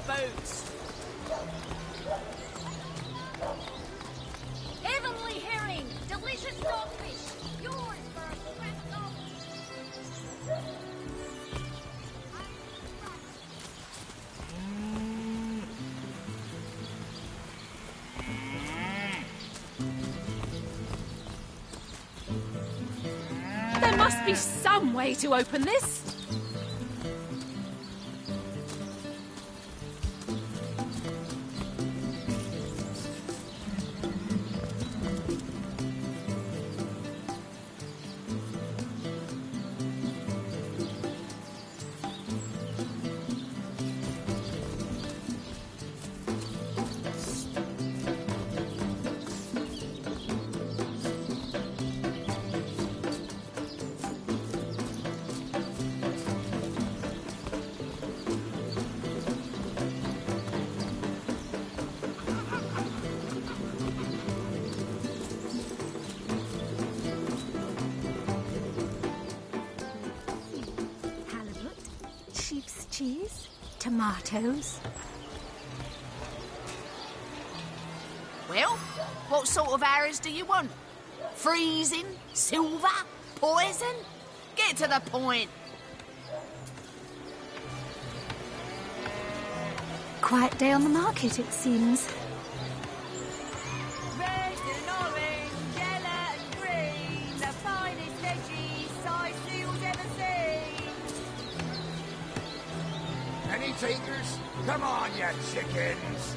boots. Heavenly herring! Delicious dogfish! Yours for a scrap of... There must be some way to open this. Sheep's cheese, tomatoes. Well, what sort of arrows do you want? Freezing? Silver? Poison? Get to the point. Quiet day on the market, it seems. Red and orange, yellow and green, the finest veggies size seals ever seen. Any takers? Come on, you chickens!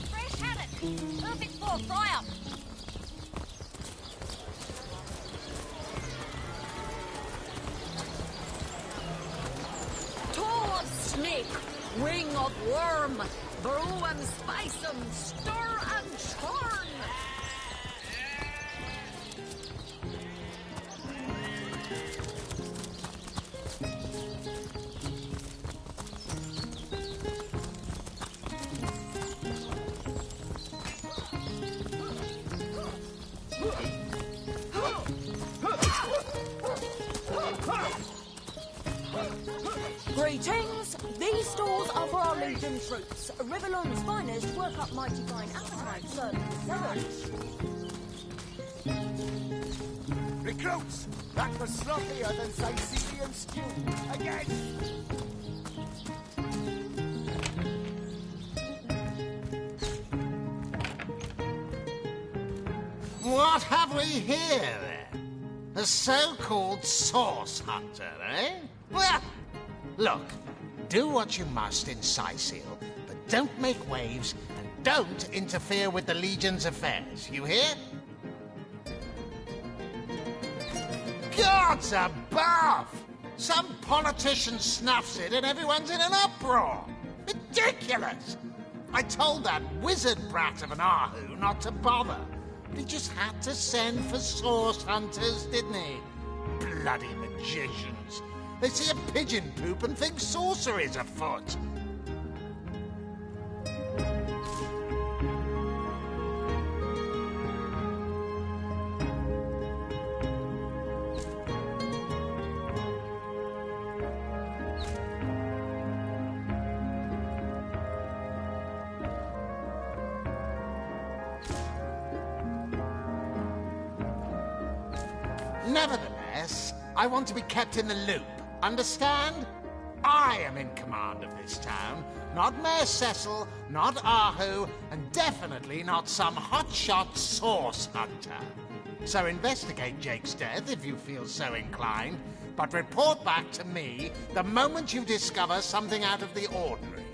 Fresh haddock! Perfect for a fry-up! Tall snake, wing of worm, brew and spice 'em, stir and churn. Greetings! These stores are for our Legion troops. Rivaloon's finest work up mighty fine appetite, serving sevens. Recruits! That was sloppier than Sicilian stew. Again! What have we here, then? A so-called source hunter, eh? Well, look, do what you must in Sicil, but don't make waves and don't interfere with the Legion's affairs. You hear? Gods above! Some politician snuffs it and everyone's in an uproar. Ridiculous! I told that wizard brat of an Ahu not to bother. But he just had to send for source hunters, didn't he? Bloody magicians. They see a pigeon poop and think sorcery's afoot. Nevertheless, I want to be kept in the loop. Understand? I am in command of this town, not Mayor Cecil, not Ahu, and definitely not some hotshot source hunter. So investigate Jake's death if you feel so inclined, but report back to me the moment you discover something out of the ordinary.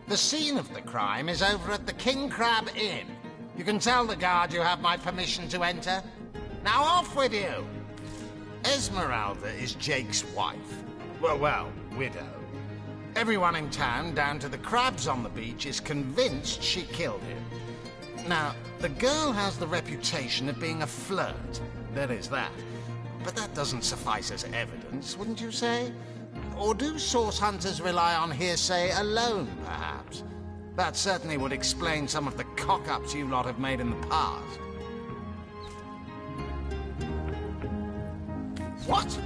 The scene of the crime is over at the King Crab Inn. You can tell the guard you have my permission to enter. Now off with you! Esmeralda is Jake's wife. Well, widow. Everyone in town, down to the crabs on the beach, is convinced she killed him. Now, the girl has the reputation of being a flirt. There is that. But that doesn't suffice as evidence, wouldn't you say? Or do source hunters rely on hearsay alone, perhaps? That certainly would explain some of the cock-ups you lot have made in the past. What?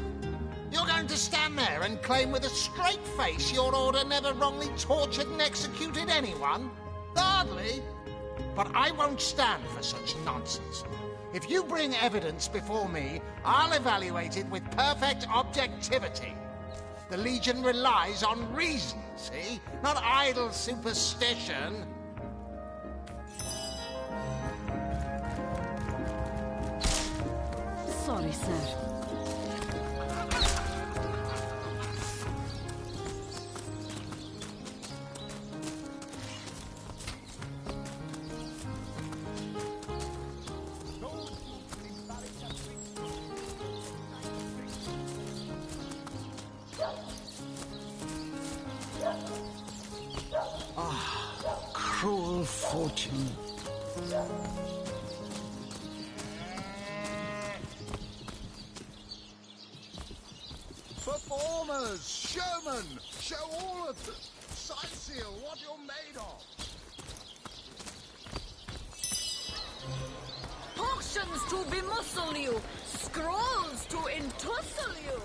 You're going to stand there and claim with a straight face your order never wrongly tortured and executed anyone? Hardly. But I won't stand for such nonsense. If you bring evidence before me, I'll evaluate it with perfect objectivity. The Legion relies on reason, see? Not idle superstition. Sorry, sir. Cruel fortune. Performers, showmen, show all of them. Sicil, what you're made of. Potions to bemuscle you, scrolls to entussle you.